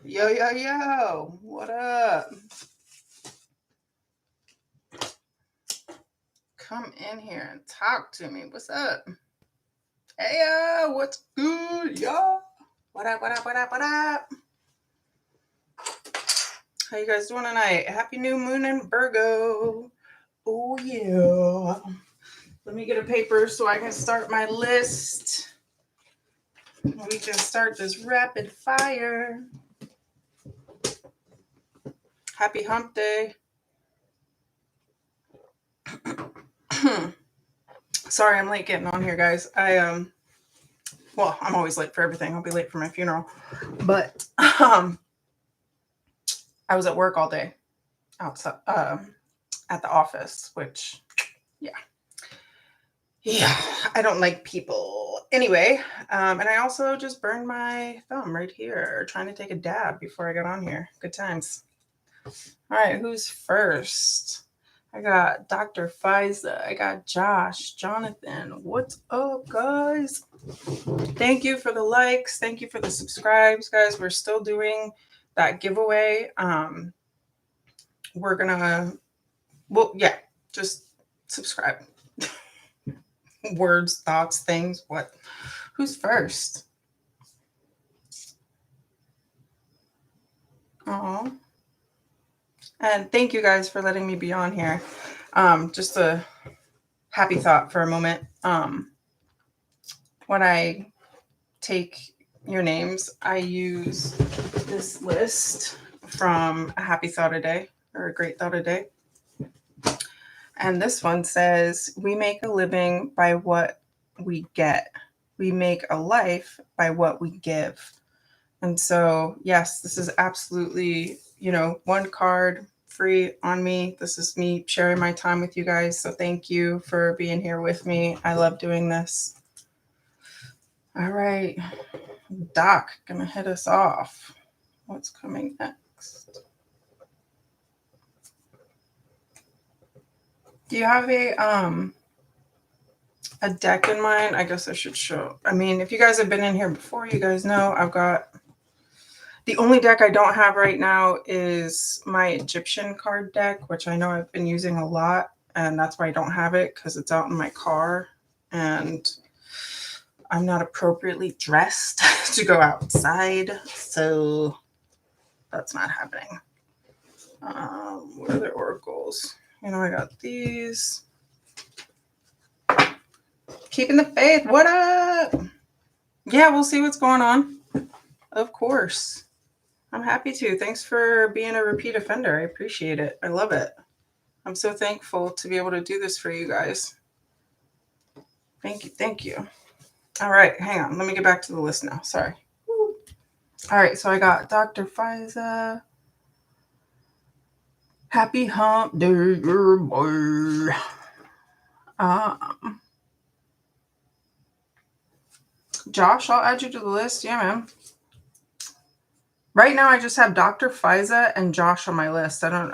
Yo, yo, yo. What up? Come in here and talk to me. What's up? Hey, what's good, y'all? What up, what up, what up, what up? How you guys doing tonight? Happy new moon in Virgo. Oh, yeah. Let me get a paper so I can start my list. We can start this rapid fire. Happy hump day. Sorry, I'm late getting on here, guys. Well, I'm always late for everything. I'll be late for my funeral. But I was at work all day outside at the office, which yeah. Yeah, I don't like people. Anyway, and I also just burned my thumb right here trying to take a dab before I got on here. Good times. All right, who's first? I got Dr. Fiza. I got Josh, Jonathan. What's up, guys? Thank you for the likes. Thank you for the subscribes, guys. We're still doing that giveaway. We're gonna, well, yeah, just subscribe. Words, thoughts, things. What? Who's first? Oh, and thank you guys for letting me be on here. Just a happy thought for a moment. When I take your names, I use this list from A Happy Thought a Day or A Great Thought a Day. And this one says, we make a living by what we get. We make a life by what we give. And so, yes, this is absolutely, one card free on me. This is me sharing my time with you guys. So thank you for being here with me. I love doing this. All right. Doc, gonna hit us off. What's coming next? Do you have a deck in mind? I guess I should show. I mean, if you guys have been in here before, you guys know I've got the only deck I don't have right now is my Egyptian card deck, which I know I've been using a lot, and that's why I don't have it, because it's out in my car and I'm not appropriately dressed to go outside, so that's not happening. What are the oracles? I got these. Keeping the faith. What up? Yeah, we'll see what's going on. Of course. I'm happy to. Thanks for being a repeat offender. I appreciate it. I love it. I'm so thankful to be able to do this for you guys. Thank you. Thank you. All right. Hang on. Let me get back to the list now. Sorry. Woo. All right. So I got Dr. Fiza. Happy hump day, your boy. Josh, I'll add you to the list. Yeah, man. Right now, I just have Dr. Fiza and Josh on my list. I don't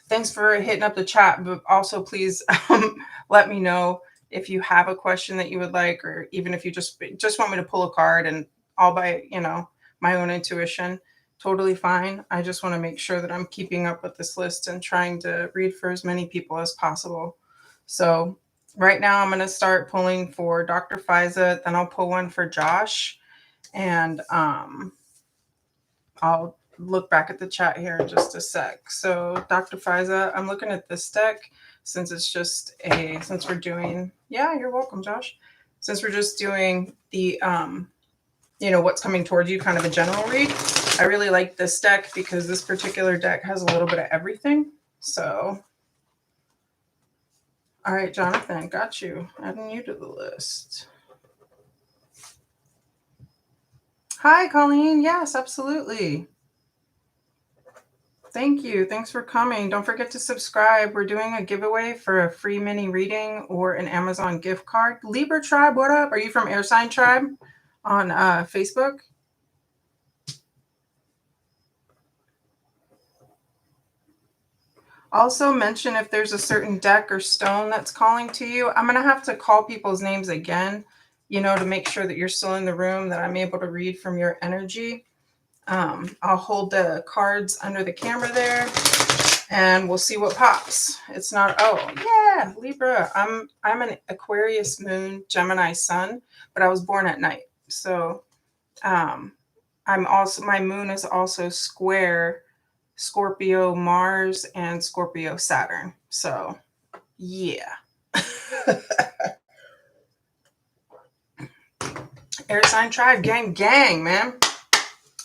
thanks for hitting up the chat, but also please let me know if you have a question that you would like, or even if you just want me to pull a card and all by, my own intuition. Totally fine. I just want to make sure that I'm keeping up with this list and trying to read for as many people as possible. So right now I'm going to start pulling for Dr. Fiza, then I'll pull one for Josh, and I'll look back at the chat here in just a sec. So Dr. Fiza, I'm looking at this deck since we're doing, yeah, you're welcome, Josh. Since we're just doing the, what's coming towards you, kind of a general read. I really like this deck because this particular deck has a little bit of everything. So, all right, Jonathan, got you. Adding you to the list. Hi, Colleen. Yes, absolutely. Thank you. Thanks for coming. Don't forget to subscribe. We're doing a giveaway for a free mini reading or an Amazon gift card. Libra Tribe, what up? Are you from Air Sign Tribe on Facebook? Also mention if there's a certain deck or stone that's calling to you. I'm going to have to call people's names again, to make sure that you're still in the room, that I'm able to read from your energy. I'll hold the cards under the camera there and we'll see what pops. It's not, oh yeah, Libra. I'm an Aquarius moon, Gemini sun, but I was born at night. So I'm also, my moon is also square Scorpio Mars and Scorpio Saturn. So yeah. Air sign tribe, gang, gang, man.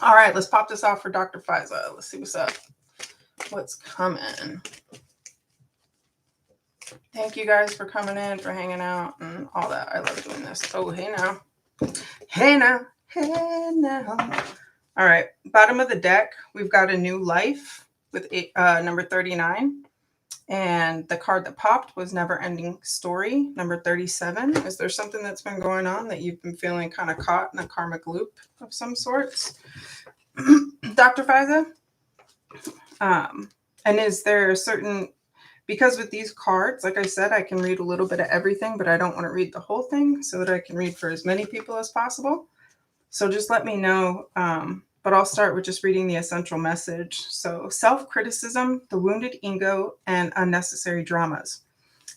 All right, let's pop this off for Dr. Fiza. Let's see what's up. What's coming? Thank you guys for coming in, for hanging out, and all that. I love doing this. Oh, hey now. Hey now. Hey now. All right, bottom of the deck, we've got a new life with number 39. And the card that popped was Never Ending Story, number 37. Is there something that's been going on that you've been feeling kind of caught in a karmic loop of some sorts? Dr. Fiza? And is there a certain, because with these cards, like I said, I can read a little bit of everything, but I don't want to read the whole thing so that I can read for as many people as possible. So just let me know. But I'll start with just reading the essential message. So self-criticism, the wounded ego, and unnecessary dramas.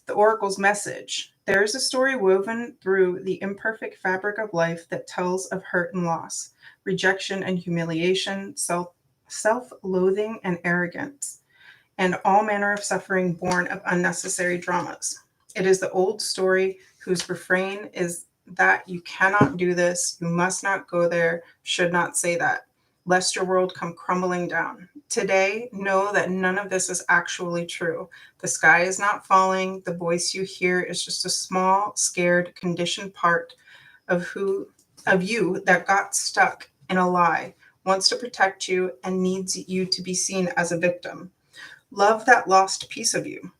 The Oracle's message. There is a story woven through the imperfect fabric of life that tells of hurt and loss, rejection and humiliation, self-loathing and arrogance, and all manner of suffering born of unnecessary dramas. It is the old story whose refrain is that you cannot do this, you must not go there, should not say that, lest your world come crumbling down. Today, know that none of this is actually true. The sky is not falling. The voice you hear is just a small, scared, conditioned part of you that got stuck in a lie, wants to protect you, and needs you to be seen as a victim. Love that lost piece of you.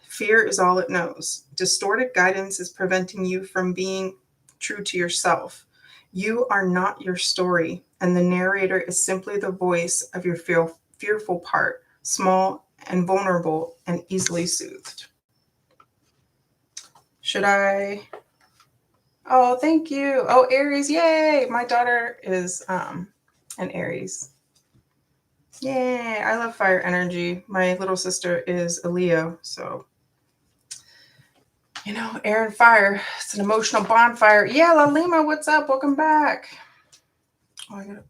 Fear is all it knows. Distorted guidance is preventing you from being true to yourself. You are not your story, and the narrator is simply the voice of your fearful part, small and vulnerable and easily soothed. Should I? Oh, thank you. Oh, Aries, yay! My daughter is an Aries. Yay, I love fire energy. My little sister is a Leo, so you know, air and fire. It's an emotional bonfire. Yeah, La Lima, what's up? Welcome back. Oh, I gotta.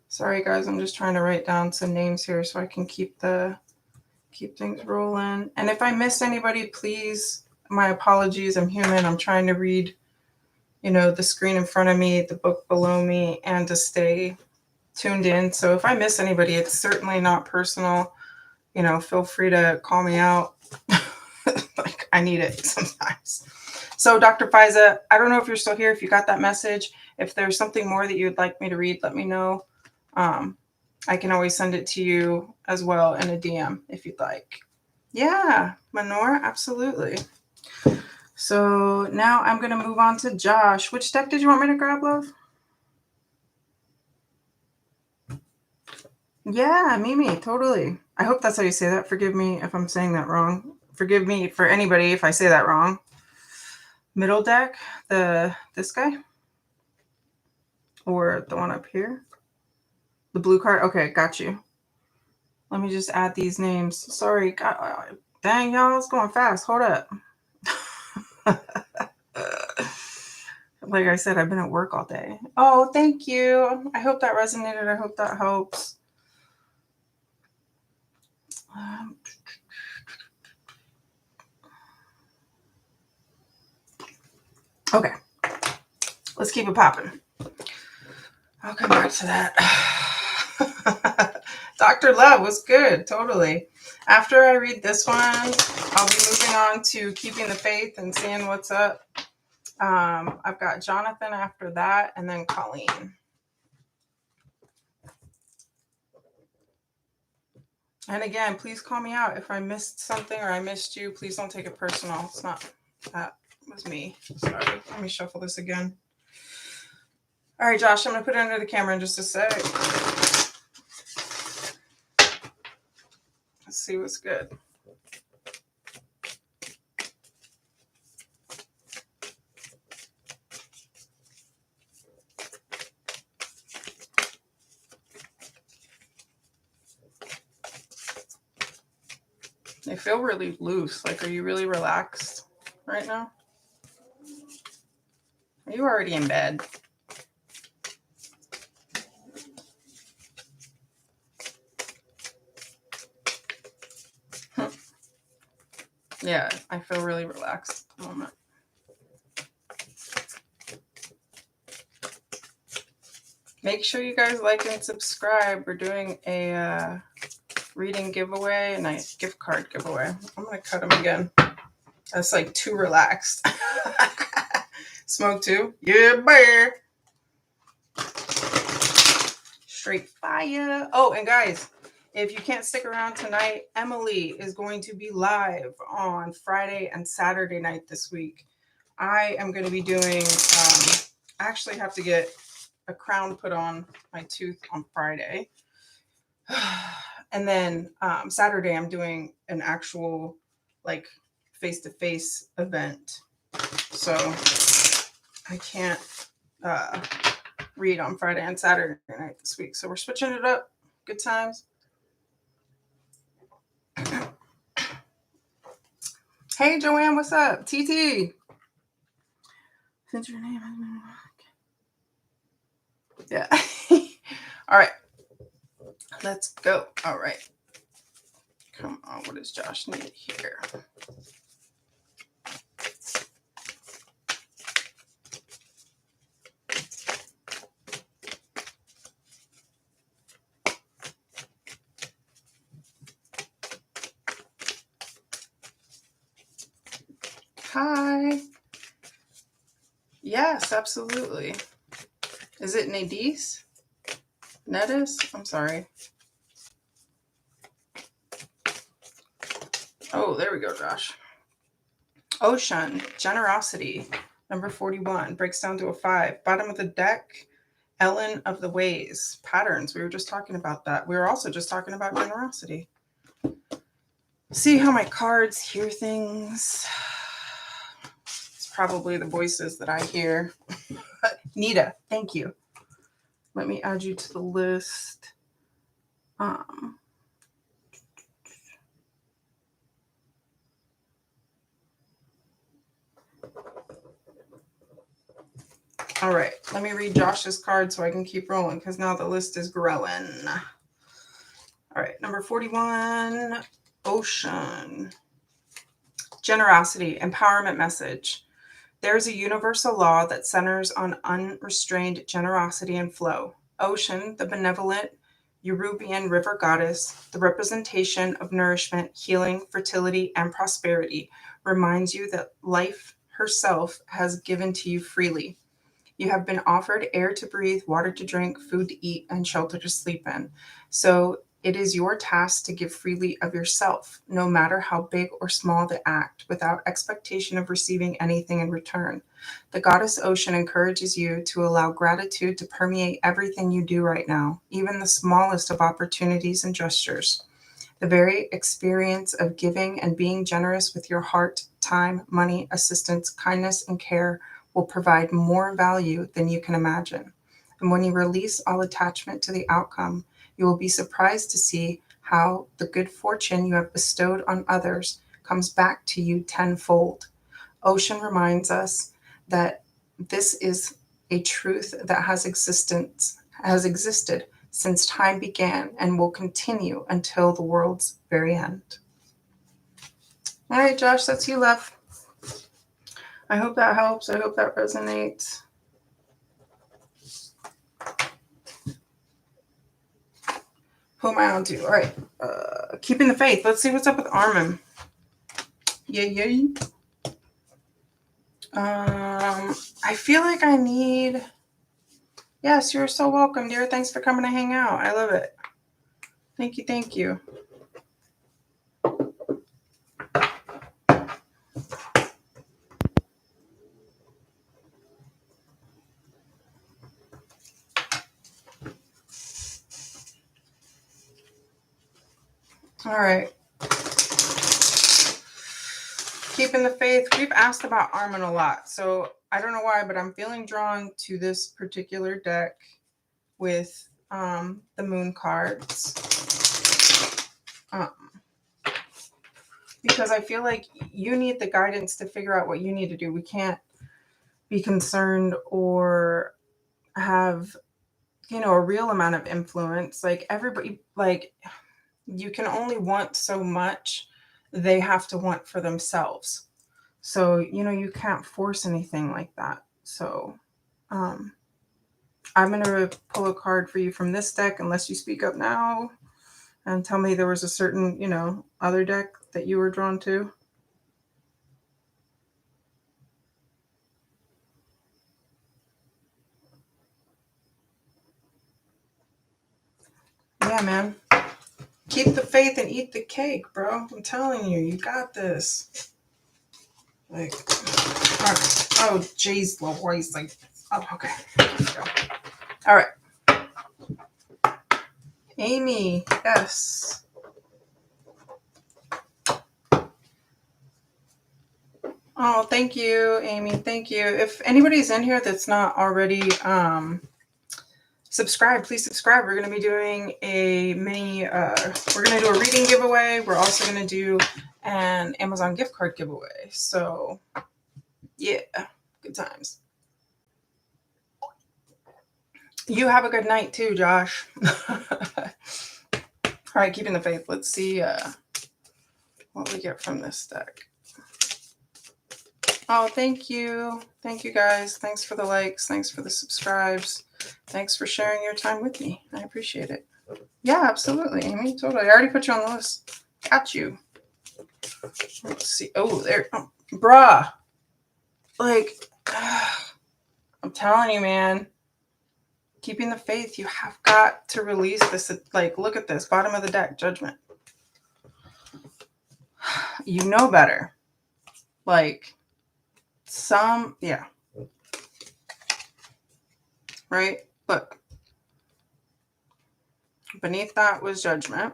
Sorry, guys. I'm just trying to write down some names here so I can keep things rolling. And if I missed anybody, please, my apologies. I'm human. I'm trying to read, you know, the screen in front of me, the book below me, and to stay tuned in. So if I miss anybody, it's certainly not personal. You know, feel free to call me out. Like, I need it sometimes. So Dr. Fiza, I don't know if you're still here, if you got that message. If there's something more that you'd like me to read, let me know. I can always send it to you as well in a DM if you'd like. Yeah, Manor, absolutely. So now I'm going to move on to Josh. Which deck did you want me to grab, love? Yeah, Mimi, totally. I hope that's how you say that. Forgive me if I'm saying that wrong. Forgive me for anybody if I say that wrong. Middle deck, this guy? Or the one up here? The blue card? Okay, got you. Let me just add these names. Sorry. God, dang, y'all, it's going fast. Hold up. Like I said, I've been at work all day. Oh, thank you. I hope that resonated. I hope that helps. Okay. Let's keep it popping. I'll come back to that. Dr. Love was good. Totally. After I read this one, I'll be moving on to Keeping the Faith and seeing what's up. I've got Jonathan after that, and then Colleen. And again, please call me out if I missed something or I missed you. Please don't take it personal. It's not, that was me. Sorry. Let me shuffle this again. All right, Josh, I'm going to put it under the camera in just a sec. Let's see what's good. They feel really loose. Like, are you really relaxed right now? Are you already in bed? Yeah, I feel really relaxed at the moment. Make sure you guys like and subscribe. We're doing a reading giveaway and a gift card giveaway. I'm going to cut them again. That's like too relaxed. Smoke too? Yeah, bear. Straight fire. Oh, and guys, if you can't stick around tonight, Emily is going to be live on Friday and Saturday night this week. I am going to be doing, I actually have to get a crown put on my tooth on Friday. And then Saturday, I'm doing an actual like face-to-face event. So I can't read on Friday and Saturday night this week. So we're switching it up. Good times. Hey, Joanne, what's up? TT. Since your name. Yeah. All right. Let's go. All right. Come on. What does Josh need here? Hi. Yes, absolutely. Is it Nadis? Nedis? I'm sorry. Oh, there we go, Josh. Ocean, generosity, number 41, breaks down to a 5. Bottom of the deck, Ellen of the Ways, patterns. We were just talking about that. We were also just talking about generosity. See how my cards hear things. It's probably the voices that I hear. Nita, thank you. Let me add you to the list. All right, let me read Josh's card so I can keep rolling because now the list is growing. All right, number 41, Ocean. Generosity, empowerment message. There is a universal law that centers on unrestrained generosity and flow. Ocean, the benevolent Eurubian river goddess, the representation of nourishment, healing, fertility, and prosperity, reminds you that life herself has given to you freely. You have been offered air to breathe, water to drink, food to eat, and shelter to sleep in. So it is your task to give freely of yourself, no matter how big or small the act, without expectation of receiving anything in return. The goddess Ocean encourages you to allow gratitude to permeate everything you do right now, even the smallest of opportunities and gestures. The very experience of giving and being generous with your heart, time, money, assistance, kindness, and care will provide more value than you can imagine. And when you release all attachment to the outcome, you will be surprised to see how the good fortune you have bestowed on others comes back to you tenfold. Ocean reminds us that this is a truth that has existed since time began and will continue until the world's very end. All right, Josh, that's you left. I hope that helps. I hope that resonates. Who am I on to? All right. Keeping the faith. Let's see what's up with Armin. Yay. I feel like I need... Yes, you're so welcome, dear. Thanks for coming to hang out. I love it. Thank you. Thank you. All right. Keeping the faith. We've asked about Armin a lot, so I don't know why, but I'm feeling drawn to this particular deck with the moon cards. because I feel like you need the guidance to figure out what you need to do. We can't be concerned or have, a real amount of influence. Like everybody, like you can only want so much they have to want for themselves. So, you can't force anything like that. So, um, I'm going to pull a card for you from this deck unless you speak up now and tell me there was a certain, other deck that you were drawn to. Yeah, man. Keep the faith and eat the cake, bro. I'm telling you, you got this. Like, all right. Oh, jeez, Louise. Like, oh, okay. Here we go. All right. Amy, yes. Oh, thank you, Amy. Thank you. If anybody's in here that's not already subscribed, please subscribe. We're going to be doing a mini, we're going to do a reading giveaway. We're also going to do an Amazon gift card giveaway. So, yeah, good times. You have a good night too, Josh. All right, keeping the faith. Let's see what we get from this deck. Oh, thank you. Thank you, guys. Thanks for the likes. Thanks for the subscribes. Thanks for sharing your time with me. I appreciate it. Yeah, absolutely, Amy. Totally. I already put you on the list. Got you. Let's see. Oh, there. Oh, bruh. Like, I'm telling you, man. Keeping the faith. You have got to release this. Like, look at this. Bottom of the deck. Judgment. You know better. Like, yeah. Right? Look. Beneath that was judgment.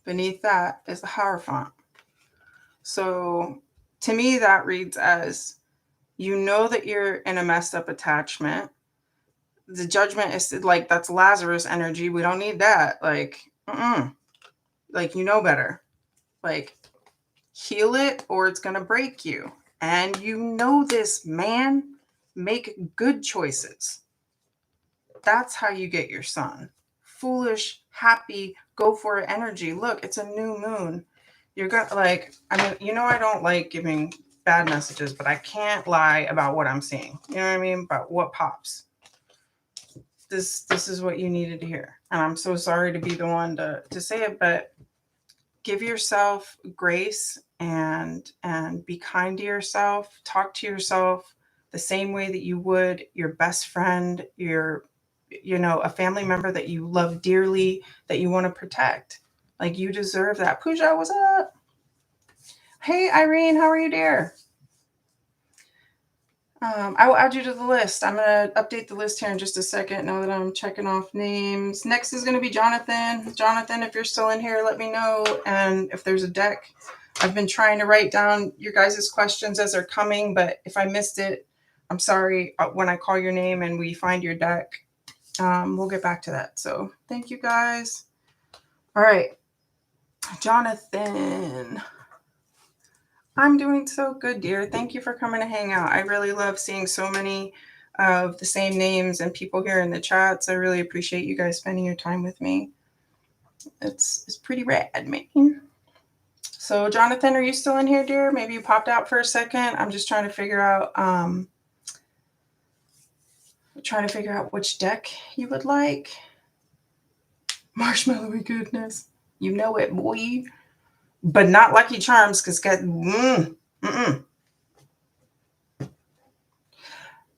Beneath that is the Hierophant. So to me, that reads as, you know that you're in a messed up attachment. The judgment is like, that's Lazarus energy. We don't need that. Like, like, you know better. Like, heal it or it's going to break you. And you know this, man. Make good choices. That's how you get your son. Foolish, happy, go for it energy. Look, it's a new moon. You're gonna, like, I mean, I don't like giving bad messages, but I can't lie about what I'm seeing. You know what I mean? About what pops. This is what you needed to hear. And I'm so sorry to be the one to say it, but give yourself grace and be kind to yourself. Talk to yourself the same way that you would your best friend, a family member that you love dearly, that you want to protect. Like, you deserve that. Pooja, what's up? Hey, Irene, how are you, dear? I will add you to the list. I'm going to update the list here in just a second now that I'm checking off names. Next is going to be Jonathan. Jonathan, if you're still in here, let me know. And if there's a deck, I've been trying to write down your guys' questions as they're coming, but if I missed it, I'm sorry. When I call your name and we find your deck, we'll get back to that. So thank you, guys. All right. Jonathan. I'm doing so good, dear. Thank you for coming to hang out. I really love seeing so many of the same names and people here in the chats. I really appreciate you guys spending your time with me. It's pretty rad, man. So, Jonathan, are you still in here, dear? Maybe you popped out for a second. I'm just trying to figure out which deck you would like. Marshmallowy goodness. You know it, boy. But not Lucky Charms, because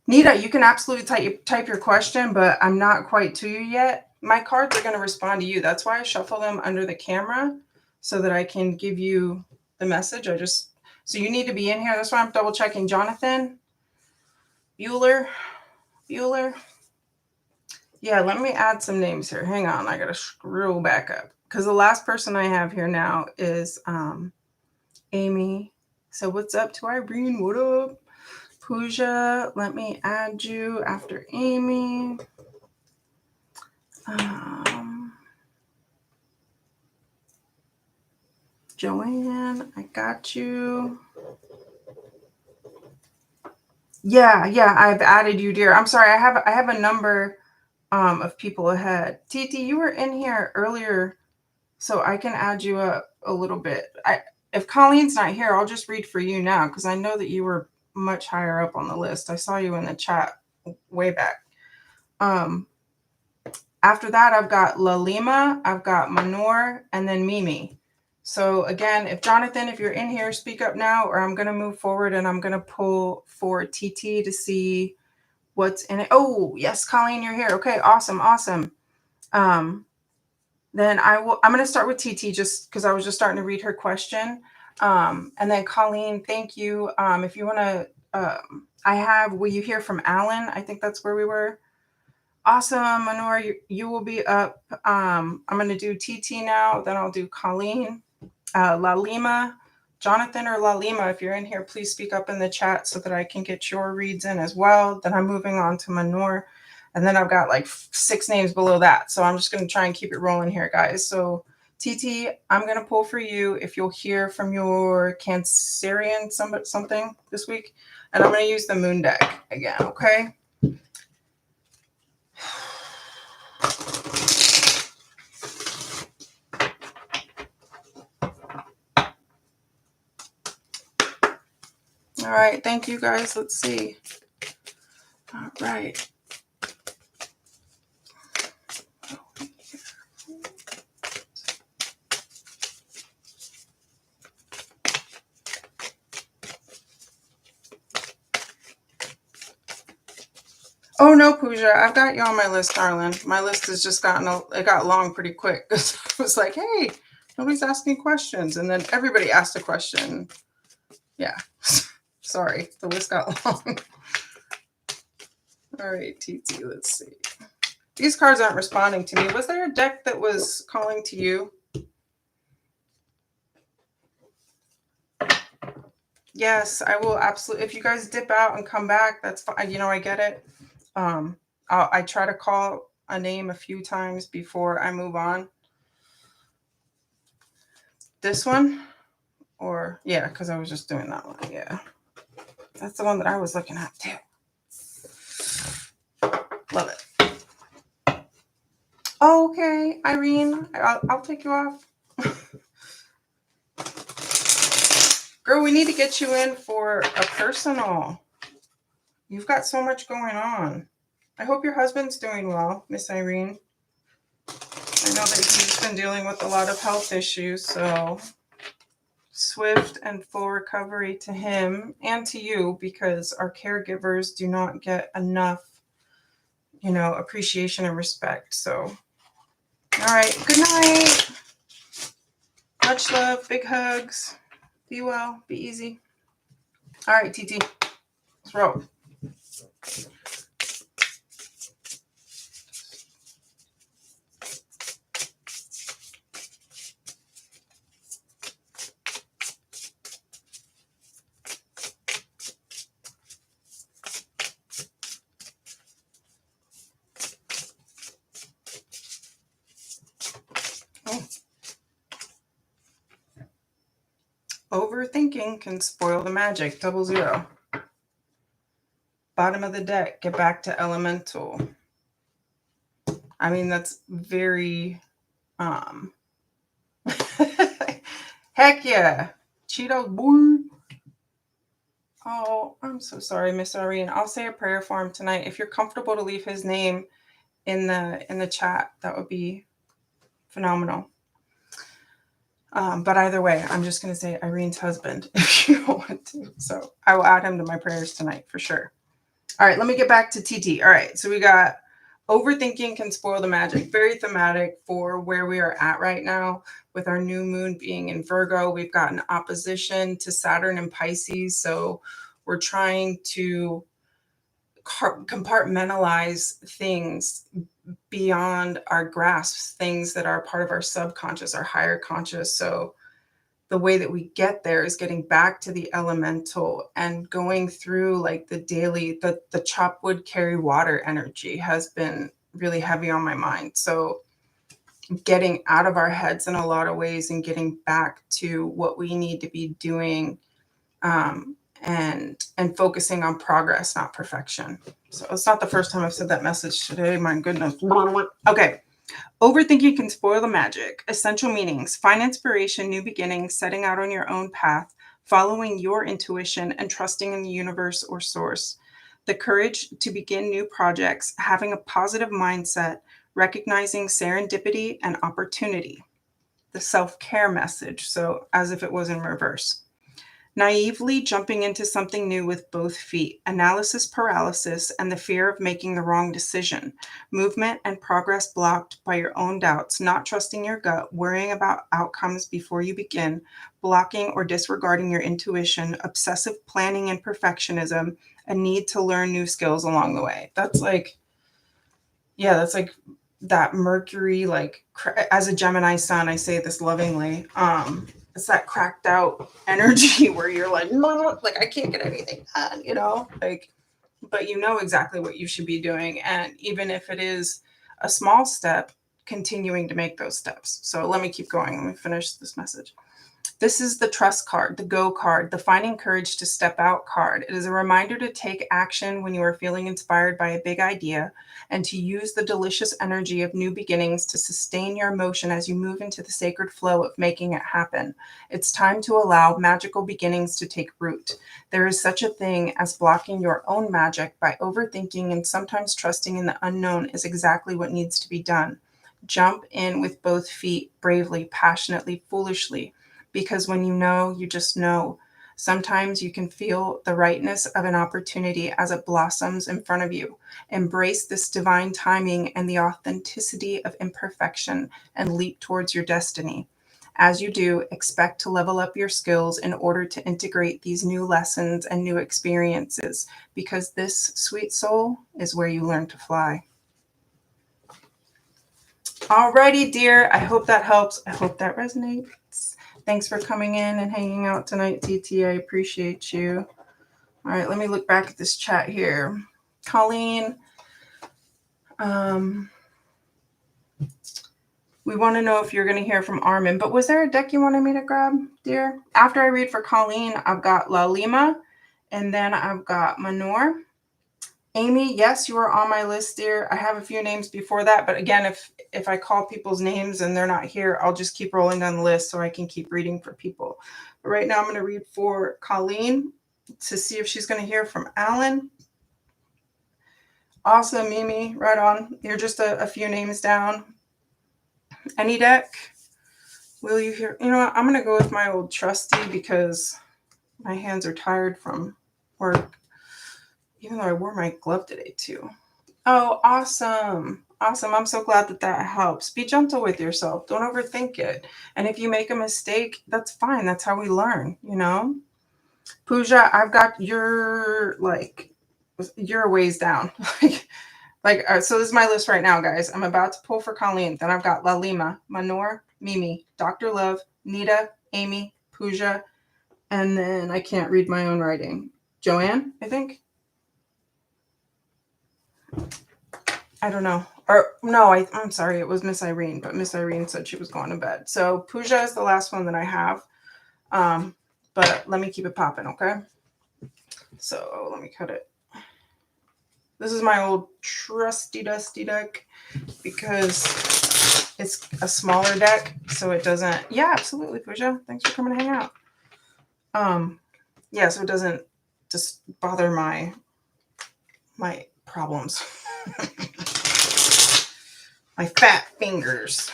Nita, you can absolutely type your question, but I'm not quite to you yet. My cards are going to respond to you. That's why I shuffle them under the camera so that I can give you the message. So you need to be in here. That's why I'm double checking. Jonathan, Bueller. Yeah, let me add some names here. Hang on. I got to scroll back up because the last person I have here now is Amy. So what's up to Irene? What up? Pooja, let me add you after Amy. Joanne, I got you. Yeah, I've added you, dear. I'm sorry. I have a number of people ahead. TT, you were in here earlier, so I can add you up a little bit. If Colleen's not here, I'll just read for you now because I know that you were much higher up on the list. I saw you in the chat way back. After that, I've got Lalima, I've got Manor, and then Mimi. So again, if Jonathan, if you're in here, speak up now, or I'm going to move forward and I'm going to pull for TT to see what's in it. Oh, yes, Colleen, you're here. Okay, awesome. Then I'm going to start with TT just because I was just starting to read her question. And then Colleen, thank you. If you want to, will you hear from Alan? I think that's where we were. Awesome, Manor, you will be up. I'm going to do TT now, then I'll do Colleen, Lalima, Jonathan or Lalima. If you're in here, please speak up in the chat so that I can get your reads in as well. Then I'm moving on to Manor, and then I've got like 6 names below that. So I'm just going to try and keep it rolling here, guys. So TT, I'm going to pull for you if you'll hear from your Cancerian something this week. And I'm going to use the moon deck again, okay? All right, thank you guys. Let's see. All right. Oh no, Pooja, I've got you on my list, darling. My list has just it got long pretty quick. I was like, hey, nobody's asking questions. And then everybody asked a question. Yeah, sorry, the list got long. All right, TT, let's see. These cards aren't responding to me. Was there a deck that was calling to you? Yes, I will absolutely. If you guys dip out and come back, that's fine. You know, I get it. I try to call a name a few times before I move on. This one? Or, yeah, because I was just doing that one. Yeah. That's the one that I was looking at, too. Love it. Okay, Irene, I'll take you off. Girl, we need to get you in for a personal. You've got so much going on. I hope your husband's doing well, Miss Irene. I know that he's been dealing with a lot of health issues, so swift and full recovery to him and to you, because our caregivers do not get enough, appreciation and respect. So, all right, good night. Much love, big hugs. Be well, be easy. All right, TT, let's roll. Overthinking can spoil the magic. 00. Bottom of the deck, get back to elemental. I mean, that's very, heck yeah. Cheeto boy. Oh, I'm so sorry, Miss Irene. I'll say a prayer for him tonight. If you're comfortable to leave his name in the chat, that would be phenomenal. But either way, I'm just going to say Irene's husband if you want to. So I will add him to my prayers tonight for sure. All right, let me get back to TT. All right, so we got overthinking can spoil the magic. Very thematic for where we are at right now with our new moon being in Virgo. We've got an opposition to Saturn and Pisces. So we're trying to compartmentalize things beyond our grasp, things that are part of our subconscious, our higher conscious. So the way that we get there is getting back to the elemental and going through like the daily, the chop wood, carry water energy has been really heavy on my mind. So getting out of our heads in a lot of ways and getting back to what we need to be doing, and focusing on progress, not perfection. So it's not the first time I've said that message today. My goodness. Okay. Overthinking can spoil the magic. Essential meanings: find inspiration, new beginnings, setting out on your own path, following your intuition, and trusting in the universe or source. The courage to begin new projects, having a positive mindset, recognizing serendipity and opportunity. The self-care message, so as if it was in reverse. Naively jumping into something new with both feet, analysis paralysis, and the fear of making the wrong decision, movement and progress blocked by your own doubts, not trusting your gut, worrying about outcomes before you begin, blocking or disregarding your intuition, obsessive planning and perfectionism, a need to learn new skills along the way. That's like, yeah, that's like that Mercury, like as a Gemini sun, I say this lovingly. It's that cracked out energy where you're like, no, like I can't get anything done, like, but you know exactly what you should be doing. And even if it is a small step, continuing to make those steps. So let me keep going. Let me finish this message. This is the trust card, the go card, the finding courage to step out card. It is a reminder to take action when you are feeling inspired by a big idea, and to use the delicious energy of new beginnings to sustain your emotion as you move into the sacred flow of making it happen. It's time to allow magical beginnings to take root. There is such a thing as blocking your own magic by overthinking, and sometimes trusting in the unknown is exactly what needs to be done. Jump in with both feet, bravely, passionately, foolishly. Because when you know, you just know. Sometimes you can feel the rightness of an opportunity as it blossoms in front of you. Embrace this divine timing and the authenticity of imperfection and leap towards your destiny. As you do, expect to level up your skills in order to integrate these new lessons and new experiences, because this, sweet soul, is where you learn to fly. Alrighty, dear. I hope that helps. I hope that resonates. Thanks for coming in and hanging out tonight, TT. I appreciate you. All right, let me look back at this chat here. Colleen, we want to know if you're going to hear from Armin, but was there a deck you wanted me to grab, dear? After I read for Colleen, I've got La Lima, and then I've got Manor. Amy, yes, you are on my list, dear. I have a few names before that, but again, if I call people's names and they're not here, I'll just keep rolling down the list so I can keep reading for people. But right now I'm going to read for Colleen to see if she's going to hear from Alan. Awesome, Mimi, right on. You're just a few names down. Any deck? Will you hear? You know what? I'm going to go with my old trusty because my hands are tired from work. Even though I wore my glove today too. Oh, awesome. Awesome. I'm so glad that helps. Be gentle with yourself. Don't overthink it. And if you make a mistake, that's fine. That's how we learn, Pooja, I've got you're a ways down. So this is my list right now, guys. I'm about to pull for Colleen. Then I've got La Lima, Manor, Mimi, Dr. Love, Nita, Amy, Pooja, and then I can't read my own writing. Joanne, I think. I don't know. Or no, I'm sorry. It was Miss Irene, but Miss Irene said she was going to bed. So Pooja is the last one that I have. But let me keep it popping, okay? So let me cut it. This is my old trusty dusty deck because it's a smaller deck, so it doesn't. Yeah, absolutely, Pooja. Thanks for coming to hang out. Yeah, so it doesn't just bother my problems. My fat fingers.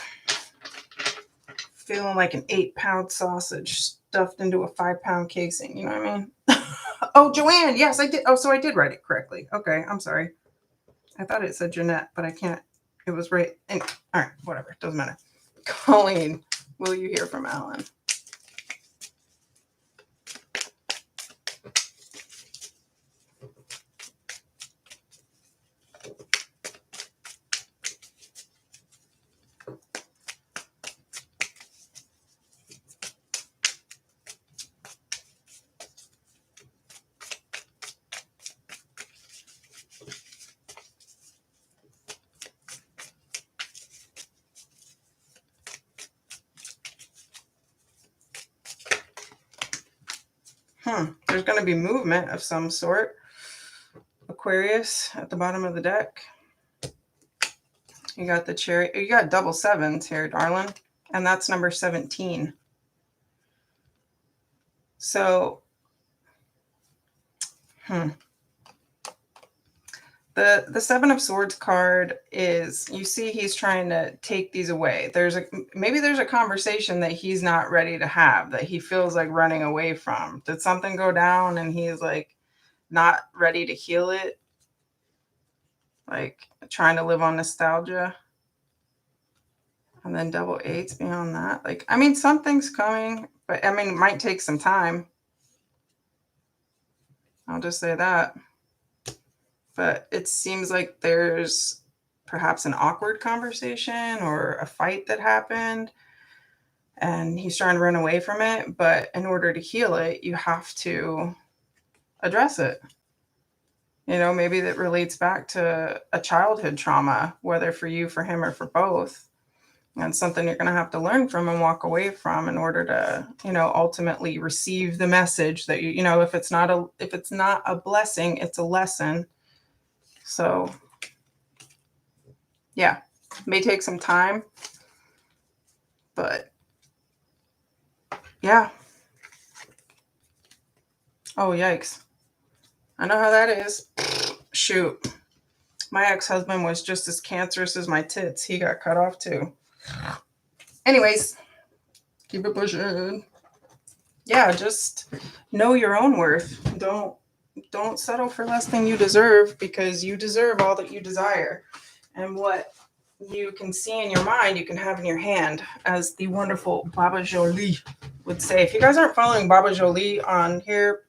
Feeling like an 8-pound sausage stuffed into a 5-pound casing. You know what I mean? Oh, Joanne. Yes, I did. Oh, so I did write it correctly. Okay, I'm sorry. I thought it said Jeanette, but I can't. It was right. All right, whatever. Doesn't matter. Colleen, will you hear from Alan? There's going to be movement of some sort. Aquarius at the bottom of the deck. You got the Chariot. You got double sevens here, darling. And that's number 17. So, The Seven of Swords card is, you see he's trying to take these away. Maybe there's a conversation that he's not ready to have, that he feels like running away from. Did something go down and he's like not ready to heal it? Like trying to live on nostalgia. And then double eights beyond that. Like, I mean, something's coming, but I mean, it might take some time. I'll just say that. But it seems like there's perhaps an awkward conversation or a fight that happened and he's trying to run away from it. But in order to heal it, you have to address it. You know, maybe that relates back to a childhood trauma, whether for you, for him, or for both. And something you're going to have to learn from and walk away from in order to, you know, ultimately receive the message that you know, if it's not a blessing, it's a lesson. So, yeah, may take some time, but yeah. Oh, yikes. I know how that is. Shoot. My ex-husband was just as cancerous as my tits. He got cut off too. Anyways, keep it pushing. Yeah, just know your own worth. Don't settle for less than you deserve, because you deserve all that you desire. And what you can see in your mind, you can have in your hand, as the wonderful Baba Jolie would say. If you guys aren't following Baba Jolie on here,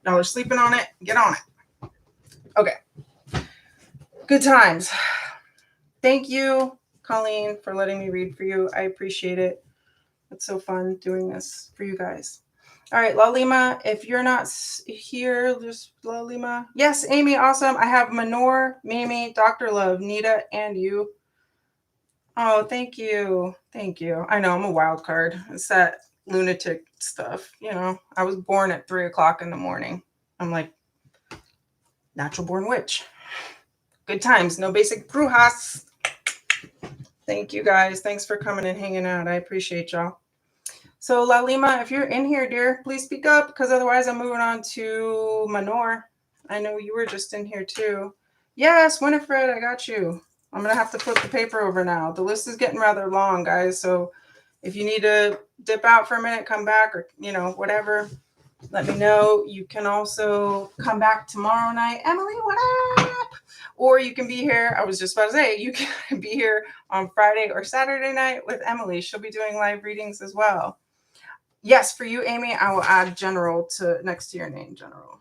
y'all are sleeping on it. Get on it. Okay. Good times. Thank you, Colleen, for letting me read for you. I appreciate it. It's so fun doing this for you guys. All right, La Lima, if you're not here, just La Lima. Yes, Amy, awesome. I have Manor, Mimi, Dr. Love, Nita, and you. Oh, thank you. Thank you. I know I'm a wild card. It's that lunatic stuff. You know, I was born at 3:00 in the morning. I'm like, natural born witch. Good times. No basic brujas. Thank you guys. Thanks for coming and hanging out. I appreciate y'all. So, La Lima, if you're in here, dear, please speak up, because otherwise I'm moving on to Manor. I know you were just in here too. Yes, Winifred, I got you. I'm going to have to flip the paper over now. The list is getting rather long, guys. So if you need to dip out for a minute, come back, or, you know, whatever, let me know. You can also come back tomorrow night. Emily, what up? Or you can be here. I was just about to say, you can be here on Friday or Saturday night with Emily. She'll be doing live readings as well. Yes, for you, Amy, I will add general to next to your name, general.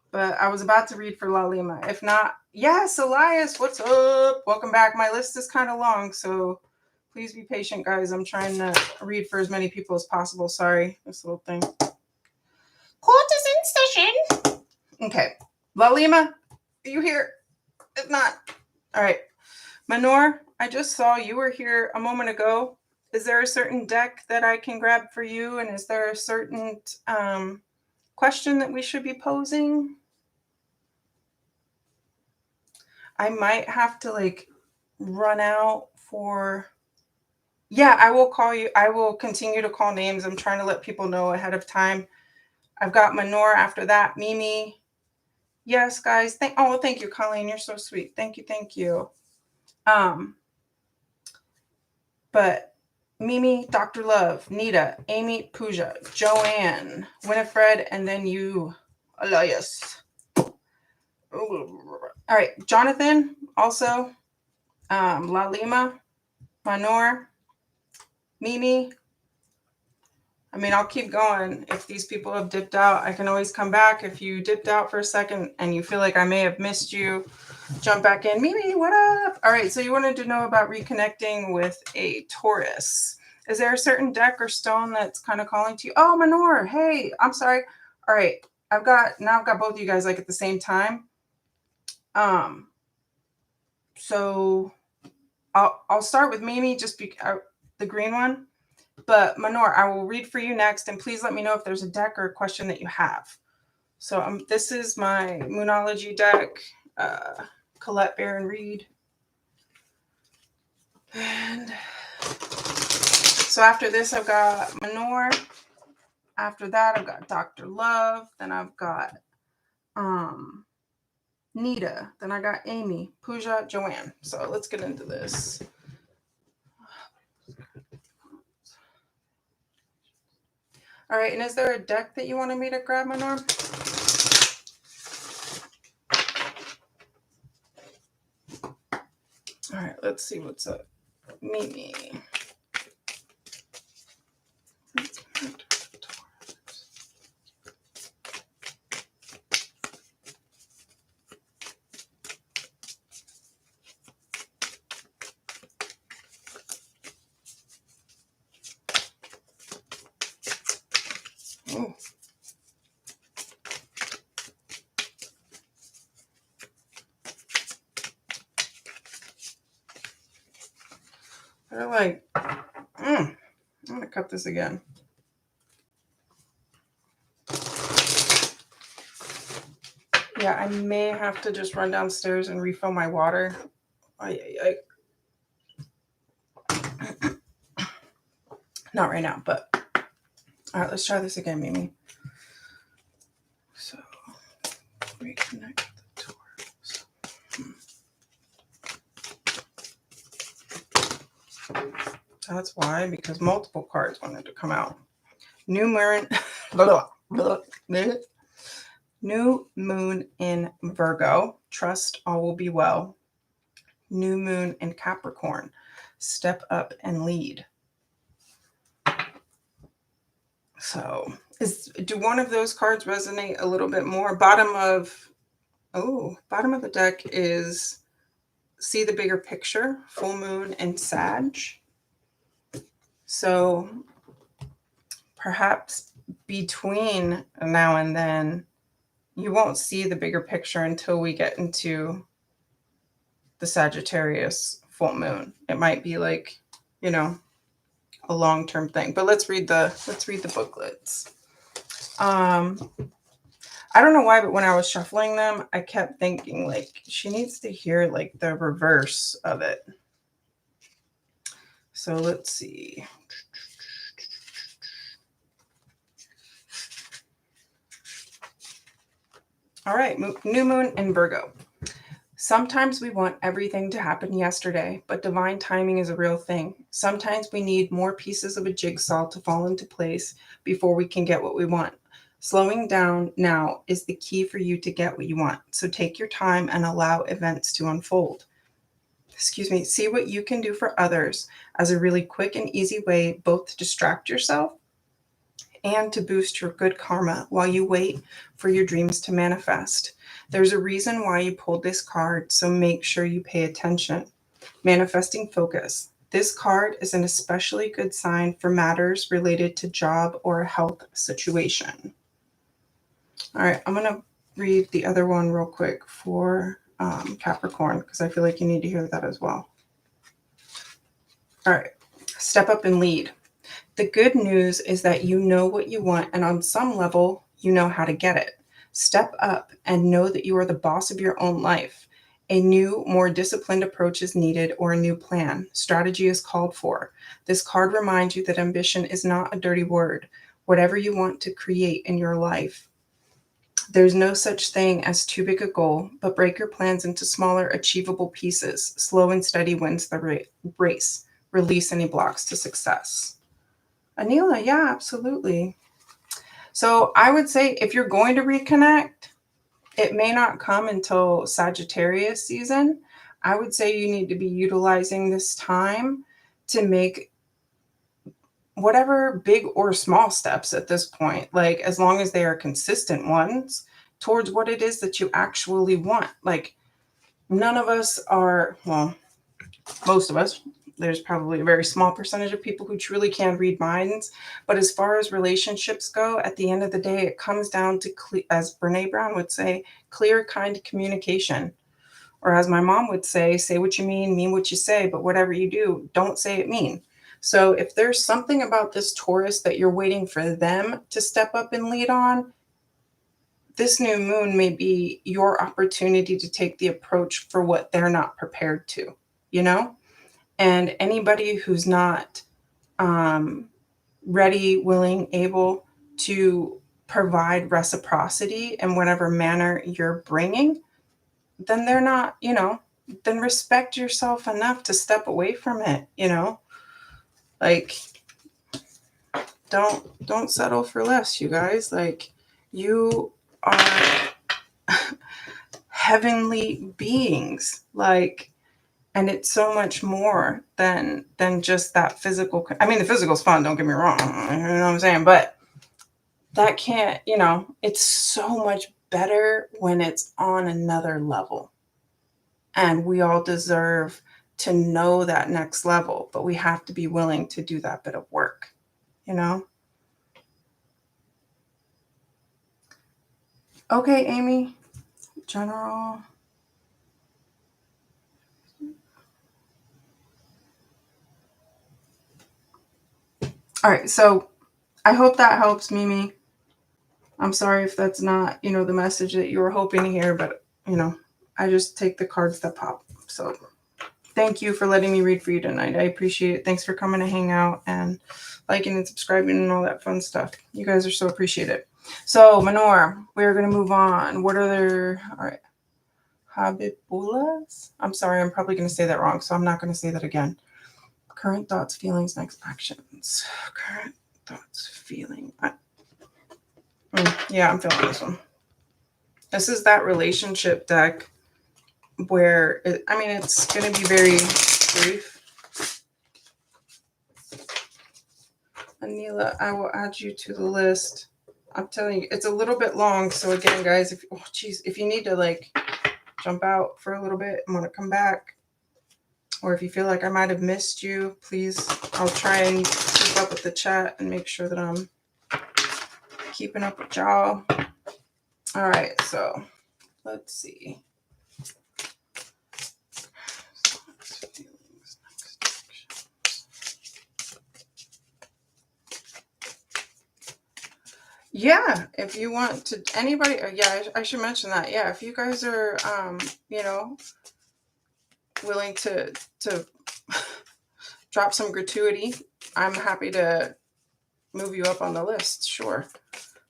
But I was about to read for La Lima. If not, yes, Elias, what's up? Welcome back. My list is kind of long, so please be patient, guys. I'm trying to read for as many people as possible. Sorry, this little thing. Court is in session. Okay. La Lima, are you here? If not, all right. Manor, I just saw you were here a moment ago. Is there a certain deck that I can grab for you? And is there a certain question that we should be posing? I might have to like run out for... Yeah, I will call you. I will continue to call names. I'm trying to let people know ahead of time. I've got Manor after that. Mimi. Yes, guys. Thank you, Colleen. You're so sweet. Thank you. Thank you. But Mimi, Dr. Love, Nita, Amy, Pooja, Joanne, Winifred, and then you, Elias. All right, Jonathan, also, La Lima, Manor, Mimi. I mean, I'll keep going. If these people have dipped out, I can always come back. If you dipped out for a second and you feel like I may have missed you, jump back in. Mimi, what up? All right, so you wanted to know about reconnecting with a Taurus. Is there a certain deck or stone that's kind of calling to you? Oh, Manor, hey, I'm sorry. All right, I've got both of you guys like at the same time. So I'll start with Mimi, just the green one. But Manor, I will read for you next, and please let me know if there's a deck or a question that you have. So this is my Moonology deck, Colette Baron Reed. And so after this, I've got Manor. After that, I've got Dr. Love. Then I've got Nita. Then I got Amy, Pooja, Joanne. So let's get into this. All right, and is there a deck that you wanted me to grab, Manor? All right, let's see what's up. Mimi. Oh. They're like, I'm going to cut this again. Yeah, I may have to just run downstairs and refill my water. Not right now, but all right, let's try this again, Mimi. So, reconnect the doors. That's why, because multiple cards wanted to come out. New moon, new moon in Virgo. Trust all will be well. New moon in Capricorn. Step up and lead. So, do one of those cards resonate a little bit more? Bottom of the deck is see the bigger picture, full moon and Sag. So perhaps between now and then, you won't see the bigger picture until we get into the Sagittarius full moon. It might be like, a long-term thing. But let's read the booklets. I don't know why, but when I was shuffling them, I kept thinking like she needs to hear like the reverse of it. So let's see. All right, new moon in Virgo. Sometimes we want everything to happen yesterday, but divine timing is a real thing. Sometimes we need more pieces of a jigsaw to fall into place before we can get what we want. Slowing down now is the key for you to get what you want. So take your time and allow events to unfold. See what you can do for others as a really quick and easy way both to distract yourself and to boost your good karma while you wait for your dreams to manifest. There's a reason why you pulled this card, so make sure you pay attention. Manifesting focus. This card is an especially good sign for matters related to job or health situation. All right, I'm going to read the other one real quick for Capricorn because I feel like you need to hear that as well. All right, step up and lead. The good news is that you know what you want, and on some level, you know how to get it. Step up and know that you are the boss of your own life. A new, more disciplined approach is needed, or a new plan. Strategy is called for. This card reminds you that ambition is not a dirty word. Whatever you want to create in your life, there's no such thing as too big a goal, but break your plans into smaller, achievable pieces. Slow and steady wins the race. Release any blocks to success. Anila, yeah, absolutely. So I would say if you're going to reconnect, it may not come until Sagittarius season. I would say you need to be utilizing this time to make whatever big or small steps at this point, like as long as they are consistent ones towards what it is that you actually want. Like none of us are, well, most of us, there's probably a very small percentage of people who truly can read minds. But as far as relationships go, at the end of the day, it comes down to, as Brene Brown would say, clear, kind communication. Or as my mom would say what you mean what you say, but whatever you do, don't say it mean. So if there's something about this Taurus that you're waiting for them to step up and lead on, this new moon may be your opportunity to take the approach for what they're not prepared to, you know? And anybody who's not ready, willing, able to provide reciprocity in whatever manner you're bringing, then they're not, then respect yourself enough to step away from it, like don't settle for less, you guys. Like, you are heavenly beings, like, and it's so much more than just that physical. I mean, the physical's fun, don't get me wrong, you know what I'm saying, but that can't, it's so much better when it's on another level. And we all deserve to know that next level, but we have to be willing to do that bit of work, Okay, Amy, general. All right, so I hope that helps, Mimi. I'm sorry if that's not, the message that you were hoping to hear, but, I just take the cards that pop. So thank you for letting me read for you tonight. I appreciate it. Thanks for coming to hang out and liking and subscribing and all that fun stuff. You guys are so appreciated. So, Manor, we're going to move on. What are there? All right. Habibulas? I'm sorry, I'm probably going to say that wrong, so I'm not going to say that again. Current thoughts, feelings, next actions. Current thoughts, feeling. Yeah, I'm feeling this one. This is that relationship deck where, it's going to be very brief. Anila, I will add you to the list. I'm telling you, it's a little bit long. So again, guys, if you need to jump out for a little bit and want to come back, or if you feel like I might have missed you, please, I'll try and keep up with the chat and make sure that I'm keeping up with y'all. All right, so let's see. Yeah, if you want to, anybody, I should mention that. Yeah, if you guys are, willing to drop some gratuity, I'm happy to move you up on the list. Sure.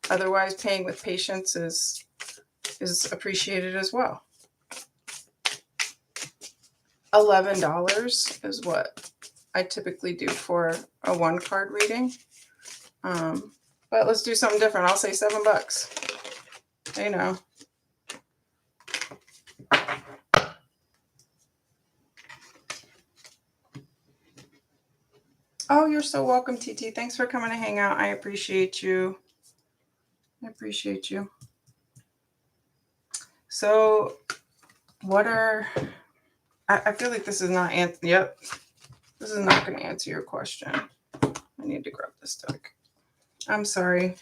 Otherwise, paying with patience is appreciated as well. $11 is what I typically do for a 1-card reading. But let's do something different. I'll say $7. Oh, you're so welcome, TT. Thanks for coming to hang out. I appreciate you. So, I feel like this is not this is not going to answer your question. I need to grab this deck. I'm sorry.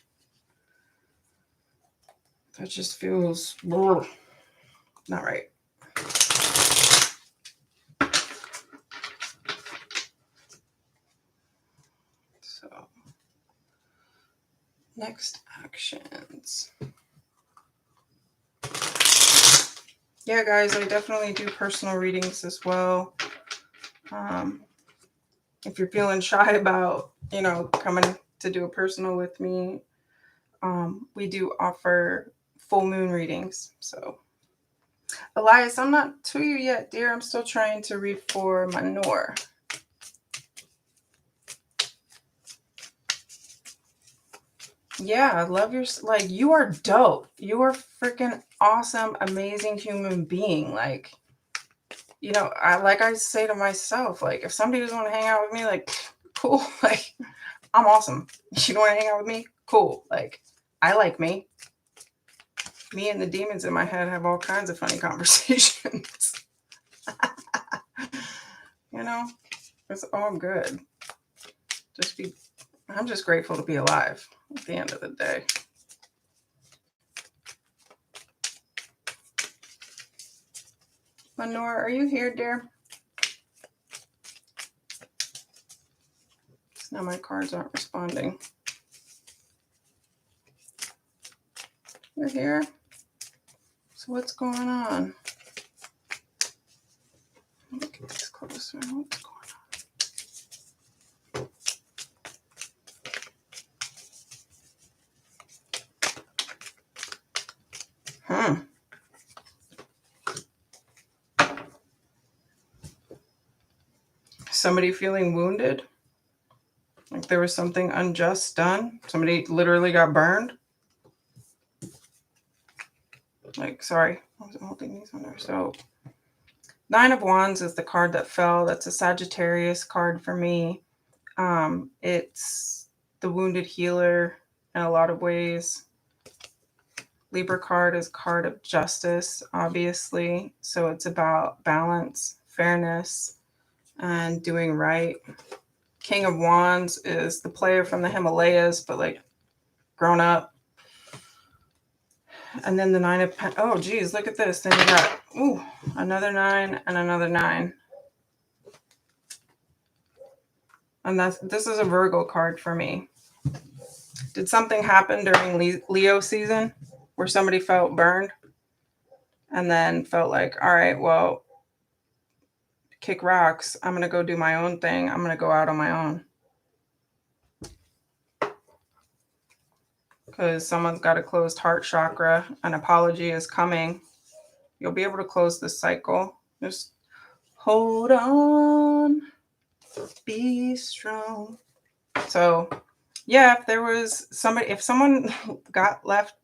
That just feels not right. So, next actions. Yeah, guys, I definitely do personal readings as well. If you're feeling shy about, coming to do a personal with me, we do offer full moon readings. So, Elias, I'm not to you yet, dear. I'm still trying to read for Manor. Yeah, I love you are dope. You are freaking awesome, amazing human being. I say to myself, if somebody doesn't want to hang out with me, cool. I'm awesome. You don't want to hang out with me? Cool. I like me. Me and the demons in my head have all kinds of funny conversations. It's all good. I'm just grateful to be alive at the end of the day. Manor, are you here, dear? Now my cards aren't responding. You're here. So what's going on? Let me get this closer. What's going on? Somebody feeling wounded? Like there was something unjust done? Somebody literally got burned? Like, sorry, I wasn't holding these on there. So, Nine of Wands is the card that fell. That's a Sagittarius card for me. It's the wounded healer in a lot of ways. Libra card is card of justice, obviously. So it's about balance, fairness, and doing right. King of Wands is the player from the Himalayas, but like grown up. And then the Nine of oh geez, look at this. Then you got another 9 and another 9. And this is a Virgo card for me. Did something happen during Leo season where somebody felt burned and then felt like, all right, well, kick rocks. I'm going to go do my own thing. I'm going to go out on my own. Because someone's got a closed heart chakra. An apology is coming. You'll be able to close this cycle. Just hold on. Be strong. So, yeah, if someone got left,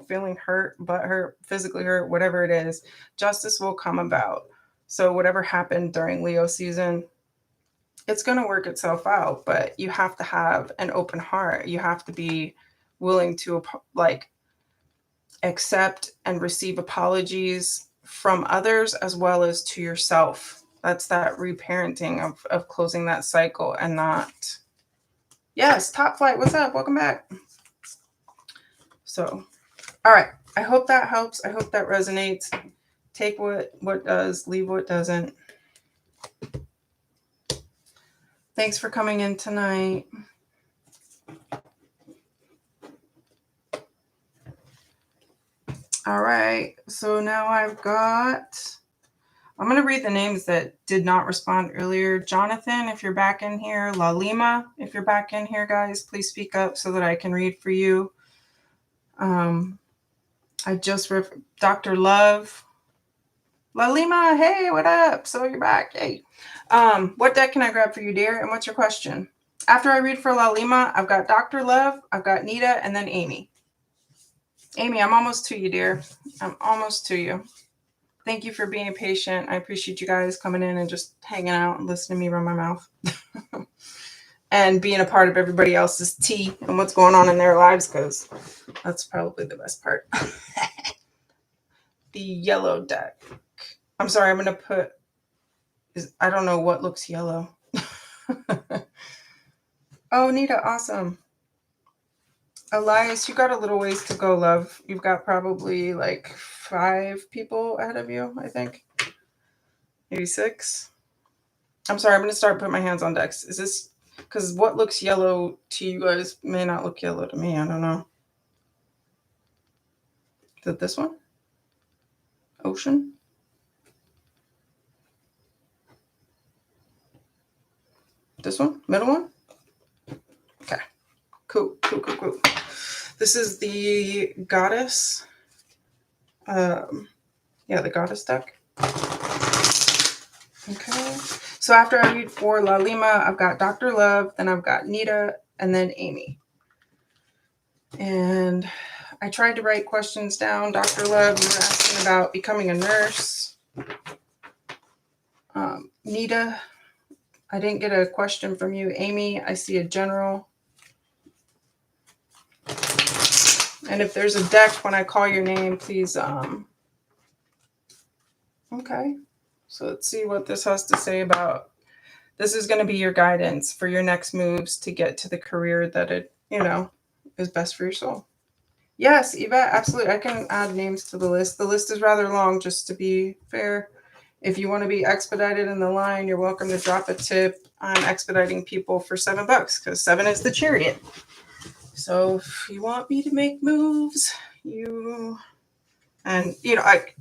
feeling hurt, but hurt, physically hurt, whatever it is, justice will come about. So whatever happened during Leo season, it's going to work itself out, but you have to have an open heart. You have to be willing to accept and receive apologies from others as well as to yourself. That's that reparenting of closing that cycle and not... Yes, Top Flight, what's up? Welcome back. So, all right. I hope that helps. I hope that resonates. Take what does, leave what doesn't. Thanks for coming in tonight. All right. So now I'm going to read the names that did not respond earlier. Jonathan, if you're back in here. La Lima, if you're back in here, guys, please speak up so that I can read for you. I just Dr. Love. La Lima, hey, what up? So you're back. Hey. What deck can I grab for you, dear? And what's your question? After I read for La Lima, I've got Dr. Love, I've got Nita, and then Amy. Amy, I'm almost to you, dear. I'm almost to you. Thank you for being patient. I appreciate you guys coming in and just hanging out and listening to me run my mouth. And being a part of everybody else's tea and what's going on in their lives, because that's probably the best part. The yellow deck. I'm sorry, I'm going to put... I don't know what looks yellow. Oh, Nita, awesome. Elias, you got a little ways to go, love. You've got probably like 5 people ahead of you, I think. Maybe 6. I'm sorry, I'm going to start putting my hands on decks. Is this... Because what looks yellow to you guys may not look yellow to me. I don't know. Is it this one? Ocean? This one? Middle one? Okay. Cool. This is the Goddess. The Goddess deck. Okay. So after I read for La Lima, I've got Dr. Love, then I've got Nita, and then Amy. And I tried to write questions down. Dr. Love, you were asking about becoming a nurse. Nita, I didn't get a question from you. Amy, I see a general. And if there's a deck when I call your name, please. Okay. So let's see what this has to say about... This is going to be your guidance for your next moves to get to the career that it, is best for your soul. Yes, Yvette, absolutely. I can add names to the list. The list is rather long, just to be fair. If you want to be expedited in the line, you're welcome to drop a tip. I'm expediting people for $7 because 7 is the chariot. So if you want me to make moves, I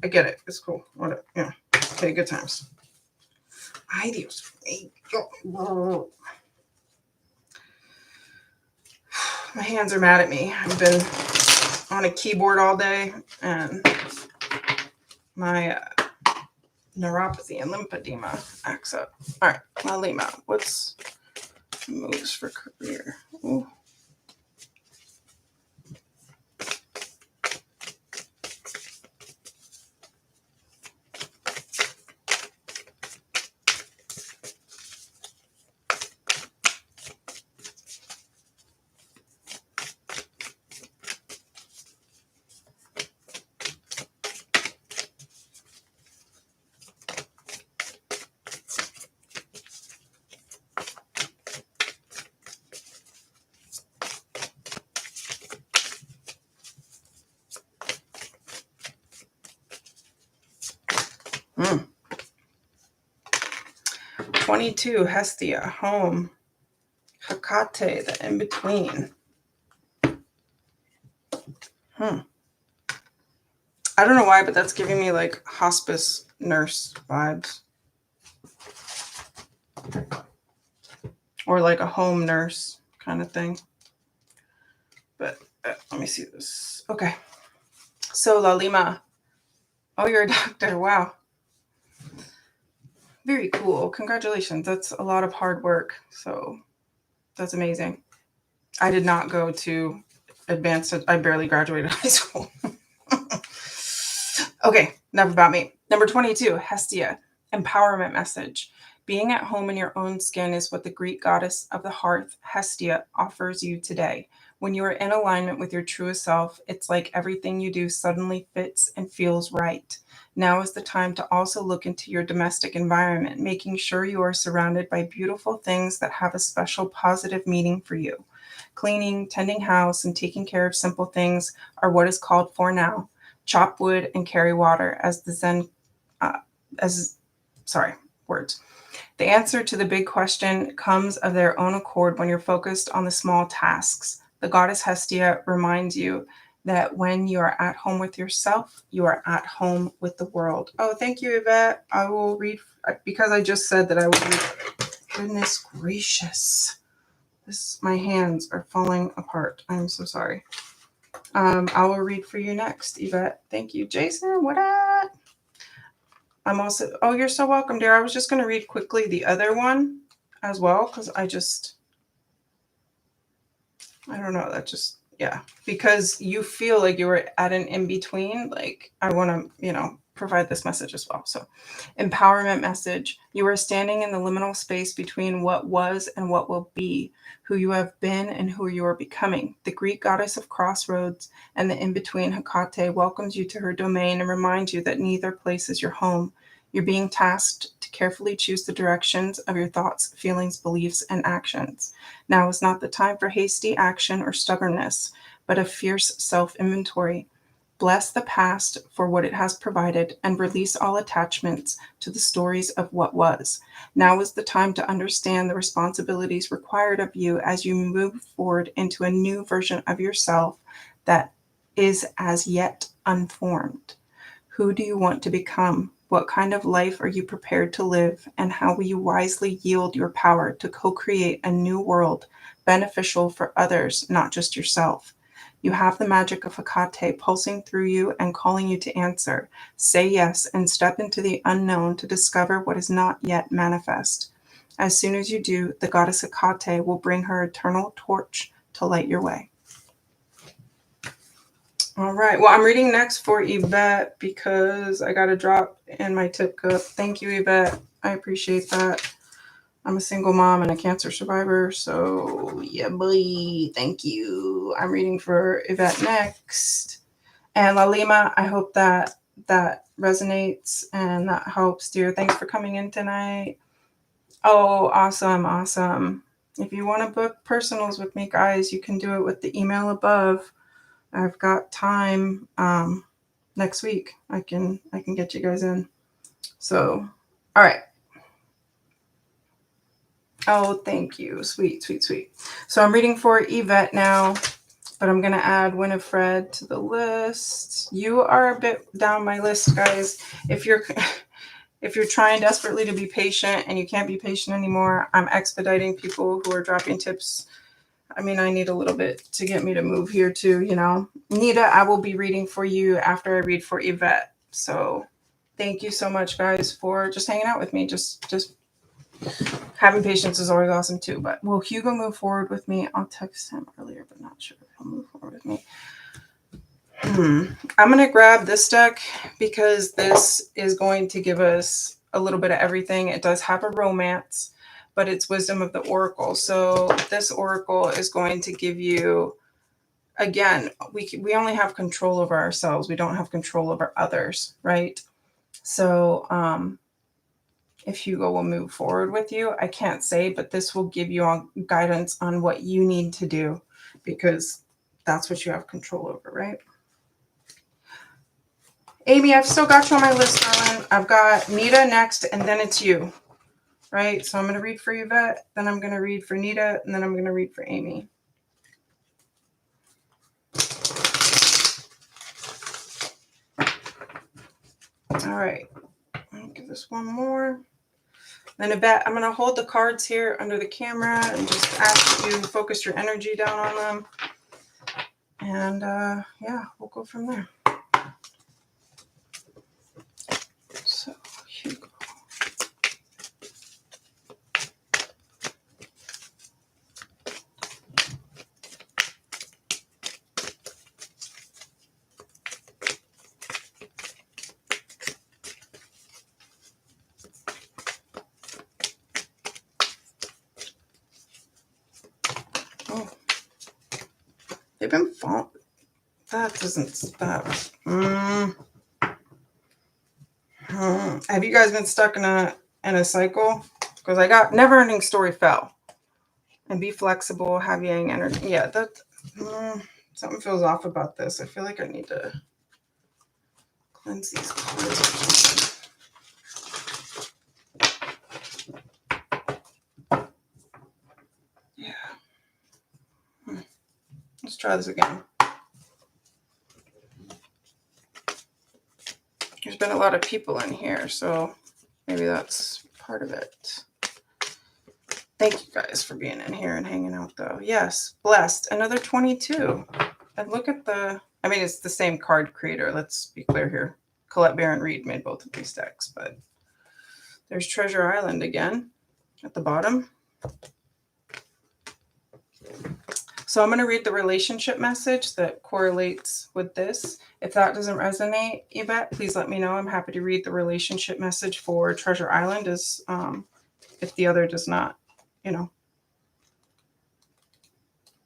get it. It's cool. What, okay, good times. Ay, Dios. My hands are mad at me. I've been on a keyboard all day, and my neuropathy and lymphedema acts up. All right, Lima, what's moves for career? Ooh. Mm. 22, Hestia, home. Hecate, the in-between. I don't know why, but that's giving me like hospice nurse vibes. Or like a home nurse kind of thing. But let me see this. Okay. So Lima. Oh, you're a doctor. Wow. Very cool. Congratulations. That's a lot of hard work. So that's amazing. I did not go to advanced. I barely graduated high school. Okay, enough about me. Number 22, Hestia, empowerment message. Being at home in your own skin is what the Greek goddess of the hearth, Hestia, offers you today. When you are in alignment with your truest self, it's like everything you do suddenly fits and feels right. Now is the time to also look into your domestic environment, making sure you are surrounded by beautiful things that have a special positive meaning for you. Cleaning, tending house, and taking care of simple things are what is called for now. Chop wood and carry water as the Zen, words. The answer to the big question comes of their own accord when you're focused on the small tasks. The goddess Hestia reminds you that when you are at home with yourself, you are at home with the world. Oh, thank you, Yvette. I will read, because I just said that I would read. Goodness gracious. My hands are falling apart. I'm so sorry. I will read for you next, Yvette. Thank you. Jason, what up? I'm also, oh, you're so welcome, dear. I was just going to read quickly the other one as well, because I don't know, because you feel like you were at an in-between, like I want to, provide this message as well. So, empowerment message. You are standing in the liminal space between what was and what will be, who you have been and who you are becoming. The Greek goddess of crossroads and the in-between Hecate welcomes you to her domain and reminds you that neither place is your home. You're being tasked to carefully choose the directions of your thoughts, feelings, beliefs, and actions. Now is not the time for hasty action or stubbornness, but a fierce self-inventory. Bless the past for what it has provided and release all attachments to the stories of what was. Now is the time to understand the responsibilities required of you as you move forward into a new version of yourself that is as yet unformed. Who do you want to become? What kind of life are you prepared to live? And how will you wisely yield your power to co-create a new world beneficial for others, not just yourself? You have the magic of Hecate pulsing through you and calling you to answer. Say yes and step into the unknown to discover what is not yet manifest. As soon as you do, the goddess Hecate will bring her eternal torch to light your way. All right. Well, I'm reading next for Yvette because I got a drop in my tip cup. Thank you, Yvette. I appreciate that. I'm a single mom and a cancer survivor. So, yeah, boy. Thank you. I'm reading for Yvette next. And Lima, I hope that resonates and that helps, dear. Thanks for coming in tonight. Oh, awesome. If you want to book personals with me, guys, you can do it with the email above. I've got time next week. I can get you guys in. So, all right. Oh, thank you. Sweet, sweet, sweet. So I'm reading for Yvette now, but I'm going to add Winifred to the list. You are a bit down my list, guys. If you're trying desperately to be patient and you can't be patient anymore, I'm expediting people who are dropping tips. I mean, I need a little bit to get me to move here too, you know. Nita, I will be reading for you after I read for Yvette. So thank you so much, guys, for just hanging out with me. Just having patience is always awesome too. But will Hugo move forward with me? I'll text him earlier, but not sure if he'll move forward with me. I'm going to grab this deck because this is going to give us a little bit of everything. It does have a romance, but it's Wisdom of the Oracle. So this Oracle is going to give you, again, we only have control over ourselves. We don't have control over others, right? So if Hugo will move forward with you, I can't say, but this will give you guidance on what you need to do because that's what you have control over, right? Amy, I've still got you on my list, darling. I've got Nita next, and then it's you, right? So I'm going to read for Yvette, then I'm going to read for Nita, and then I'm going to read for Amy. All right. I'll give this one more. Then Yvette, I'm going to hold the cards here under the camera and just ask you to focus your energy down on them. And yeah, we'll go from there. So, Hugo. Oh, they've been falling. That doesn't stop. Have you guys been stuck in a cycle? Because I got never ending story fell. And be flexible, have yang energy. Yeah, that something feels off about this. I feel like I need to cleanse these cards. Yeah. Let's try this again. There's been a lot of people in here, so maybe that's part of it. Thank you guys for being in here and hanging out, though. Yes, blessed. Another 22. And look at I mean, it's the same card creator. Let's be clear here. Colette Baron Reed made both of these decks, but there's Treasure Island again at the bottom. So I'm going to read the relationship message that correlates with this. If that doesn't resonate, Yvette, please let me know. I'm happy to read the relationship message for Treasure Island if the other does not, you know.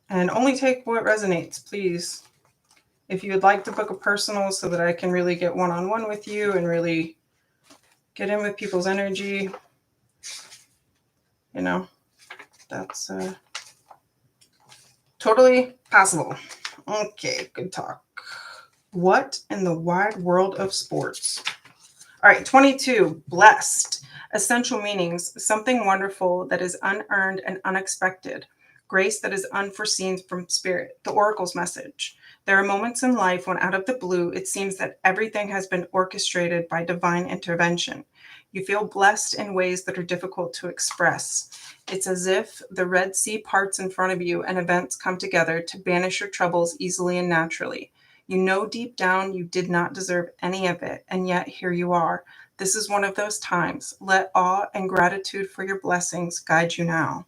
And only take what resonates, please. If you would like to book a personal so that I can really get one-on-one with you and really get in with people's energy, you know, that's totally possible. Okay, good talk. What in the wide world of sports? All right, 22, blessed. Essential meanings, something wonderful that is unearned and unexpected. Grace that is unforeseen from spirit. The oracle's message. There are moments in life when out of the blue, it seems that everything has been orchestrated by divine intervention. You feel blessed in ways that are difficult to express. It's as if the Red Sea parts in front of you and events come together to banish your troubles easily and naturally. You know deep down you did not deserve any of it, and yet here you are. This is one of those times. Let awe and gratitude for your blessings guide you now.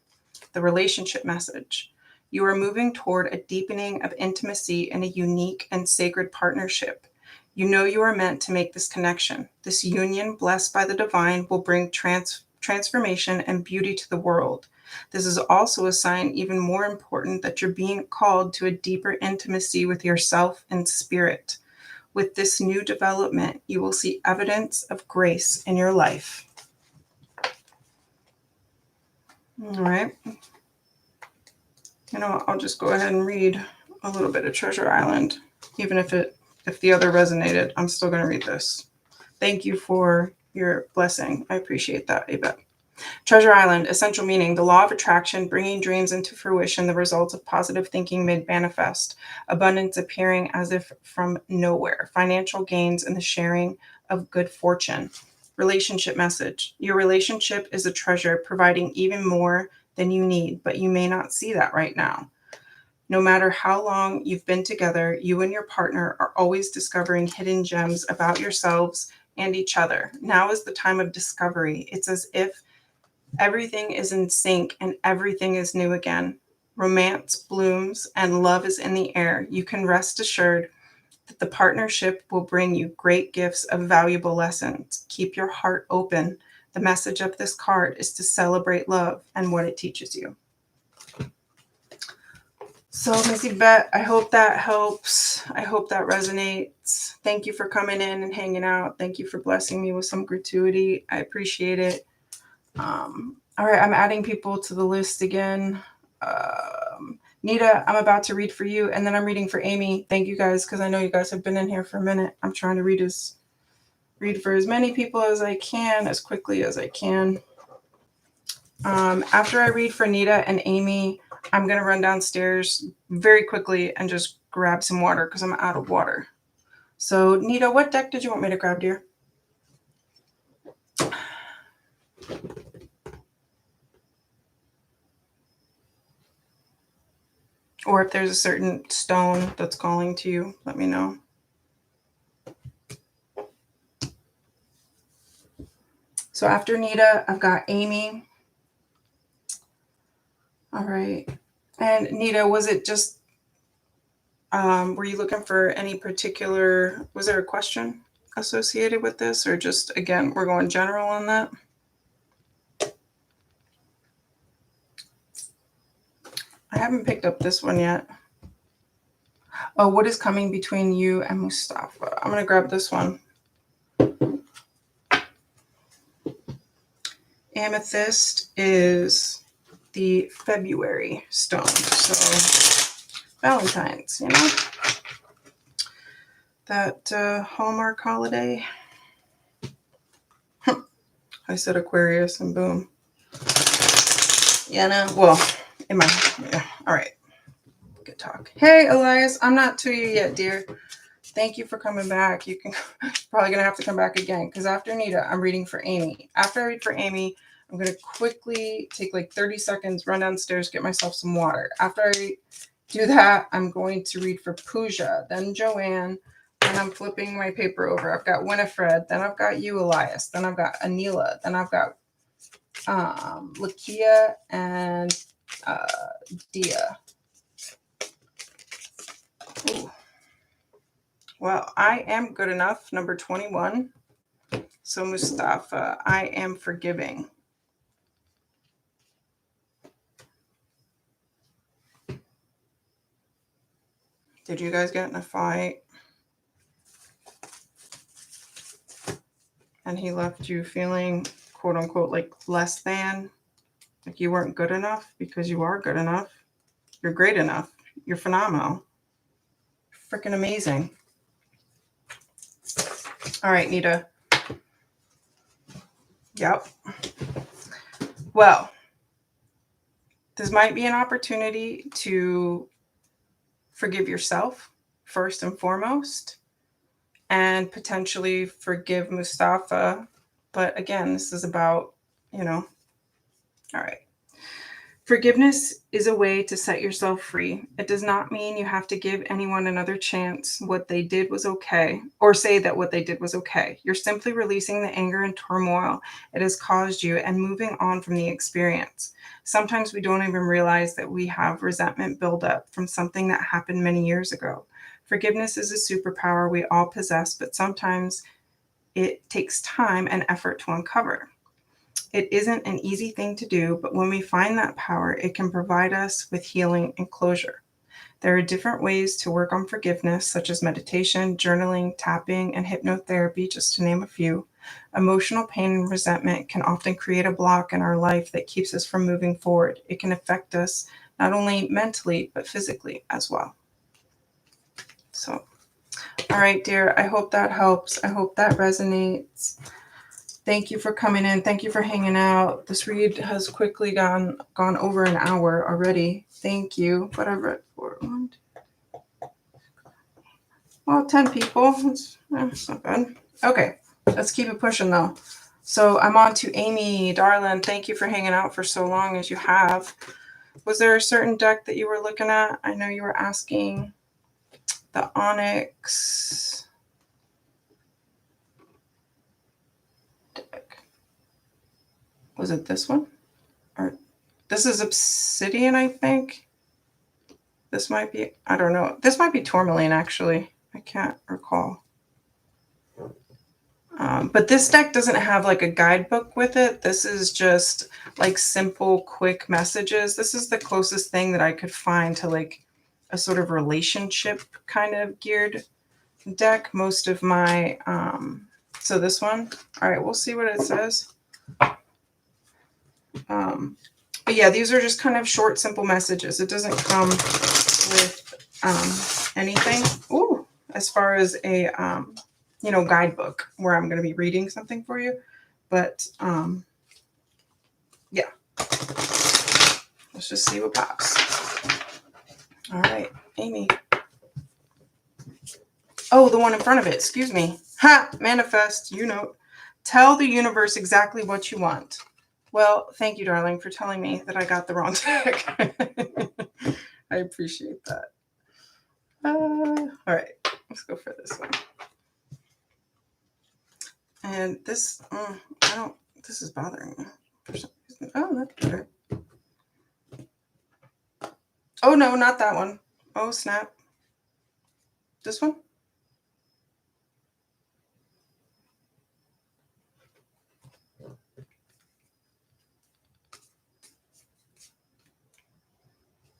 The relationship message. You are moving toward a deepening of intimacy and a unique and sacred partnership. You know you are meant to make this connection. This union, blessed by the divine, will bring transformation and beauty to the world. This is also a sign, even more important, that you're being called to a deeper intimacy with yourself and spirit. With this new development, you will see evidence of grace in your life. All right. You know, I'll just go ahead and read a little bit of Treasure Island, even if the other resonated. I'm still going to read this. Thank you for your blessing. I appreciate that, Yvette. Treasure Island, essential meaning, the law of attraction, bringing dreams into fruition, the results of positive thinking made manifest, abundance appearing as if from nowhere, financial gains and the sharing of good fortune. Relationship message, your relationship is a treasure, providing even more than you need, but you may not see that right now. No matter how long you've been together, you and your partner are always discovering hidden gems about yourselves and each other. Now is the time of discovery. It's as if everything is in sync and everything is new again. Romance blooms and love is in the air. You can rest assured that the partnership will bring you great gifts of valuable lessons. Keep your heart open. The message of this card is to celebrate love and what it teaches you. So, Miss Yvette, I hope that helps. I hope that resonates. Thank you for coming in and hanging out. Thank you for blessing me with some gratuity. I appreciate it. All right, I'm adding people to the list again. Nita, I'm about to read for you, and then I'm reading for Amy. Thank you guys, because I know you guys have been in here for a minute. I'm trying to read for as many people as I can, as quickly as I can. After I read for Nita and Amy, I'm going to run downstairs very quickly and just grab some water because I'm out of water. So, Nita, what deck did you want me to grab, dear? Or if there's a certain stone that's calling to you, let me know. So after Nita, I've got Amy. All right. And Nita, was it just, were you looking for any particular, was there a question associated with this? Or just, again, we're going general on that? I haven't picked up this one yet. Oh, what is coming between you and Mustafa? I'm going to grab this one. Amethyst is the February stone. So Valentine's, you know, that Hallmark holiday. I said Aquarius and boom. Yeah, no, well, yeah, all right. Good talk. Hey, Elias, I'm not to you yet, dear. Thank you for coming back. You can probably going to have to come back again because after Nita, I'm reading for Amy. After I read for Amy, I'm going to quickly take like 30 seconds, run downstairs, get myself some water. After I do that, I'm going to read for Pooja, then Joanne, and I'm flipping my paper over. I've got Winifred, then I've got you, Elias, then I've got Anila, then I've got Lakia and Dia. Ooh. Well, I am good enough, number 21. So Mustafa, I am forgiving. Did you guys get in a fight? And he left you feeling, quote unquote, like less than, like you weren't good enough, because you are good enough. You're great enough. You're phenomenal. Freaking amazing. All right, Nita. Yep. Well, this might be an opportunity to forgive yourself first and foremost, and potentially forgive Mustafa. But again, this is about, you know, all right. Forgiveness is a way to set yourself free. It does not mean you have to give anyone another chance. What they did was okay, or say that what they did was okay. You're simply releasing the anger and turmoil it has caused you and moving on from the experience. Sometimes we don't even realize that we have resentment buildup from something that happened many years ago. Forgiveness is a superpower we all possess, but sometimes it takes time and effort to uncover. It isn't an easy thing to do, but when we find that power, it can provide us with healing and closure. There are different ways to work on forgiveness, such as meditation, journaling, tapping, and hypnotherapy, just to name a few. Emotional pain and resentment can often create a block in our life that keeps us from moving forward. It can affect us not only mentally, but physically as well. So, all right, dear, I hope that helps. I hope that resonates. Thank you for coming in. Thank you for hanging out. This read has quickly gone over an hour already. Thank you. What I've read for 1, 2, well, 10 people. That's not bad. Okay, let's keep it pushing though. So I'm on to Amy, darling. Thank you for hanging out for so long as you have. Was there a certain deck that you were looking at? I know you were asking. The Onyx deck. Was it this one? Or this is Obsidian, I think. This might be, I don't know. This might be Tourmaline, actually. I can't recall. But this deck doesn't have like a guidebook with it. This is just like simple, quick messages. This is the closest thing that I could find to like a sort of relationship kind of geared deck. Most of my, so this one, all right, we'll see what it says. But yeah, these are just kind of short, simple messages. It doesn't come with anything. Ooh, as far as a, guidebook where I'm going to be reading something for you. But yeah, let's just see what pops. All right, Amy. Oh, the one in front of it. Excuse me. Ha! Manifest. Tell the universe exactly what you want. Well, thank you, darling, for telling me that I got the wrong deck. I appreciate that. All right, let's go for this one. And this, this is bothering me for some reason. Oh, that's better. Oh, no, not that one. Oh, snap. This one?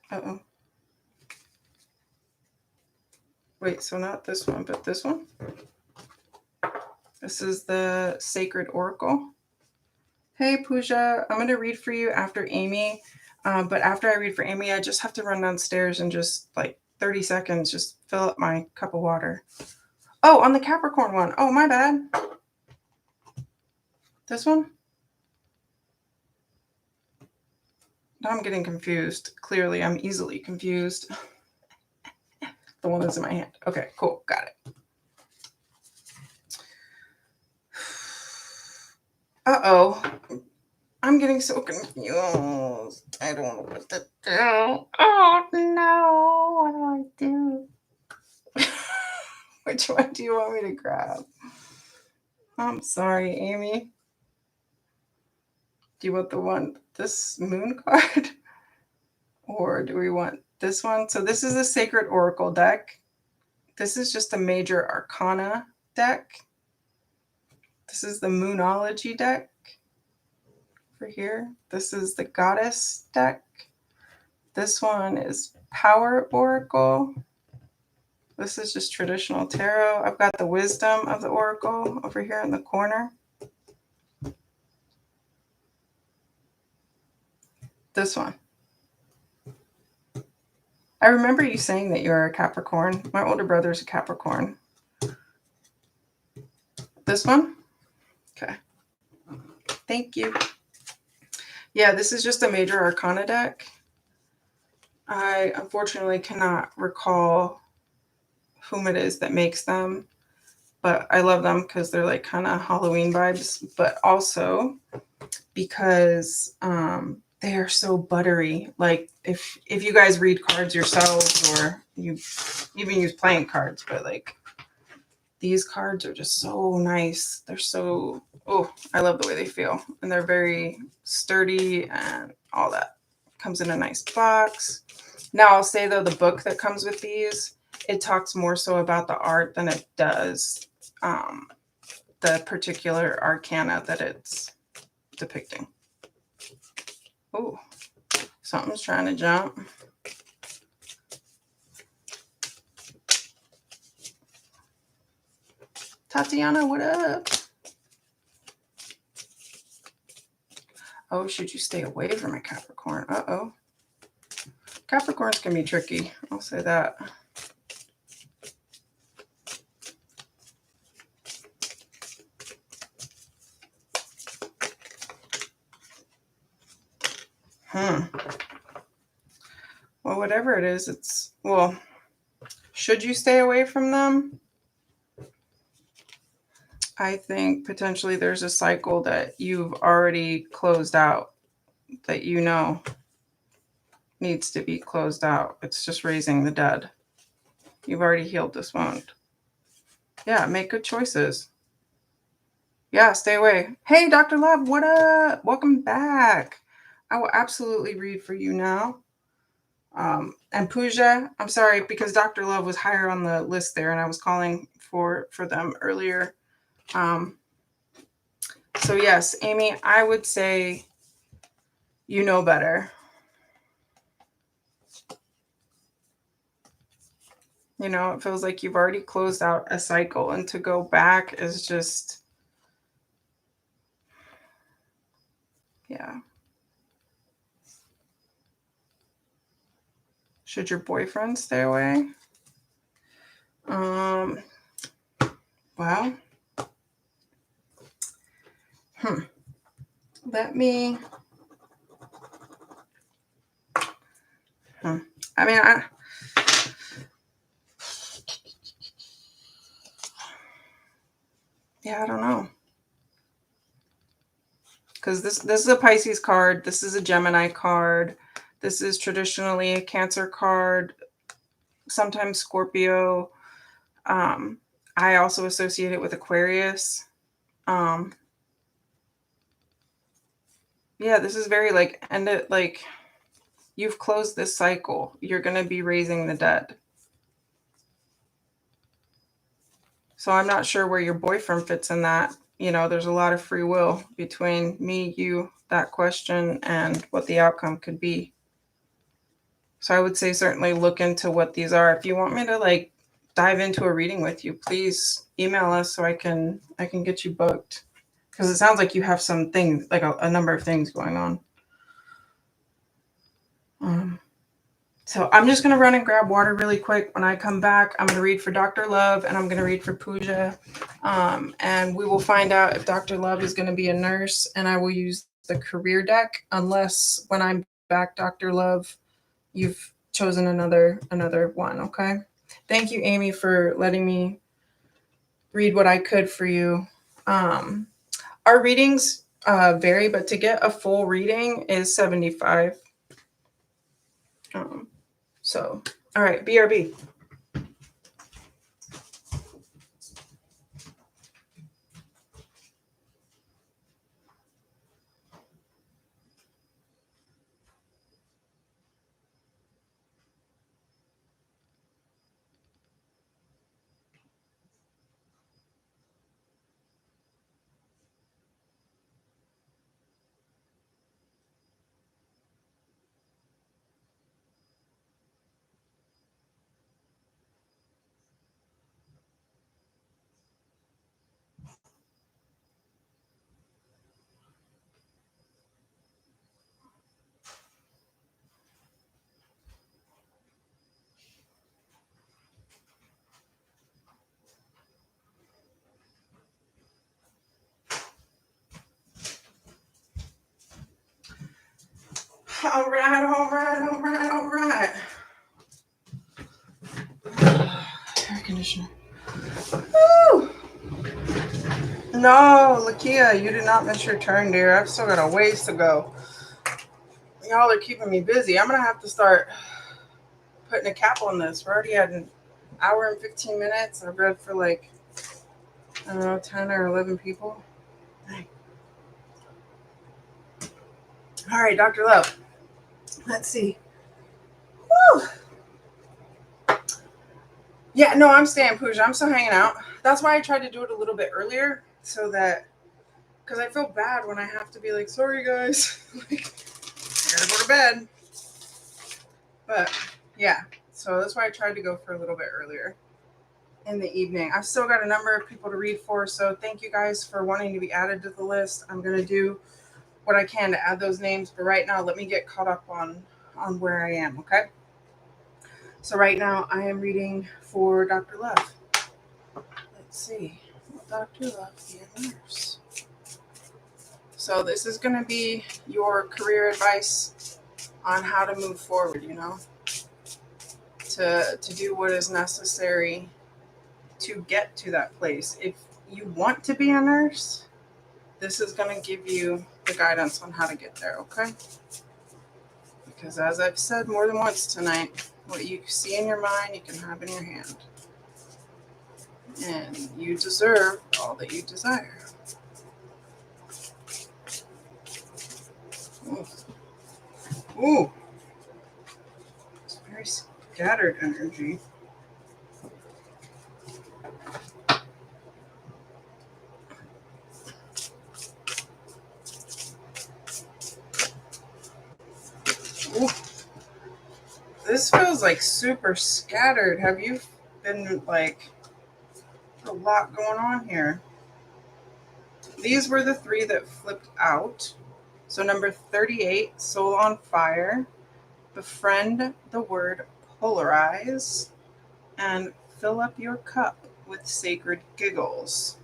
Uh-oh. Wait, so not this one, but this one? This is the Sacred Oracle. Hey, Pooja, I'm going to read for you after Amy. But after I read for Amy, I just have to run downstairs and just like 30 seconds, just fill up my cup of water. Oh, on the Capricorn one. Oh, my bad. This one? Now I'm getting confused. Clearly, I'm easily confused. The one that's in my hand. Okay, cool. Got it. Uh-oh. I'm getting so confused. I don't know what to do. Oh, no. What do I do? Which one do you want me to grab? I'm sorry, Amy. Do you want this moon card? Or do we want this one? So this is the Sacred Oracle deck. This is just a Major Arcana deck. This is the Moonology deck over here. This is the Goddess deck. This one is Power Oracle. This is just traditional tarot. I've got the Wisdom of the Oracle over here in the corner. This one. I remember you saying that you're a Capricorn. My older brother's a Capricorn. This one? Okay. Thank you. Yeah, this is just a Major Arcana deck. I unfortunately cannot recall whom it is that makes them, but I love them because they're like kind of Halloween vibes, but also because they are so buttery. Like if you guys read cards yourselves or you even use playing cards, but like these cards are just so nice. They're so, I love the way they feel. And they're very sturdy and all that. Comes in a nice box. Now I'll say though, the book that comes with these, it talks more so about the art than it does the particular arcana that it's depicting. Oh, something's trying to jump. Tatiana, what up? Oh, should you stay away from a Capricorn? Uh-oh. Capricorns can be tricky. I'll say that. Well, whatever it is, well, should you stay away from them? I think potentially there's a cycle that you've already closed out that you know needs to be closed out. It's just raising the dead. You've already healed this wound. Yeah, make good choices. Yeah, stay away. Hey, Dr. Love, what up? Welcome back. I will absolutely read for you now. And Pooja, I'm sorry, because Dr. Love was higher on the list there and I was calling for them earlier. So yes, Amy, I would say you know better. You know, it feels like you've already closed out a cycle, and to go back is just, yeah. Should your boyfriend stay away? Well, let me, I mean, I don't know. Because this is a Pisces card. This is a Gemini card. This is traditionally a Cancer card. Sometimes Scorpio. I also associate it with Aquarius. Yeah, this is very like, and it like, you've closed this cycle. You're going to be raising the dead. So I'm not sure where your boyfriend fits in that. You know, there's a lot of free will between me, you, that question, and what the outcome could be. So I would say certainly look into what these are. If you want me to like dive into a reading with you, please email us so I can get you booked. Because it sounds like you have some things, like a number of things going on. So I'm just going to run and grab water really quick. When I come back, I'm going to read for Dr. Love and I'm going to read for Pooja. And we will find out if Dr. Love is going to be a nurse, and I will use the career deck, unless when I'm back, Dr. Love, you've chosen another one. Okay. Thank you, Amy, for letting me read what I could for you. Our readings vary, but to get a full reading is $75. So, all right, BRB. All right. Air conditioner. Woo! No, Lakia, you did not miss your turn, dear. I've still got a ways to go. Y'all are keeping me busy. I'm going to have to start putting a cap on this. We're already at an hour and 15 minutes. I've read for like, I don't know, 10 or 11 people. All right, Dr. Love. Let's see. Woo! Yeah, no, I'm staying, Pooja. I'm still hanging out. That's why I tried to do it a little bit earlier, so that, because I feel bad when I have to be like, sorry, guys. Like, I gotta go to bed. But, yeah. So that's why I tried to go for a little bit earlier in the evening. I've still got a number of people to read for, so thank you guys for wanting to be added to the list. I'm going to do what I can to add those names, but right now let me get caught up on where I am, okay? So right now I am reading for Dr. Love. Let's see. Will Dr. Love be a nurse? So this is going to be your career advice on how to move forward, to do what is necessary to get to that place. If you want to be a nurse, this is going to give you the guidance on how to get there, okay? Because as I've said more than once tonight, what you see in your mind, you can have in your hand. And you deserve all that you desire. Ooh. Ooh. It's very scattered energy. Ooh. This feels like super scattered. Have you been like a lot going on here? These were the 3 that flipped out. So number 38, Soul on Fire, Befriend the Word Polarize, and Fill Up Your Cup with Sacred Giggles.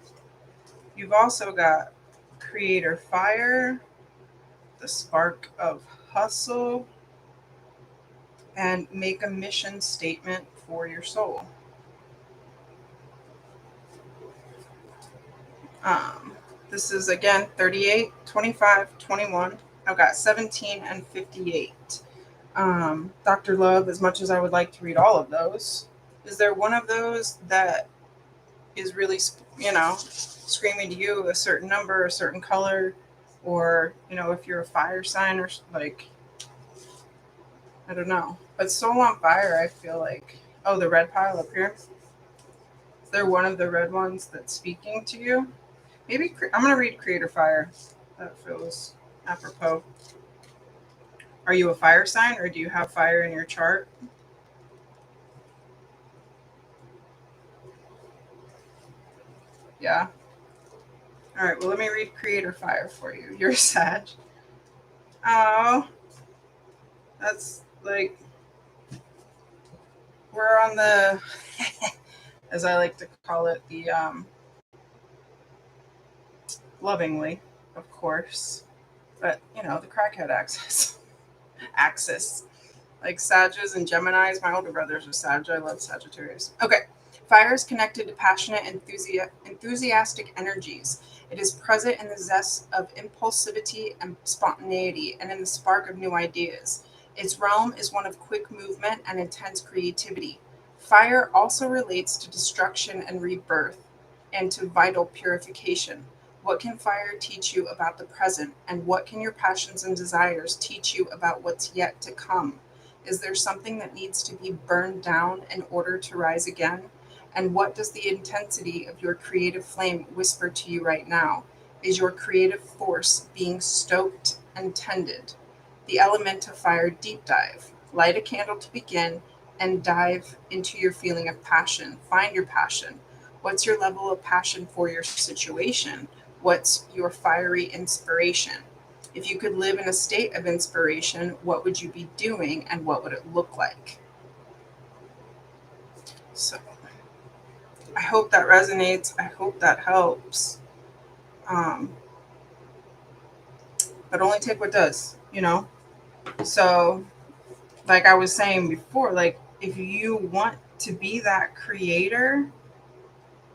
You've also got Creator Fire, The Spark of Hustle, and Make a Mission Statement for Your Soul. This is again 38, 25, 21. I've got 17 and 58. Dr. Love, as much as I would like to read all of those, is there one of those that is really, screaming to you a certain number, a certain color, or, if you're a fire sign or like, I don't know. But Soul on Fire, I feel like, the red pile up here. Is there one of the red ones that's speaking to you? Maybe I'm going to read Creator Fire. That feels apropos. Are you a fire sign, or do you have fire in your chart? Yeah. All right, well, let me read Creator Fire for you. You're Sag. Oh, that's like, we're on the, as I like to call it, the lovingly, of course, but the crackhead axis. Like Sages and Geminis. My older brothers are Sag. I love Sagittarius. Okay. Fire is connected to passionate, enthusiastic energies. It is present in the zest of impulsivity and spontaneity, and in the spark of new ideas. Its realm is one of quick movement and intense creativity. Fire also relates to destruction and rebirth, and to vital purification. What can fire teach you about the present, and what can your passions and desires teach you about what's yet to come? Is there something that needs to be burned down in order to rise again? And what does the intensity of your creative flame whisper to you right now? Is your creative force being stoked and tended? The element of fire deep dive. Light a candle to begin and dive into your feeling of passion. Find your passion. What's your level of passion for your situation? What's your fiery inspiration? If you could live in a state of inspiration, what would you be doing and what would it look like? So I hope that resonates. I hope that helps. But only take what does, So, like I was saying before, like if you want to be that creator,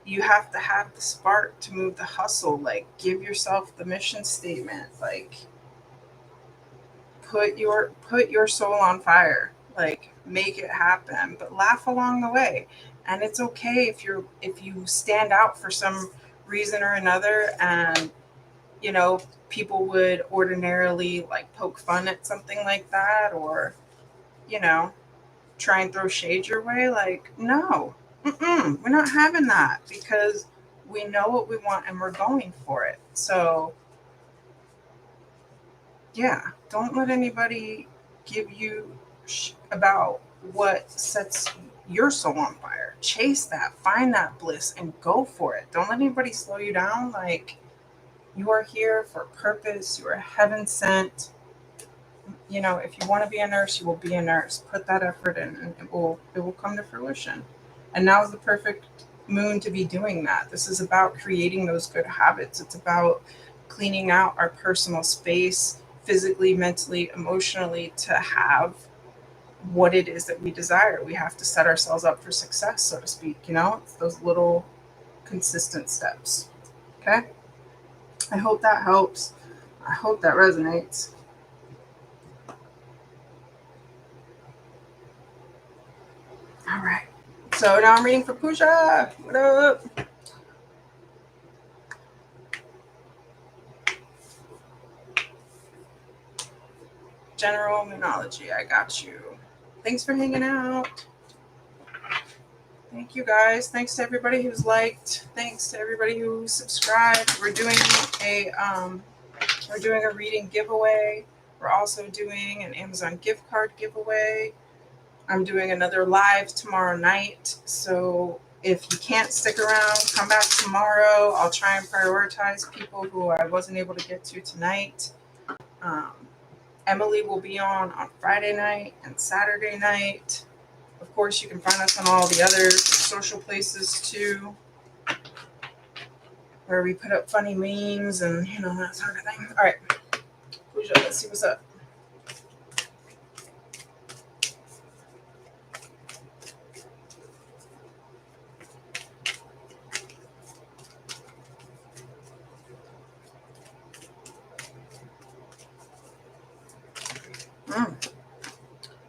you have to have the spark to move the hustle. Like give yourself the mission statement. Like put your soul on fire. Like make it happen, but laugh along the way. And it's okay if you stand out for some reason or another, and people would ordinarily like poke fun at something like that, or you know try and throw shade your way. Like, no, we're not having that, because we know what we want and we're going for it. So yeah, don't let anybody give you about what sets your soul on fire. Chase that, find that bliss, and go for it. Don't let anybody slow you down. Like, you are here for a purpose. You are heaven sent. If you want to be a nurse, you will be a nurse. Put that effort in, and it will come to fruition. And now is the perfect moon to be doing that. This is about creating those good habits. It's about cleaning out our personal space, physically, mentally, emotionally to have what it is that we desire. We have to set ourselves up for success, so to speak. It's those little consistent steps. Okay. I hope that helps. I hope that resonates. All right. So now I'm reading for Pooja. What up? General Moonology. I got you. Thanks for hanging out. Thank you guys. Thanks to everybody who's liked. Thanks to everybody who subscribed. We're doing a reading giveaway. We're also doing an Amazon gift card giveaway. I'm doing another live tomorrow night. So if you can't stick around, come back tomorrow. I'll try and prioritize people who I wasn't able to get to tonight. Emily will be on Friday night and Saturday night. Of course, you can find us on all the other social places too, where we put up funny memes and that sort of thing. All right, Pooja, let's see what's up.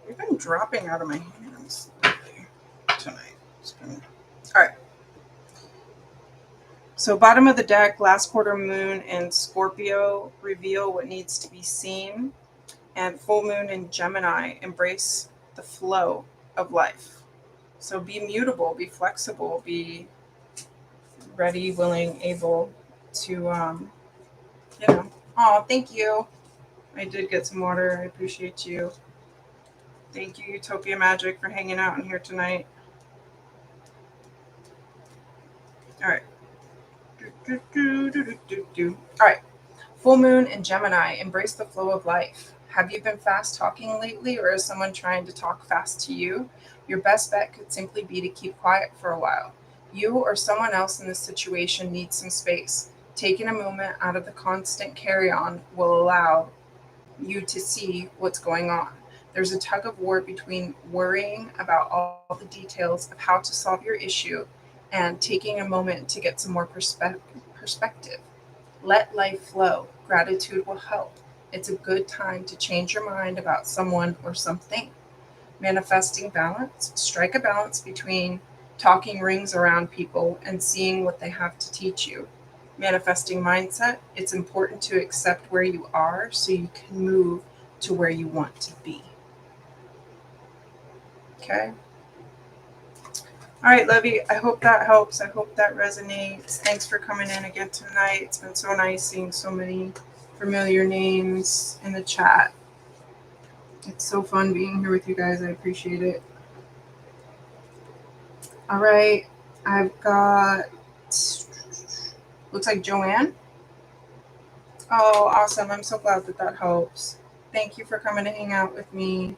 You've been dropping out of my hands tonight. All right. So bottom of the deck, last quarter moon in Scorpio, reveal what needs to be seen. And full moon in Gemini, embrace the flow of life. So be mutable, be flexible, be ready, willing, able to, Oh, thank you. I did get some water. I appreciate you. Thank you, Utopia Magic, for hanging out in here tonight. All right. All right. Full moon in Gemini, embrace the flow of life. Have you been fast talking lately, or is someone trying to talk fast to you? Your best bet could simply be to keep quiet for a while. You or someone else in this situation needs some space. Taking a moment out of the constant carry on will allow you to see what's going on. There's a tug of war between worrying about all the details of how to solve your issue and taking a moment to get some more perspective. Let life flow. Gratitude will help. It's a good time to change your mind about someone or something. Manifesting balance. Strike a balance between talking rings around people and seeing what they have to teach you. Manifesting mindset. It's important to accept where you are so you can move to where you want to be. Okay? All right, Levy, I hope that helps. I hope that resonates. Thanks for coming in again tonight. It's been so nice seeing so many familiar names in the chat. It's so fun being here with you guys. I appreciate it. All right, I've got, looks like Joanne. Oh, awesome. I'm so glad that helps. Thank you for coming to hang out with me.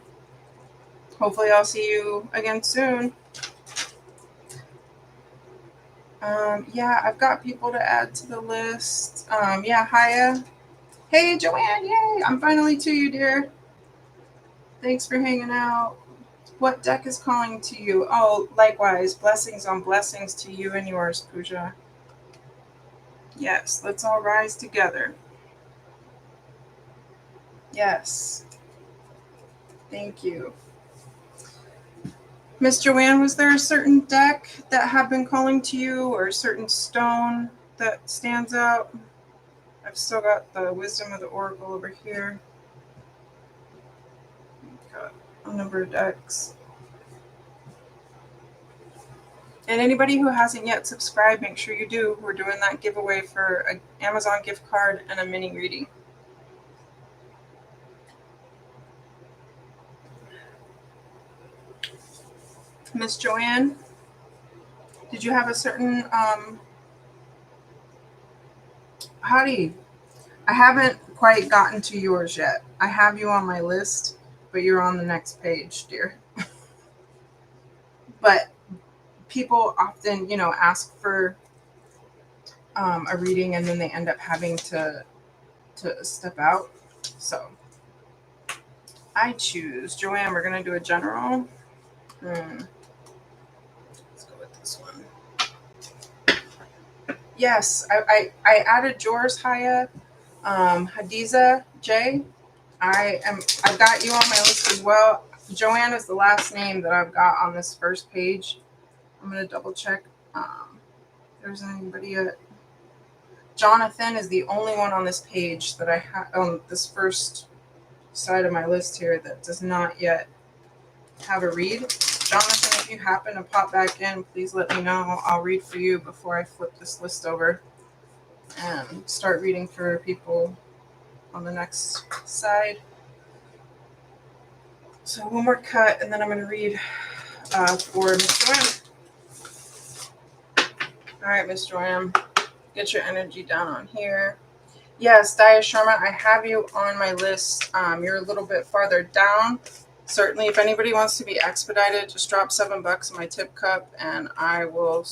Hopefully I'll see you again soon. Yeah, I've got people to add to the list. Yeah, Haya. Hey, Joanne, yay! I'm finally to you, dear. Thanks for hanging out. What deck is calling to you? Oh, likewise, blessings on blessings to you and yours, Pooja. Yes, let's all rise together. Yes. Thank you. Miss Joanne, was there a certain deck that have been calling to you or a certain stone that stands out? I've still got the Wisdom of the Oracle over here. Got a number of decks. And anybody who hasn't yet subscribed, make sure you do. We're doing that giveaway for an Amazon gift card and a mini reading. Miss Joanne, did you have a certain Howdy? I haven't quite gotten to yours yet. I have you on my list, but you're on the next page, dear. But people often, ask for a reading and then they end up having to step out. So I choose Joanne. We're gonna do a general. Let's go with this one. Yes, I added yours, Haya. Hadiza J. I've got you on my list as well. Joanne is the last name that I've got on this first page. I'm gonna double check. If there's anybody yet. Jonathan is the only one on this page that I have on this first side of my list here that does not yet have a read. Jonathan, if you happen to pop back in, please let me know. I'll read for you before I flip this list over and start reading for people on the next side. So one more cut, and then I'm going to read for Miss Joanne. All right, Miss Joanne, get your energy down on here. Yes, Daya Sharma, I have you on my list. You're a little bit farther down. Certainly, if anybody wants to be expedited, just drop $7 in my tip cup, and I will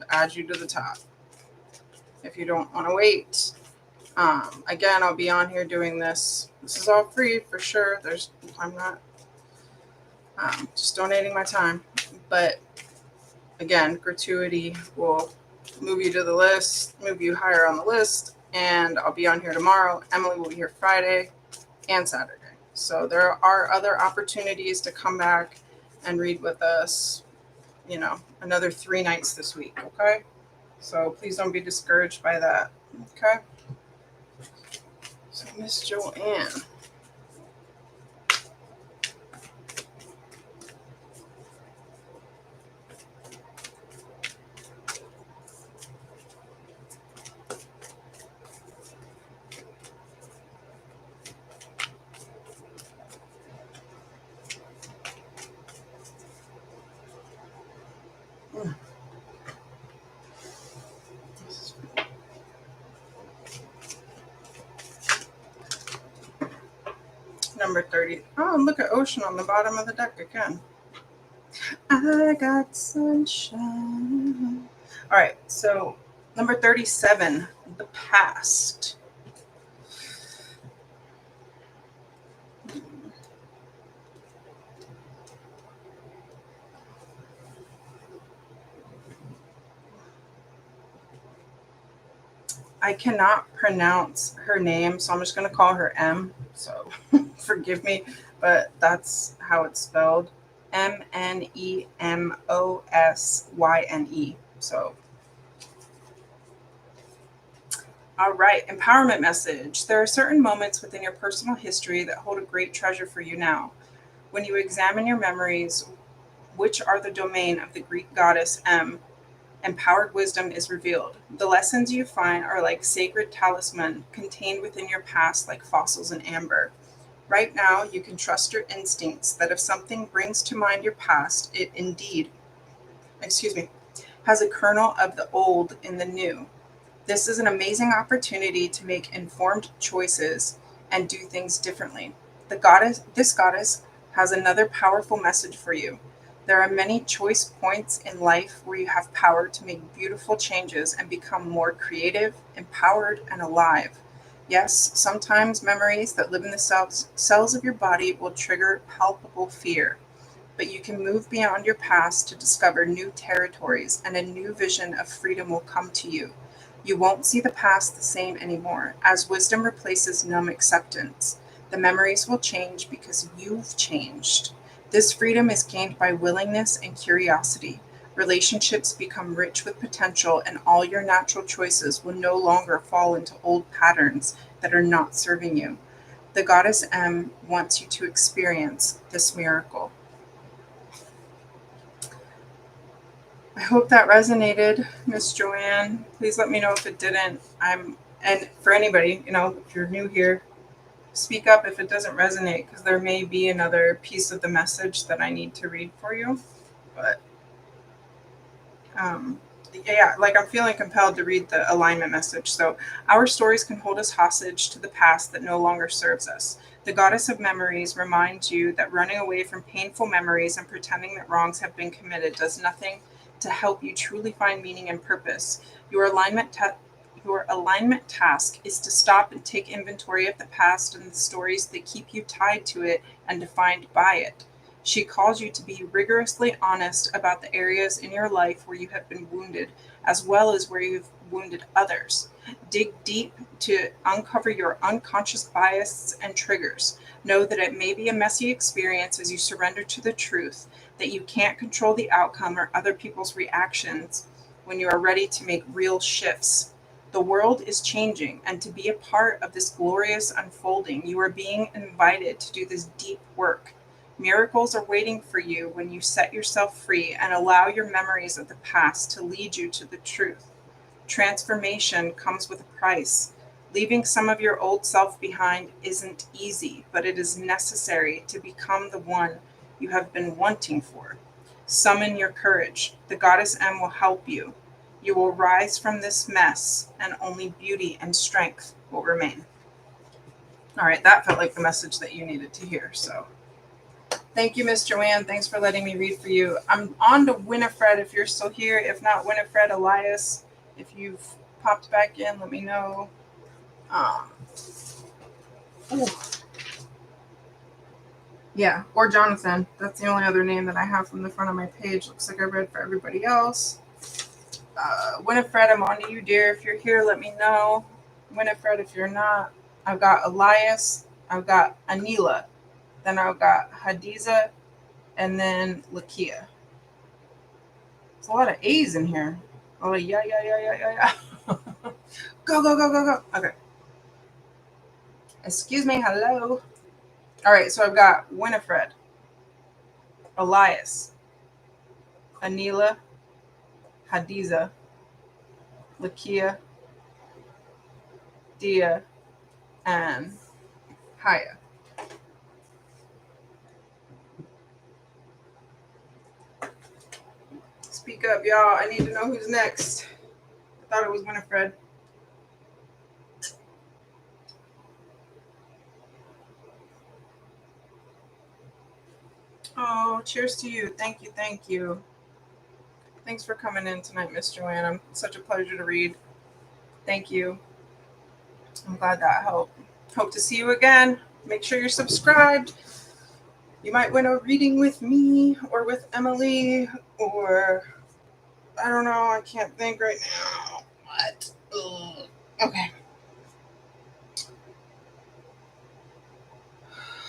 add you to the top. If you don't want to wait, again, I'll be on here doing this. This is all free for sure. I'm not just donating my time, but again, gratuity will move you to the list, move you higher on the list, and I'll be on here tomorrow. Emily will be here Friday and Saturday. So there are other opportunities to come back and read with us, another 3 nights this week, okay? So please don't be discouraged by that, okay? So Miss Joanne. Number 30. Oh, look at Ocean on the bottom of the deck again. I got sunshine. All right, so number 37, the past. I cannot pronounce her name, so I'm just going to call her M. So forgive me, but that's how it's spelled. Mnemossyne. So, all right, empowerment message. There are certain moments within your personal history that hold a great treasure for you now. When you examine your memories, which are the domain of the Greek goddess M, empowered wisdom is revealed. The lessons you find are like sacred talisman contained within your past, like fossils in amber. Right now, you can trust your instincts that if something brings to mind your past, it indeed, has a kernel of the old in the new. This is an amazing opportunity to make informed choices and do things differently. This goddess has another powerful message for you. There are many choice points in life where you have power to make beautiful changes and become more creative, empowered, and alive. Yes, sometimes memories that live in the cells of your body will trigger palpable fear, but you can move beyond your past to discover new territories, and a new vision of freedom will come to you. You won't see the past the same anymore, as wisdom replaces numb acceptance. The memories will change because you've changed. This freedom is gained by willingness and curiosity. Relationships become rich with potential, and all your natural choices will no longer fall into old patterns that are not serving you. The goddess M wants you to experience this miracle. I hope that resonated, Miss Joanne. Please let me know if it didn't. And for anybody, if you're new here, speak up if it doesn't resonate, because there may be another piece of the message that I need to read for you. But yeah, like I'm feeling compelled to read the alignment message. So, our stories can hold us hostage to the past that no longer serves us. The goddess of memories reminds you that running away from painful memories and pretending that wrongs have been committed does nothing to help you truly find meaning and purpose. Your Your alignment task is to stop and take inventory of the past and the stories that keep you tied to it and defined by it. She calls you to be rigorously honest about the areas in your life where you have been wounded, as well as where you've wounded others. Dig deep to uncover your unconscious biases and triggers. Know that it may be a messy experience as you surrender to the truth that you can't control the outcome or other people's reactions when you are ready to make real shifts. The world is changing, and to be a part of this glorious unfolding, you are being invited to do this deep work. Miracles are waiting for you when you set yourself free and allow your memories of the past to lead you to the truth. Transformation comes with a price. Leaving some of your old self behind isn't easy, but it is necessary to become the one you have been wanting for. Summon your courage. The goddess M will help you. You will rise from this mess, and only beauty and strength will remain. All right, that felt like the message that you needed to hear. So thank you, Miss Joanne. Thanks for letting me read for you. I'm on to Winifred if you're still here. If not, Winifred, Elias, if you've popped back in, let me know. Ooh. Yeah, or Jonathan. That's the only other name that I have from the front of my page. Looks like I read for everybody else. Winifred, I'm on to you, dear. If you're here, let me know. Winifred, if you're not, I've got Elias, I've got Anila, then I've got Hadiza, and then Lakia. There's a lot of A's in here. Oh, yeah. Go, go, go, go, go. Okay. Excuse me. Hello. All right. So I've got Winifred, Elias, Anila, Hadiza, Lakia, Dia, and Haya. Speak up, y'all. I need to know who's next. I thought it was Winifred. Oh, cheers to you. Thank you. Thank you. Thanks for coming in tonight, Miss Joanne. I'm such a pleasure to read. Thank you. I'm glad that helped. Hope to see you again. Make sure you're subscribed. You might win a reading with me or with Emily or I don't know. I can't think right now. What? Ugh. Okay.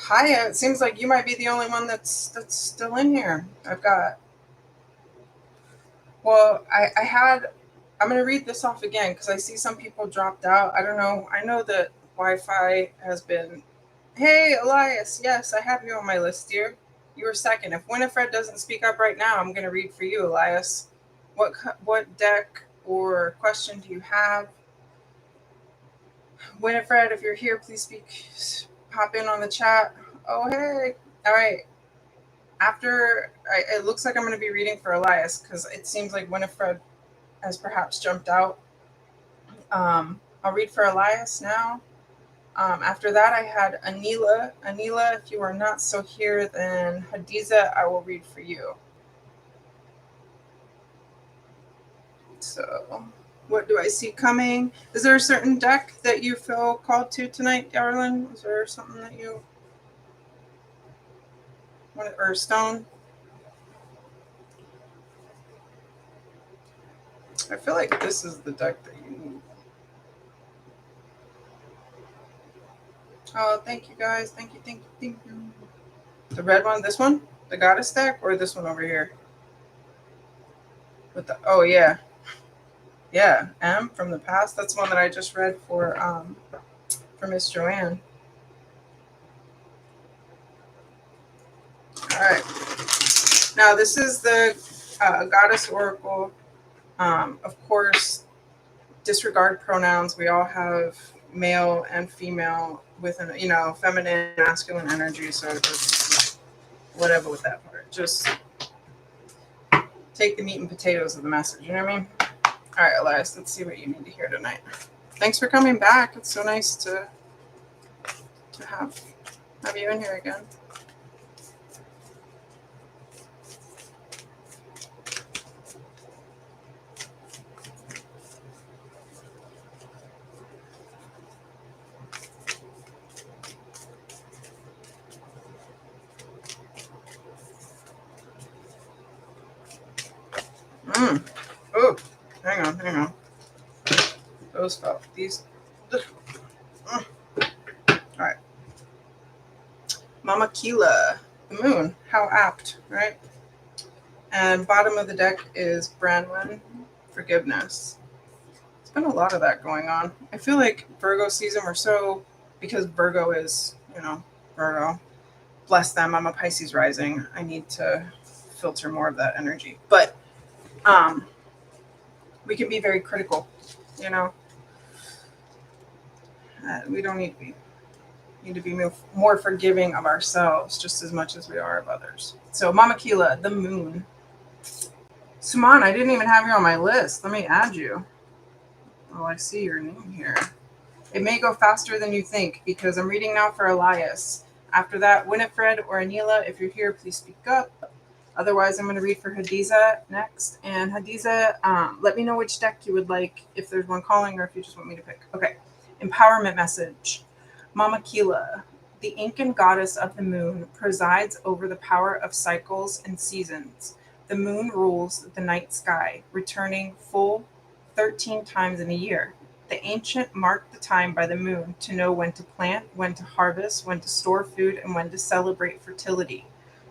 Hiya, it seems like you might be the only one that's still in here. I'm going to read this off again because I see some people dropped out. I don't know. I know that Wi-Fi has been. Hey, Elias. Yes, I have you on my list, dear. You were second. If Winifred doesn't speak up right now, I'm going to read for you, Elias. What deck or question do you have? Winifred, if you're here, please pop in on the chat. Oh, hey. All right. It looks like I'm going to be reading for Elias because it seems like Winifred has perhaps jumped out. I'll read for Elias now. After that, I had Anila. Anila, if you are not so here, then Hadiza, I will read for you. So, what do I see coming? Is there a certain deck that you feel called to tonight, darling? Is there something that you want, or stone? I feel like this is the deck that you need. Oh, thank you guys. Thank you. The red one, this one? The goddess deck, or this one over here? Oh yeah. Yeah, M from the past. That's one that I just read for Miss Joanne. All right. Now this is the Goddess Oracle. Of course, disregard pronouns. We all have male and female with feminine, masculine energy. So just whatever with that part. Just take the meat and potatoes of the message. You know what I mean? All right, Elias. Let's see what you need to hear tonight. Thanks for coming back. It's so nice to have you in here again. Those felt. These. All right. Mama Kila, the moon. How apt, right? And bottom of the deck is Branwen, forgiveness. It's been a lot of that going on. I feel like Virgo season, we're so, because Virgo is, Virgo. Bless them. I'm a Pisces rising. I need to filter more of that energy. But we can be very critical, you know. We don't need to be. Need to be more forgiving of ourselves just as much as we are of others. So Mama Kila, the moon. Suman, I didn't even have you on my list. Let me add you. Oh, I see your name here. It may go faster than you think because I'm reading now for Elias. After that, Winifred or Anila, if you're here, please speak up. Otherwise, I'm going to read for Hadiza next. And Hadiza, let me know which deck you would like, if there's one calling or if you just want me to pick. Okay. Empowerment message. Mama Kila, the Incan goddess of the moon, presides over the power of cycles and seasons. The moon rules the night sky, returning full 13 times in a year. The ancient marked the time by the moon to know when to plant, when to harvest, when to store food, and when to celebrate fertility.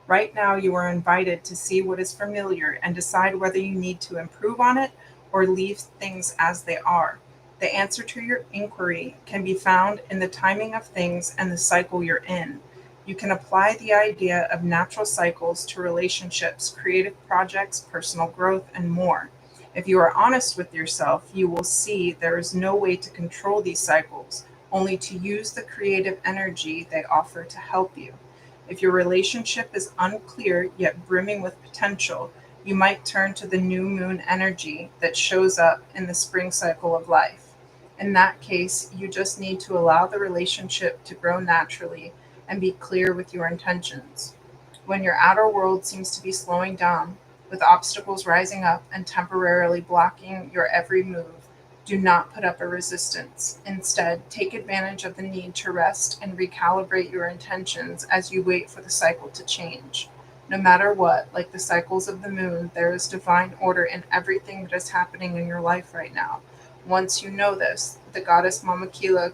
Right now, you are invited to see what is familiar and decide whether you need to improve on it or leave things as they are. The answer to your inquiry can be found in the timing of things and the cycle you're in. You can apply the idea of natural cycles to relationships, creative projects, personal growth, and more. If you are honest with yourself, you will see there is no way to control these cycles, only to use the creative energy they offer to help you. If your relationship is unclear yet brimming with potential, you might turn to the new moon energy that shows up in the spring cycle of life. In that case, you just need to allow the relationship to grow naturally and be clear with your intentions. When your outer world seems to be slowing down, with obstacles rising up and temporarily blocking your every move, do not put up a resistance. Instead, take advantage of the need to rest and recalibrate your intentions as you wait for the cycle to change. No matter what, like the cycles of the moon, there is divine order in everything that is happening in your life right now. Once you know this, the goddess Mama Kila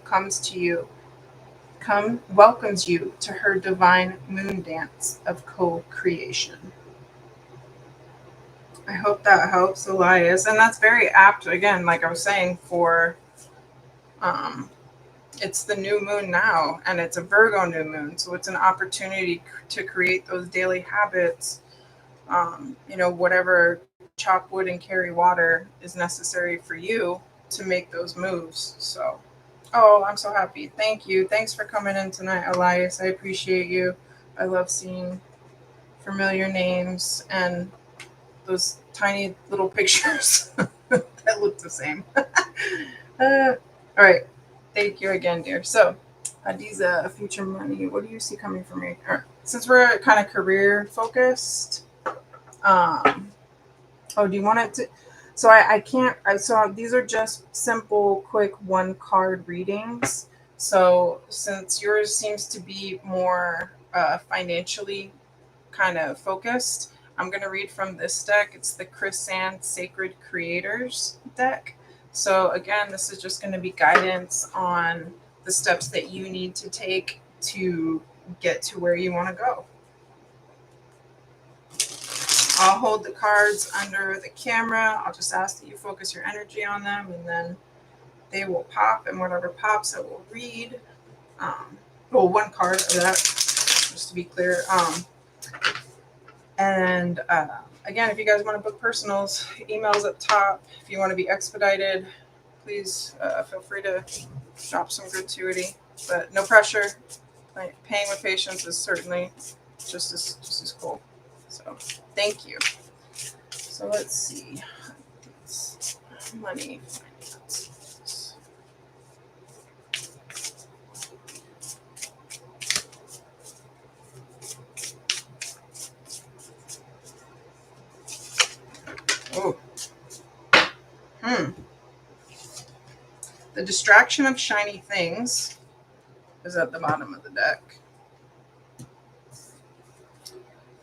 welcomes you to her divine moon dance of co-creation. I hope that helps, Elias. And that's very apt, again, like I was saying, for um, it's the new moon now, and it's a Virgo new moon. So it's an opportunity to create those daily habits, whatever chop wood and carry water is necessary for you to make those moves. So, oh, I'm so happy. Thank you. Thanks for coming in tonight, Elias. I appreciate you. I love seeing familiar names and those tiny little pictures that look the same. All right. Thank you again, dear. So, Adiza, future money. What do you see coming for me? Since we're kind of career focused, do you want it to? So I can't. So these are just simple, quick one card readings. So since yours seems to be more financially kind of focused, I'm going to read from this deck. It's the Chris Sand Sacred Creators deck. So again, this is just going to be guidance on the steps that you need to take to get to where you want to go. I'll hold the cards under the camera. I'll just ask that you focus your energy on them, and then they will pop, and whatever pops, I will read. One card of that, just to be clear. And again, if you guys want to book personals, emails up top. If you want to be expedited, please feel free to drop some gratuity, but no pressure. Paying with patience is certainly just as cool. So thank you. So let's see. It's money, finances. Oh. The distraction of shiny things is at the bottom of the deck.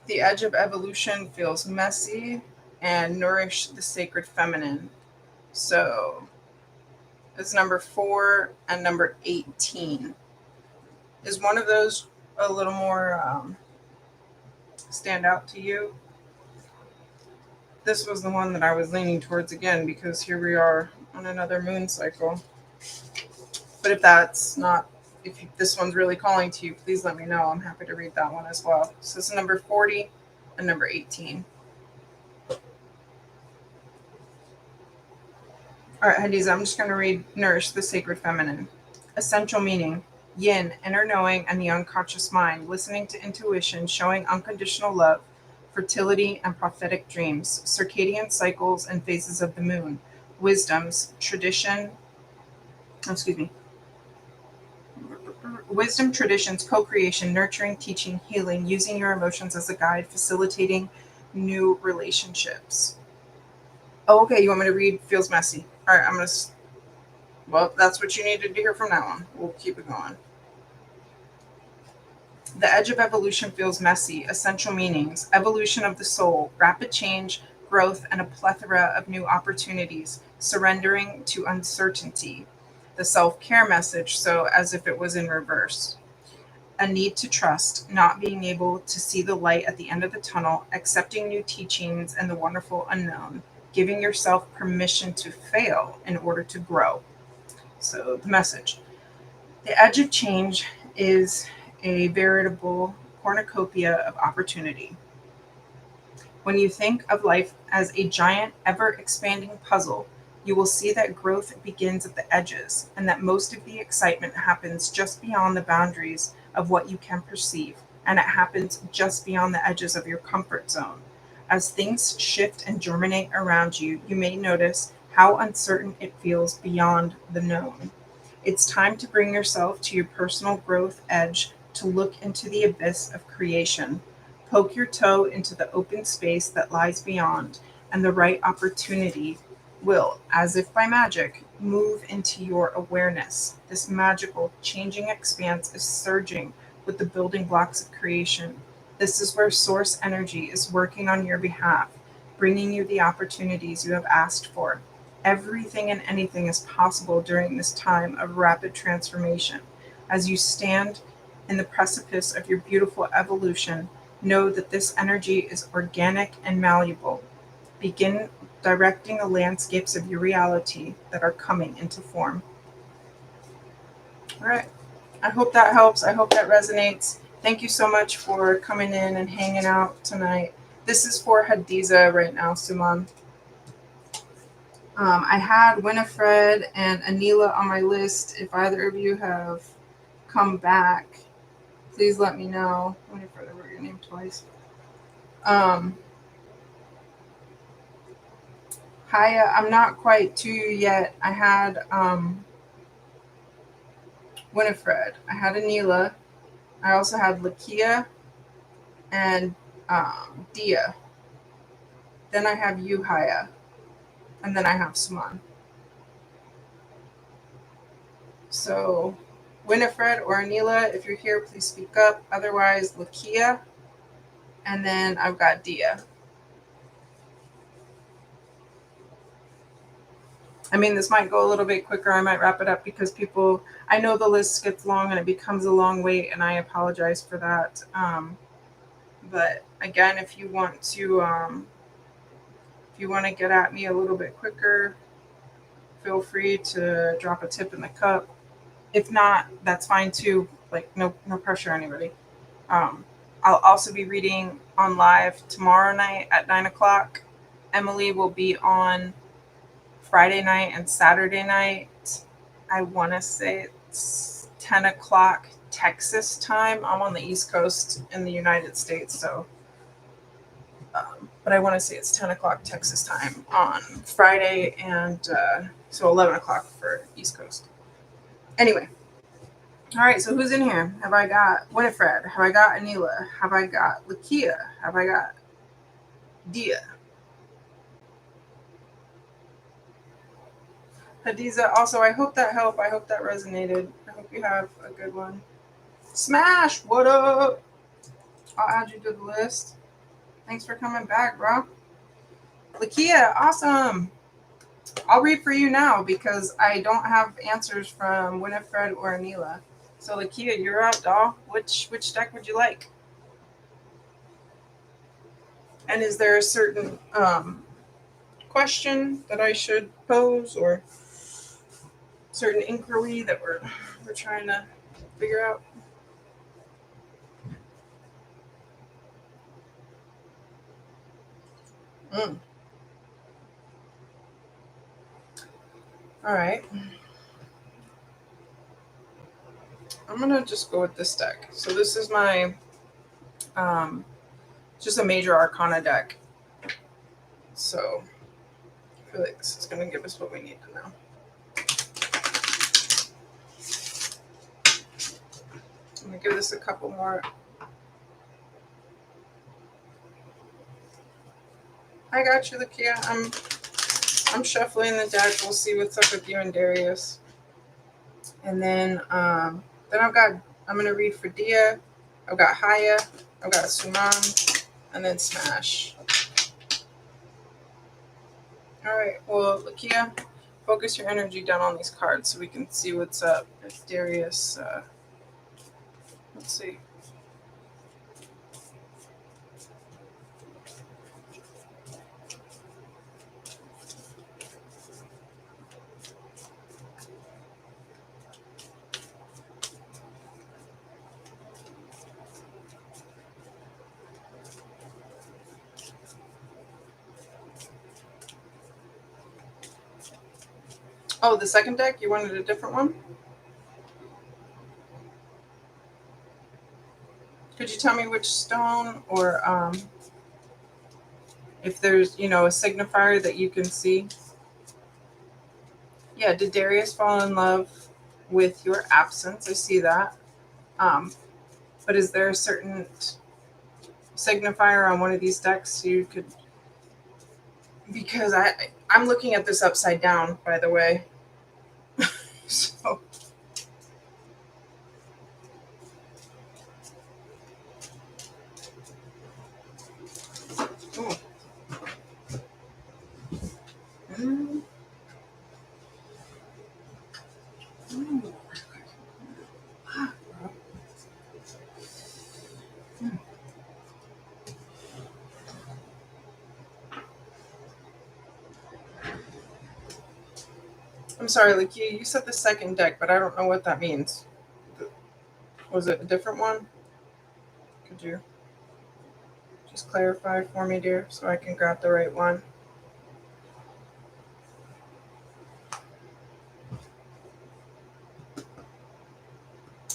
The edge of evolution feels messy and nourish the sacred feminine. So is number 4 and number 18. Is one of those a little more stand out to you? This was the one that I was leaning towards again because here we are on another moon cycle. But if that's not, if this one's really calling to you, please let me know. I'm happy to read that one as well. So this is number 40 and number 18. All right, Hadiza, I'm just going to read Nourish the Sacred Feminine. Essential meaning: yin, inner knowing and the unconscious mind, listening to intuition, showing unconditional love, fertility and prophetic dreams, circadian cycles and phases of the moon, wisdoms, excuse me, wisdom, traditions, co-creation, nurturing, teaching, healing, using your emotions as a guide, facilitating new relationships. Oh, okay, you want me to read Feels Messy? All right, well, that's what you needed to hear from now on. We'll keep it going. The edge of evolution feels messy. Essential meanings: evolution of the soul, rapid change, growth, and a plethora of new opportunities, surrendering to uncertainty. The self-care message, so as if it was in reverse. A need to trust, not being able to see the light at the end of the tunnel, accepting new teachings and the wonderful unknown, giving yourself permission to fail in order to grow. So, the message: the edge of change is a veritable cornucopia of opportunity. When you think of life as a giant, ever expanding puzzle, you will see that growth begins at the edges and that most of the excitement happens just beyond the boundaries of what you can perceive, and it happens just beyond the edges of your comfort zone. As things shift and germinate around you, you may notice how uncertain it feels beyond the known. It's time to bring yourself to your personal growth edge, to look into the abyss of creation. Poke your toe into the open space that lies beyond, and the right opportunity will, as if by magic, move into your awareness. This magical, changing expanse is surging with the building blocks of creation. This is where source energy is working on your behalf, bringing you the opportunities you have asked for. Everything and anything is possible during this time of rapid transformation. As you stand in the precipice of your beautiful evolution, know that this energy is organic and malleable. Begin directing the landscapes of your reality that are coming into form. All right. I hope that helps. I hope that resonates. Thank you so much for coming in and hanging out tonight. This is for Hadiza right now, Suman. I had Winifred and Anila on my list. If either of you have come back, please let me know. Winifred, I wrote your name twice. Haya, I'm not quite to you yet. I had Winifred. I had Anila. I also had Lakia and Dia. Then I have you, Haya. And then I have Suman. So, Winifred or Anila, if you're here, please speak up. Otherwise, Lakia. And then I've got Dia. I mean, this might go a little bit quicker. I might wrap it up because I know the list gets long and it becomes a long wait, and I apologize for that. But again, if you want to get at me a little bit quicker, feel free to drop a tip in the cup. If not, that's fine too. Like no pressure on anybody. I'll also be reading on live tomorrow night at 9:00. Emily will be on Friday night and Saturday night. I want to say it's 10:00 Texas time. I'm on the East Coast in the United States, so but I want to say it's 10:00 Texas time on Friday, and so 11:00 for East Coast. Anyway, all right. So who's in here? Have I got Winifred? Have I got Anila? Have I got Lakia? Have I got Dia? Hadiza, also, I hope that helped. I hope that resonated. I hope you have a good one. Smash, what up? I'll add you to the list. Thanks for coming back, bro. Lakia, awesome. I'll read for you now because I don't have answers from Winifred or Anila. So Lakia, you're up, doll. Which deck would you like? And is there a certain question that I should pose or certain inquiry that we're trying to figure out? Mm. All right. I'm gonna just go with this deck. So this is my just a major arcana deck. So I feel like this is gonna give us what we need to know. I'm gonna give this a couple more. I got you, Lakia. I'm shuffling the deck. We'll see what's up with you and Darius. And then I'm gonna read for Dia. I've got Haya. I've got Suman, and then Smash. All right. Well, Lakia, focus your energy down on these cards so we can see what's up. If Darius, let's see. Oh, the second deck? You wanted a different one? Could you tell me which stone or if there's, a signifier that you can see? Yeah, did Darius fall in love with your absence? I see that. Um, but is there a certain signifier on one of these decks you could? Because I'm looking at this upside down, by the way. So. Ooh. Mm. Mm. I'm sorry, like you said the second deck, but I don't know what that means. Was it a different one? Could you just clarify for me, dear, so I can grab the right one?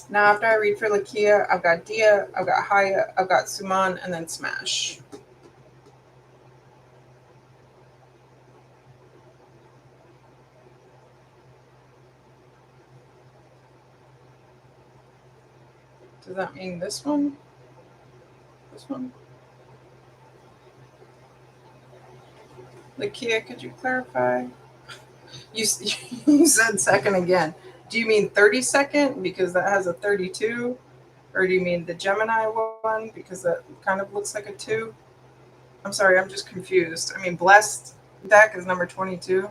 Now, after I read for Lakia, I've got Dia, I've got Haya, I've got Suman, and then Smash. Does that mean this one? This one? Lakia, could you clarify? You, you said second again. Do you mean 32nd because that has a 32? Or do you mean the Gemini one because that kind of looks like a 2? I'm sorry, I'm just confused. I mean, Blessed deck is number 22.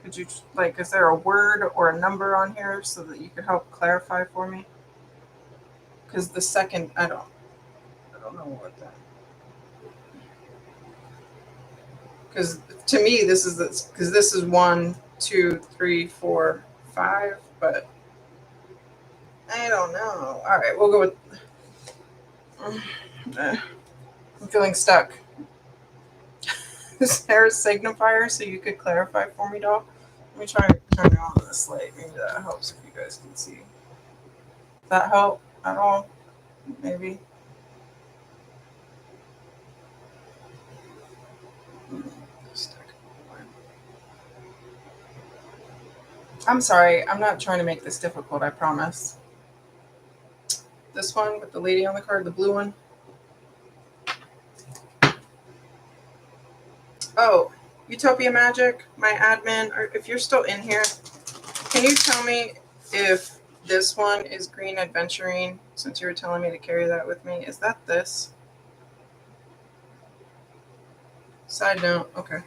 Could you, is there a word or a number on here so that you could help clarify for me? Because the second, I don't know what that. Because to me, this is 1, 2, 3, 4, 5, but I don't know. All right, we'll go with. I'm feeling stuck. Is there a signifier so you could clarify for me, doll? Let me try and turn it on this light. Maybe that helps if you guys can see. Does that help at all? Maybe. I'm sorry. I'm not trying to make this difficult. I promise. This one with the lady on the card, the blue one. Oh, Utopia Magic, my admin. Or if you're still in here, can you tell me if this one is Green Adventuring? Since you were telling me to carry that with me, is that this? Side note. Okay.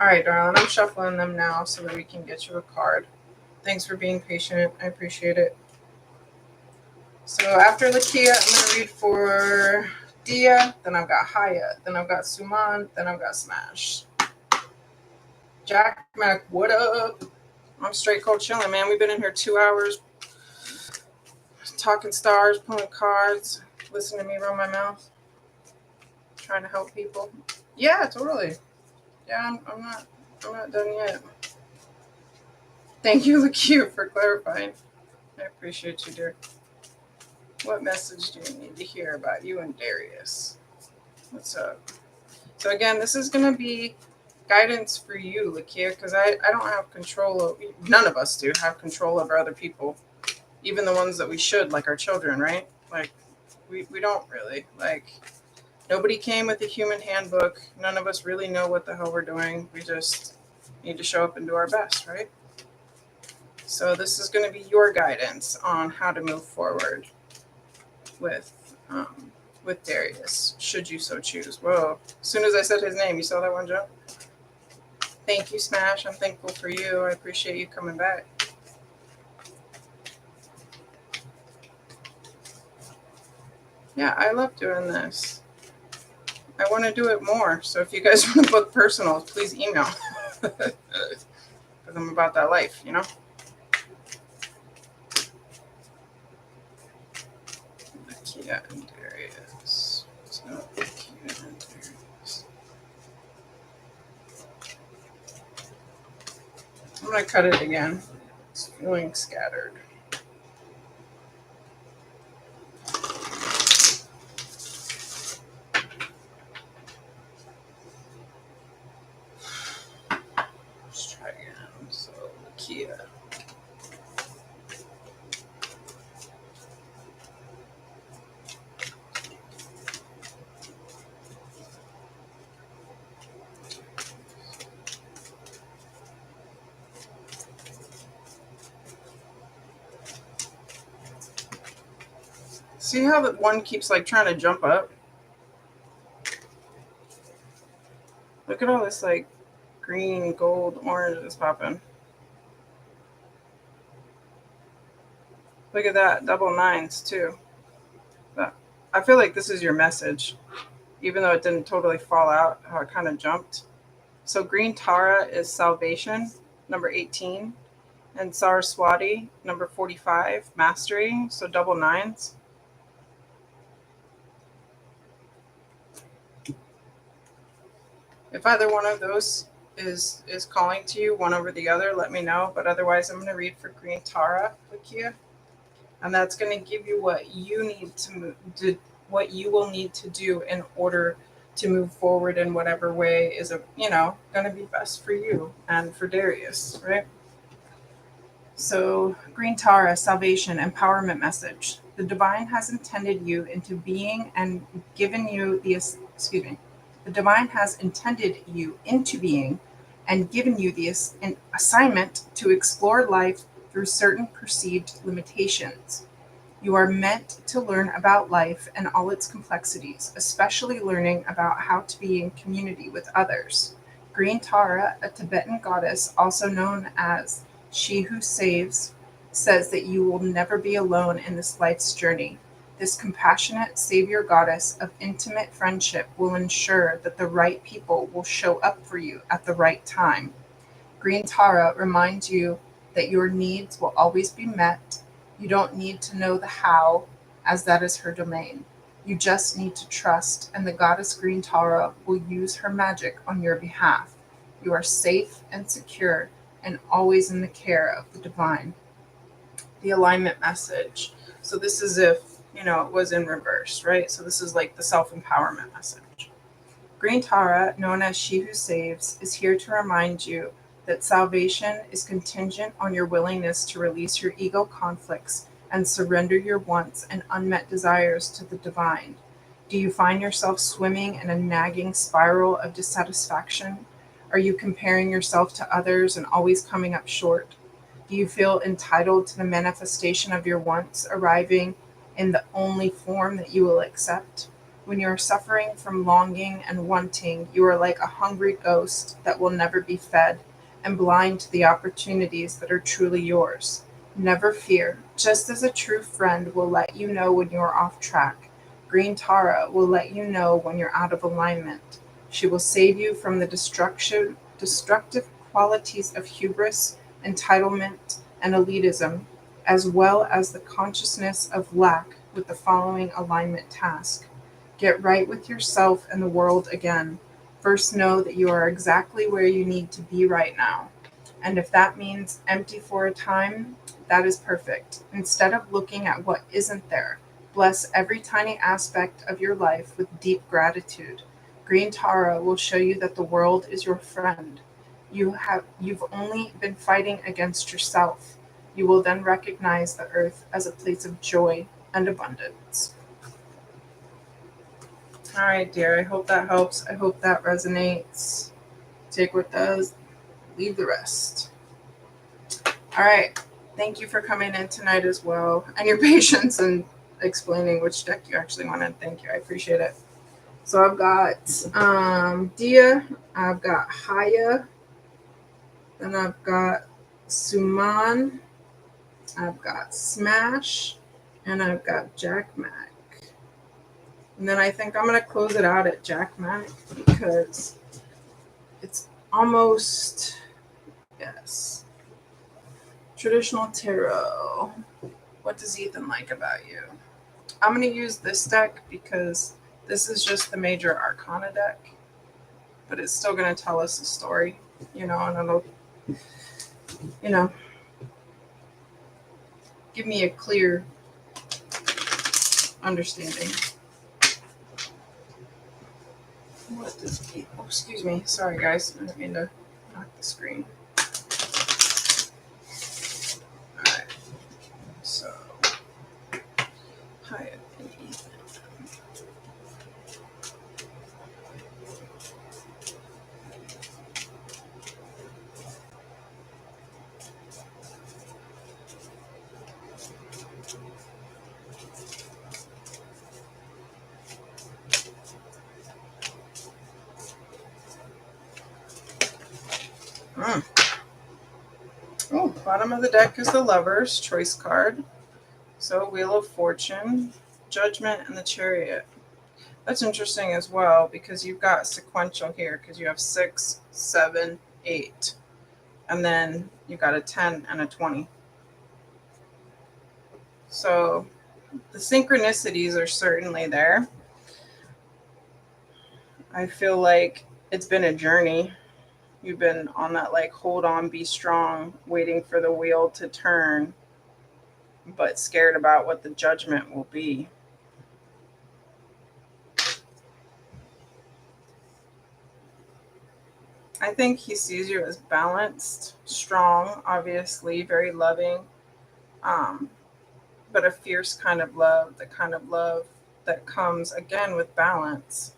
All right, darling, I'm shuffling them now so that we can get you a card. Thanks for being patient. I appreciate it. So after Lakia, I'm going to read for Dia, then I've got Haya, then I've got Suman, then I've got Smash. Jack Mac, what up? I'm straight cold chilling, man. We've been in here 2 hours talking stars, pulling cards, listening to me run my mouth, trying to help people. Yeah, totally. Yeah, I'm not done yet. Thank you, Lakia, for clarifying. I appreciate you, dear. What message do you need to hear about you and Darius? What's up? So again, this is going to be guidance for you, Lakia, because I don't have control of, none of us do have control over other people, even the ones that we should, like our children, right? Like, we don't really. Like, nobody came with a human handbook. None of us really know what the hell we're doing. We just need to show up and do our best, right? So this is going to be your guidance on how to move forward with Darius, should you so choose. Whoa. As soon as I said his name, you saw that one, Joe? Thank you, Smash. I'm thankful for you. I appreciate you coming back. Yeah, I love doing this. I want to do it more. So if you guys want to book personals, please email. Because I'm about that life, you know? Lakia and Darius. So, Lakia and Darius. I'm going to cut it again. It's feeling scattered. Let's try again. So, Lakia. See how the one keeps like trying to jump up? Look at all this like green, gold, orange that's popping. Look at that, double nines too. But I feel like this is your message, even though it didn't totally fall out, how it kind of jumped. So green Tara is salvation, number 18, and Saraswati, number 45, mastery, so double nines. If either one of those is calling to you, one over the other, let me know. But otherwise, I'm going to read for green Tara, Lakia, and that's going to give you what you need to what you will need to do in order to move forward in whatever way is going to be best for you and for Darius, right? So green Tara, salvation, empowerment message. The divine has intended you into being and given you the divine has intended you into being and given you the an assignment to explore life through certain perceived limitations. You are meant to learn about life and all its complexities, especially learning about how to be in community with others. Green Tara, a Tibetan goddess also known as She Who Saves, says that you will never be alone in this life's journey. This compassionate savior goddess of intimate friendship will ensure that the right people will show up for you at the right time. Green Tara reminds you that your needs will always be met. You don't need to know the how, as that is her domain. You just need to trust, and the goddess Green Tara will use her magic on your behalf. You are safe and secure and always in the care of the divine. The alignment message. So this is if, it was in reverse, right? So this is like the self-empowerment message. Green Tara, known as She Who Saves, is here to remind you that salvation is contingent on your willingness to release your ego conflicts and surrender your wants and unmet desires to the divine. Do you find yourself swimming in a nagging spiral of dissatisfaction? Are you comparing yourself to others and always coming up short? Do you feel entitled to the manifestation of your wants arriving in the only form that you will accept? When you are suffering from longing and wanting, you are like a hungry ghost that will never be fed, and blind to the opportunities that are truly yours. Never fear. Just as a true friend will let you know when you are off track, Green Tara will let you know when you're out of alignment. She will save you from the destructive qualities of hubris, entitlement, and elitism, as well as the consciousness of lack with the following alignment task. Get right with yourself and the world again. First, know that you are exactly where you need to be right now. And if that means empty for a time, that is perfect. Instead of looking at what isn't there, bless every tiny aspect of your life with deep gratitude. Green Tara will show you that the world is your friend. You've only been fighting against yourself. You will then recognize the earth as a place of joy and abundance. All right, dear. I hope that helps. I hope that resonates. Take what does, leave the rest. All right. Thank you for coming in tonight as well, and your patience and explaining which deck you actually wanted. Thank you. I appreciate it. So I've got Dia, I've got Haya, then I've got Suman, I've got Smash, and I've got Jack Mac. And then I think I'm going to close it out at Jack Mac because it's almost, yes. Traditional Tarot. What does Ethan like about you? I'm going to use this deck because this is just the Major Arcana deck, but it's still going to tell us a story, and it'll, give me a clear understanding. What does oh, excuse me. Sorry, guys. I didn't mean to knock the screen. All right. So, hi, Ethan. Oh, bottom of the deck is the Lover's Choice card. So, Wheel of Fortune, Judgment, and the Chariot. That's interesting as well because you've got sequential here because you have 6, 7, 8. And then you've got a 10 and a 20. So, the synchronicities are certainly there. I feel like it's been a journey. You've been on that, like, hold on, be strong, waiting for the wheel to turn, but scared about what the judgment will be. I think he sees you as balanced, strong, obviously, very loving, but a fierce kind of love, the kind of love that comes, again, with balance.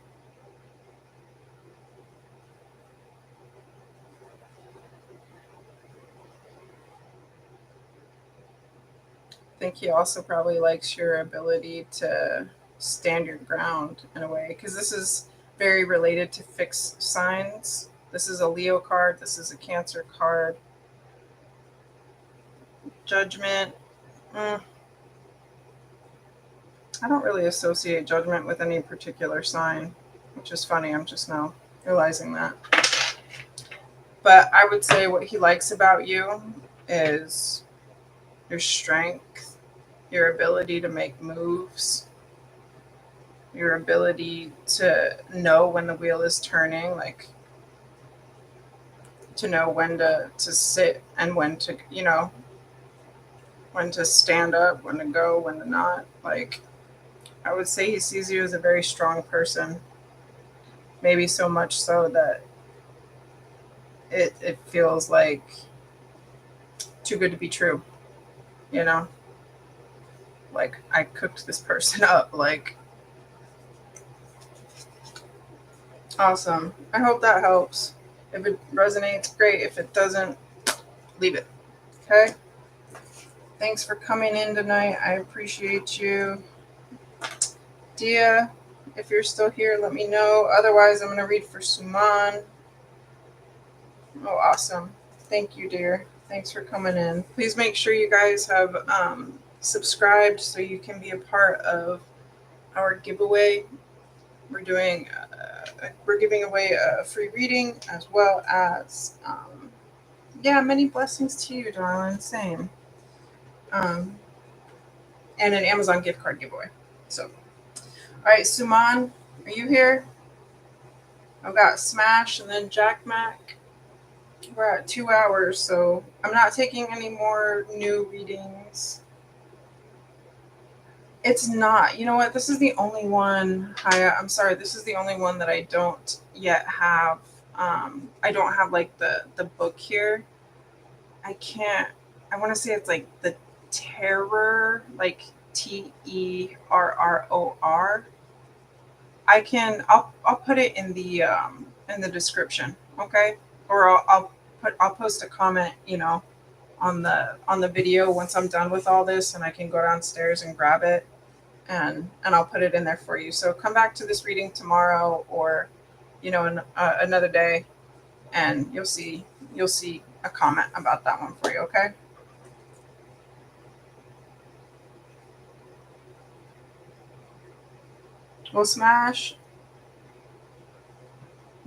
I think he also probably likes your ability to stand your ground in a way, because this is very related to fixed signs. This is a Leo card. This is a Cancer card. Judgment. I don't really associate judgment with any particular sign, which is funny. I'm just now realizing that. But I would say what he likes about you is your strength, your ability to make moves, your ability to know when the wheel is turning, like to know when to sit and when to, when to stand up, when to go, when to not. Like, I would say he sees you as a very strong person. Maybe so much so that it feels like too good to be true, you know? Like, I cooked this person up. Like, awesome. I hope that helps. If it resonates, great. If it doesn't, leave it. Okay? Thanks for coming in tonight. I appreciate you. Dia, If you're still here, let me know. Otherwise, I'm going to read for Suman. Oh, awesome. Thank you, dear. Thanks for coming in. Please make sure you guys have subscribed so you can be a part of our giveaway. We're doing, we're giving away a free reading as well as, yeah, many blessings to you, darling. Same. And an Amazon gift card giveaway. So, all right, Suman, are you here? I've got Smash and then Jack Mac. We're at 2 hours, so I'm not taking any more new readings. It's not. You know what? This is the only one. I'm sorry. This is the only one that I don't yet have. I don't have like the book here. I can't. I want to say it's like the Terror, like Terror. I can. I'll put it in the description. Okay. Or I'll post a comment. On the video once I'm done with all this, and I can go downstairs and grab it, and I'll put it in there for you. So come back to this reading tomorrow, or another day, and you'll see a comment about that one for you. Okay. We'll Smash,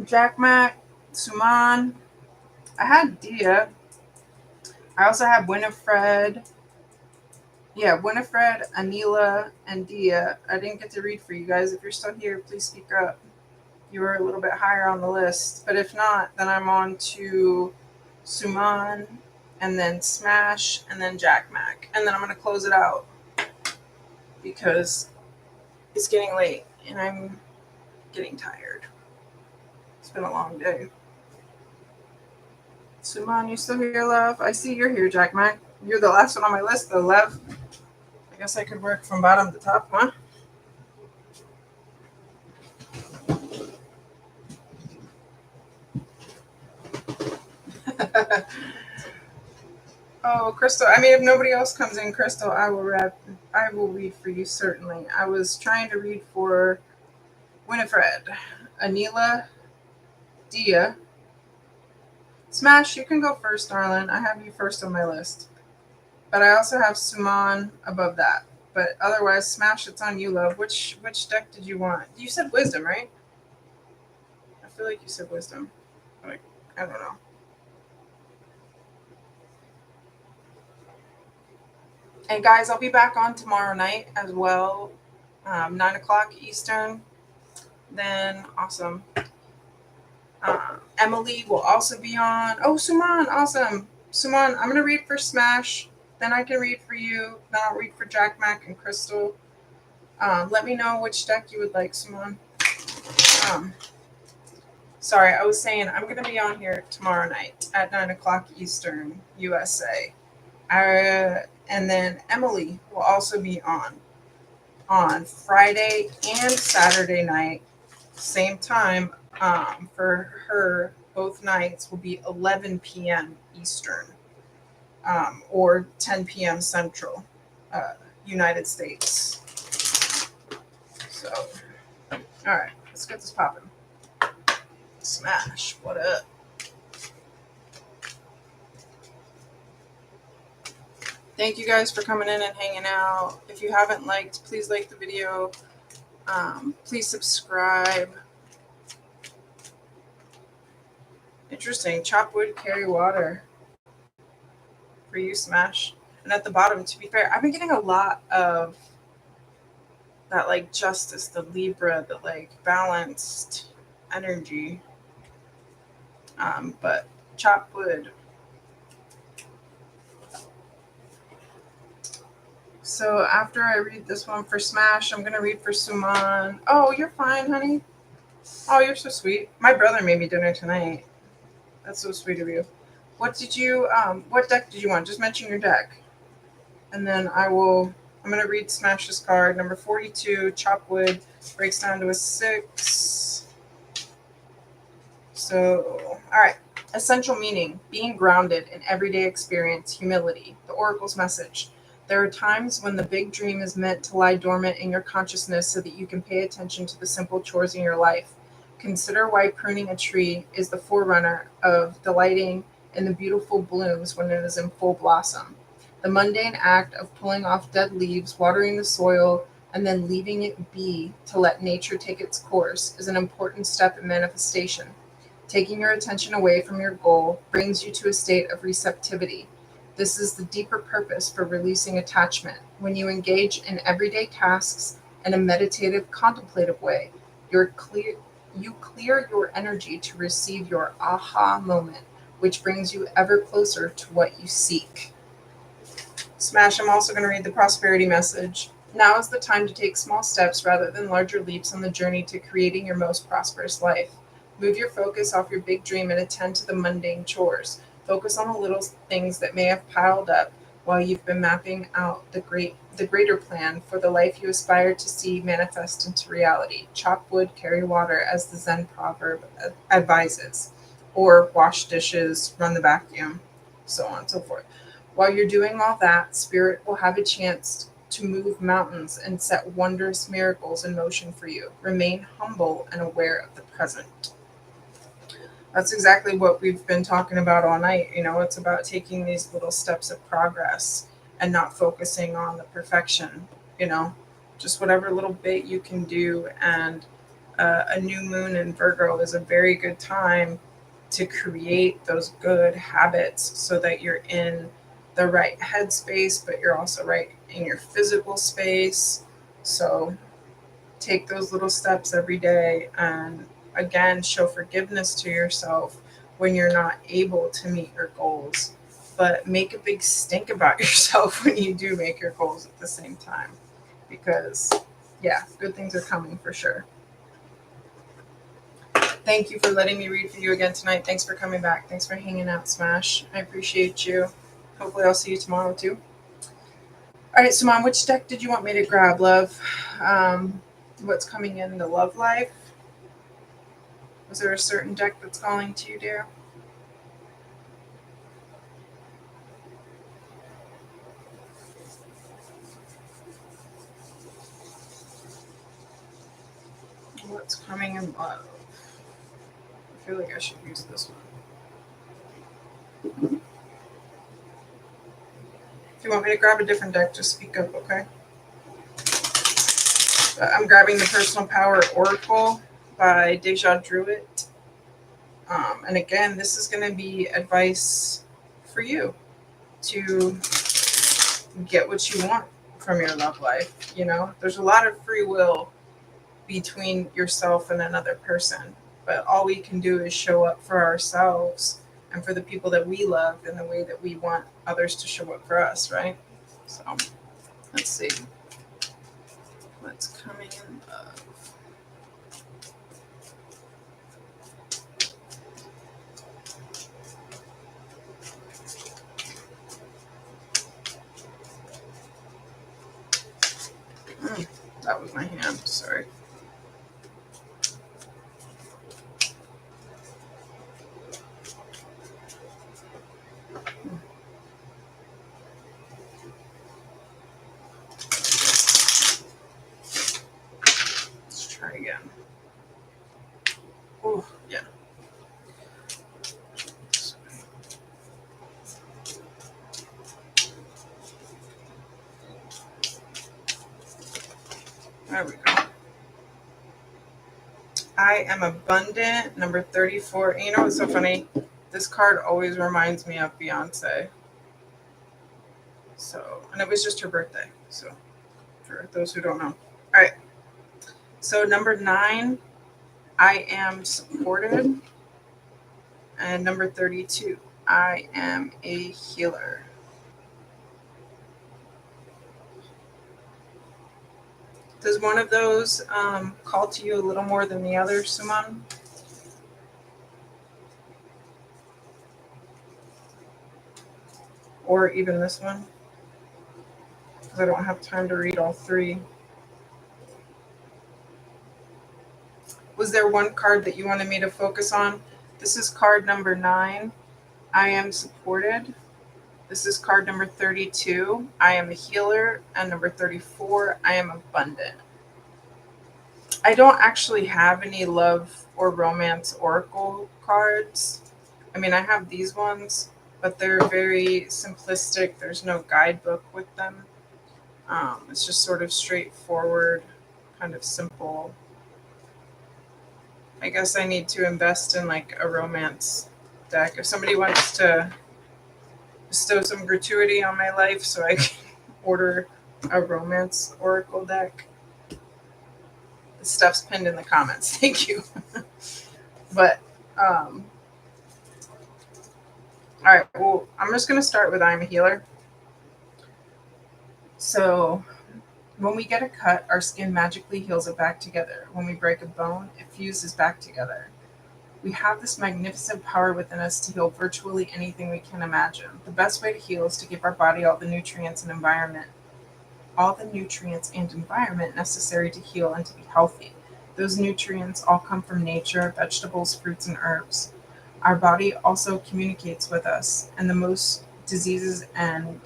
Jack Mac, Suman. I had Dia. I also have Winifred. Yeah, Winifred, Anila, and Dia. I didn't get to read for you guys. If you're still here, please speak up. You were a little bit higher on the list. But if not, then I'm on to Suman, and then Smash, and then Jack Mac. And then I'm going to close it out because it's getting late and I'm getting tired. It's been a long day. Suman, you still here, love? I see you're here, Jack Mac. You're the last one on my list, though, love. I guess I could work from bottom to top, huh? Oh, Crystal. I mean, if nobody else comes in, Crystal, I will read for you, certainly. I was trying to read for Winifred, Anila, Dia. Smash, you can go first, darling. I have you first on my list. But I also have Suman above that. But otherwise, Smash, it's on you, love. Which deck did you want? You said Wisdom, right? I feel like you said Wisdom. Like, I don't know. And guys, I'll be back on tomorrow night as well, 9 o'clock Eastern. Then, awesome. Emily will also be on. Oh, Suman, awesome. Suman, I'm going to read for Smash. Then I can read for you. Then I'll read for Jack Mac and Crystal. Let me know which deck you would like, Suman. Sorry, I was saying I'm going to be on here tomorrow night at 9 o'clock Eastern, USA. And then Emily will also be on Friday and Saturday night, same time. For her, both nights will be 11 p.m. Eastern, or 10 p.m. Central, United States. So, all right, let's get this popping. Smash, what up? Thank you guys for coming in and hanging out. If you haven't liked, please like the video. Please subscribe. Interesting. Chop wood, carry water. For you, Smash. And at the bottom, to be fair, I've been getting a lot of that, like, justice, the Libra, the, like, balanced energy. But chop wood. So after I read this one for Smash, I'm going to read for Suman. Oh, you're fine, honey. Oh, you're so sweet. My brother made me dinner tonight. That's so sweet of you. What deck did you want? Just mention your deck. And then I'm going to read Smash's card. Number 42, Chop Wood, breaks down to a 6. So, all right. Essential meaning, being grounded in everyday experience, humility. The Oracle's message. There are times when the big dream is meant to lie dormant in your consciousness so that you can pay attention to the simple chores in your life. Consider why pruning a tree is the forerunner of delighting in the beautiful blooms when it is in full blossom. The mundane act of pulling off dead leaves, watering the soil, and then leaving it be to let nature take its course is an important step in manifestation. Taking your attention away from your goal brings you to a state of receptivity. This is the deeper purpose for releasing attachment. When you engage in everyday tasks in a meditative, contemplative way, you're clear, you clear your energy to receive your aha moment, which brings you ever closer to what you seek. Smash, I'm also going to read the prosperity message. Now is the time to take small steps rather than larger leaps on the journey to creating your most prosperous life. Move your focus off your big dream and attend to the mundane chores. Focus on the little things that may have piled up while you've been mapping out the greater plan for the life you aspire to see manifest into reality. Chop wood, carry water, as the Zen proverb advises, or wash dishes, run the vacuum, so on and so forth. While you're doing all that, Spirit will have a chance to move mountains and set wondrous miracles in motion for you. Remain humble and aware of the present. That's exactly what we've been talking about all night. It's about taking these little steps of progress and not focusing on the perfection, you know, just whatever little bit you can do. And a new moon in Virgo is a very good time to create those good habits so that you're in the right headspace, but you're also right in your physical space. So take those little steps every day and again show forgiveness to yourself when you're not able to meet your goals, but make a big stink about yourself when you do make your goals at the same time, because yeah, good things are coming for sure. Thank you for letting me read for you again tonight. Thanks for coming back. Thanks for hanging out, Smash. I appreciate you. Hopefully I'll see you tomorrow too. All right, so Mom, which deck did you want me to grab, love? What's coming in the love life? Was there a certain deck that's calling to you, dear? What's coming in love? I feel like I should use this one. If you want me to grab a different deck, just speak up, okay? I'm grabbing the Personal Power Oracle by Deja Druid. And again, this is going to be advice for you to get what you want from your love life. There's a lot of free will between yourself and another person, but all we can do is show up for ourselves and for the people that we love in the way that we want others to show up for us, right? So let's see what's coming in love. That was my hand, sorry. Let's try again. Oh, yeah. There we go. I am abundant, number 34. And you know what's so funny? This card always reminds me of Beyonce. So, and it was just her birthday. So, for those who don't know. All right. So, number 9, I am supported. And number 32, I am a healer. Does one of those call to you a little more than the other, Suman? Or even this one? Because I don't have time to read all 3. Was there one card that you wanted me to focus on? This is card number 9. I am supported. This is card number 32. I am a healer. And number 34, I am abundant. I don't actually have any love or romance oracle cards. I mean, I have these ones, but they're very simplistic. There's no guidebook with them. It's just sort of straightforward, kind of simple. I guess I need to invest in like a romance deck. If somebody wants to bestow some gratuity on my life so I can order a romance oracle deck, the stuff's pinned in the comments. Thank you. But, all right, well, I'm just going to start with I'm a healer. So, when we get a cut, our skin magically heals it back together. When we break a bone, it fuses back together. We have this magnificent power within us to heal virtually anything we can imagine. The best way to heal is to give our body all the nutrients and environment necessary to heal and to be healthy. Those nutrients all come from nature, vegetables, fruits, and herbs. Our body also communicates with us, and the most diseases and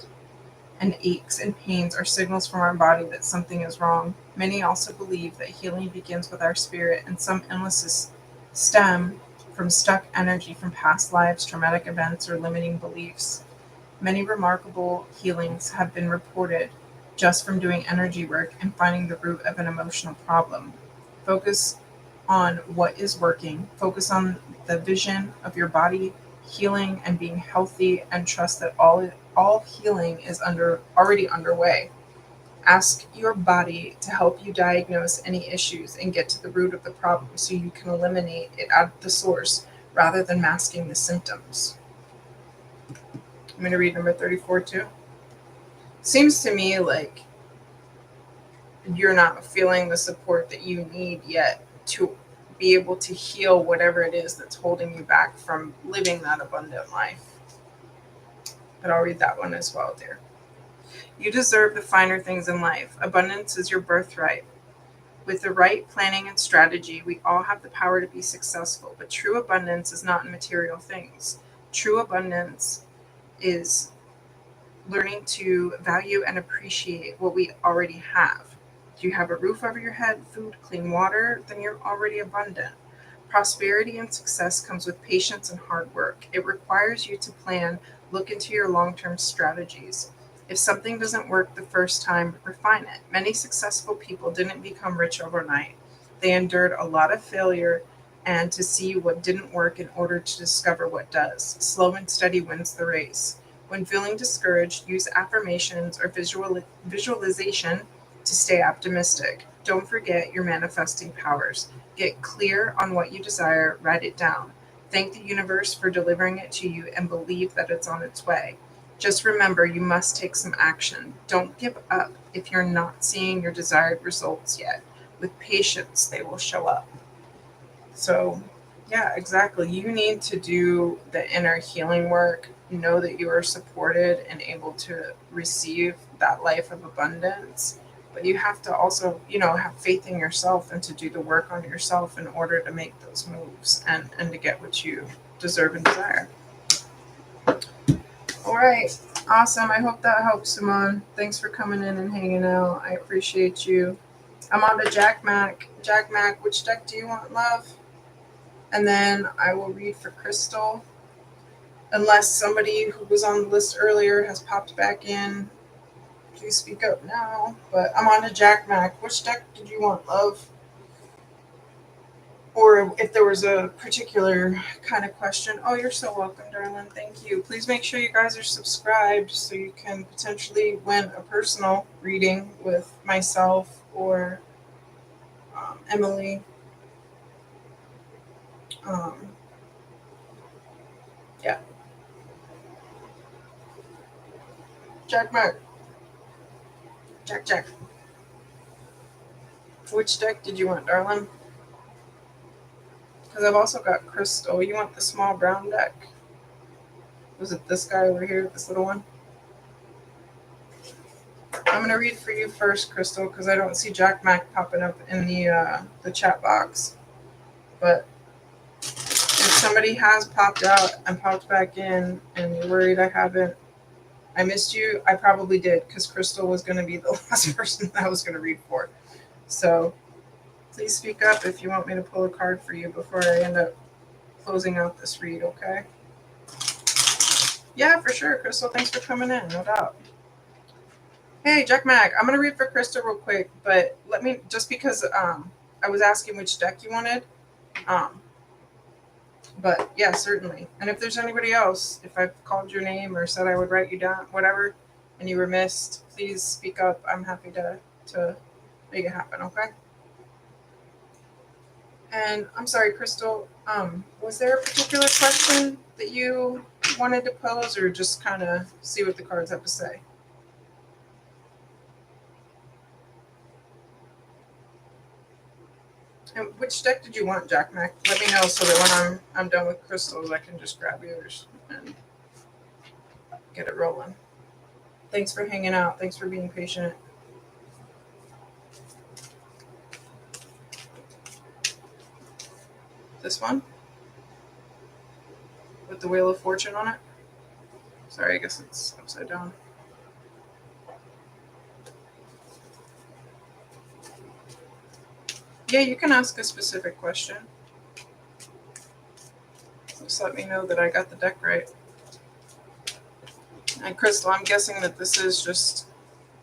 aches and pains are signals from our body that something is wrong. Many also believe that healing begins with our spirit, and some illnesses stem from stuck energy from past lives, traumatic events, or limiting beliefs. Many remarkable healings have been reported just from doing energy work and finding the root of an emotional problem. Focus on what is working, focus on the vision of your body healing and being healthy, and trust that all healing is already underway. Ask your body to help you diagnose any issues and get to the root of the problem so you can eliminate it at the source rather than masking the symptoms. I'm going to read number 34 too. Seems to me like you're not feeling the support that you need yet to be able to heal whatever it is that's holding you back from living that abundant life. But I'll read that one as well, dear. You deserve the finer things in life. Abundance is your birthright. With the right planning and strategy, we all have the power to be successful, but true abundance is not in material things. True abundance is learning to value and appreciate what we already have. Do you have a roof over your head, food, clean water? Then you're already abundant. Prosperity and success comes with patience and hard work. It requires you to plan, look into your long-term strategies. If something doesn't work the first time, refine it. Many successful people didn't become rich overnight. They endured a lot of failure and to see what didn't work in order to discover what does. Slow and steady wins the race. When feeling discouraged, use affirmations or visualization to stay optimistic. Don't forget your manifesting powers. Get clear on what you desire, write it down. Thank the universe for delivering it to you and believe that it's on its way. Just remember, you must take some action. Don't give up if you're not seeing your desired results yet. With patience, they will show up. So, yeah, exactly. You need to do the inner healing work, know that you are supported and able to receive that life of abundance. But you have to also, have faith in yourself and to do the work on yourself in order to make those moves and to get what you deserve and desire. All right. Awesome. I hope that helps, Simone. Thanks for coming in and hanging out. I appreciate you. I'm on to Jack Mac. Jack Mac, which deck do you want, love? And then I will read for Crystal. Unless somebody who was on the list earlier has popped back in, please speak up now. But I'm on to Jack Mac. Which deck did you want, love? Or if there was a particular kind of question. Oh, you're so welcome, darling. Thank you. Please make sure you guys are subscribed so you can potentially win a personal reading with myself or Emily. Yeah. Jack Mac. Jack. Which deck did you want, darling? Because I've also got Crystal. You want the small brown deck? Was it this guy over here, this little one? I'm going to read for you first, Crystal, because I don't see Jack Mac popping up in the chat box. But if somebody has popped out and popped back in and you're worried I haven't I missed you. I probably did because Crystal was going to be the last person that I was going to read for. So please speak up if you want me to pull a card for you before I end up closing out this read, okay? Yeah, for sure. Crystal, thanks for coming in, no doubt. Hey, Jack Mac, I'm going to read for Crystal real quick, but let me, just because I was asking which deck you wanted. Um, but yeah, certainly. And if there's anybody else, if I've called your name or said I would write you down, whatever, and you were missed, please speak up. I'm happy to make it happen, okay? And I'm sorry, Crystal, was there a particular question that you wanted to pose or just kind of see what the cards have to say? And which deck did you want, Jack Mac? Let me know so that when I'm done with crystals, I can just grab yours and get it rolling. Thanks for hanging out. Thanks for being patient. This one with the Wheel of Fortune on it. Sorry, I guess it's upside down. Yeah, you can ask a specific question. Just let me know that I got the deck right. And Crystal, I'm guessing that this is just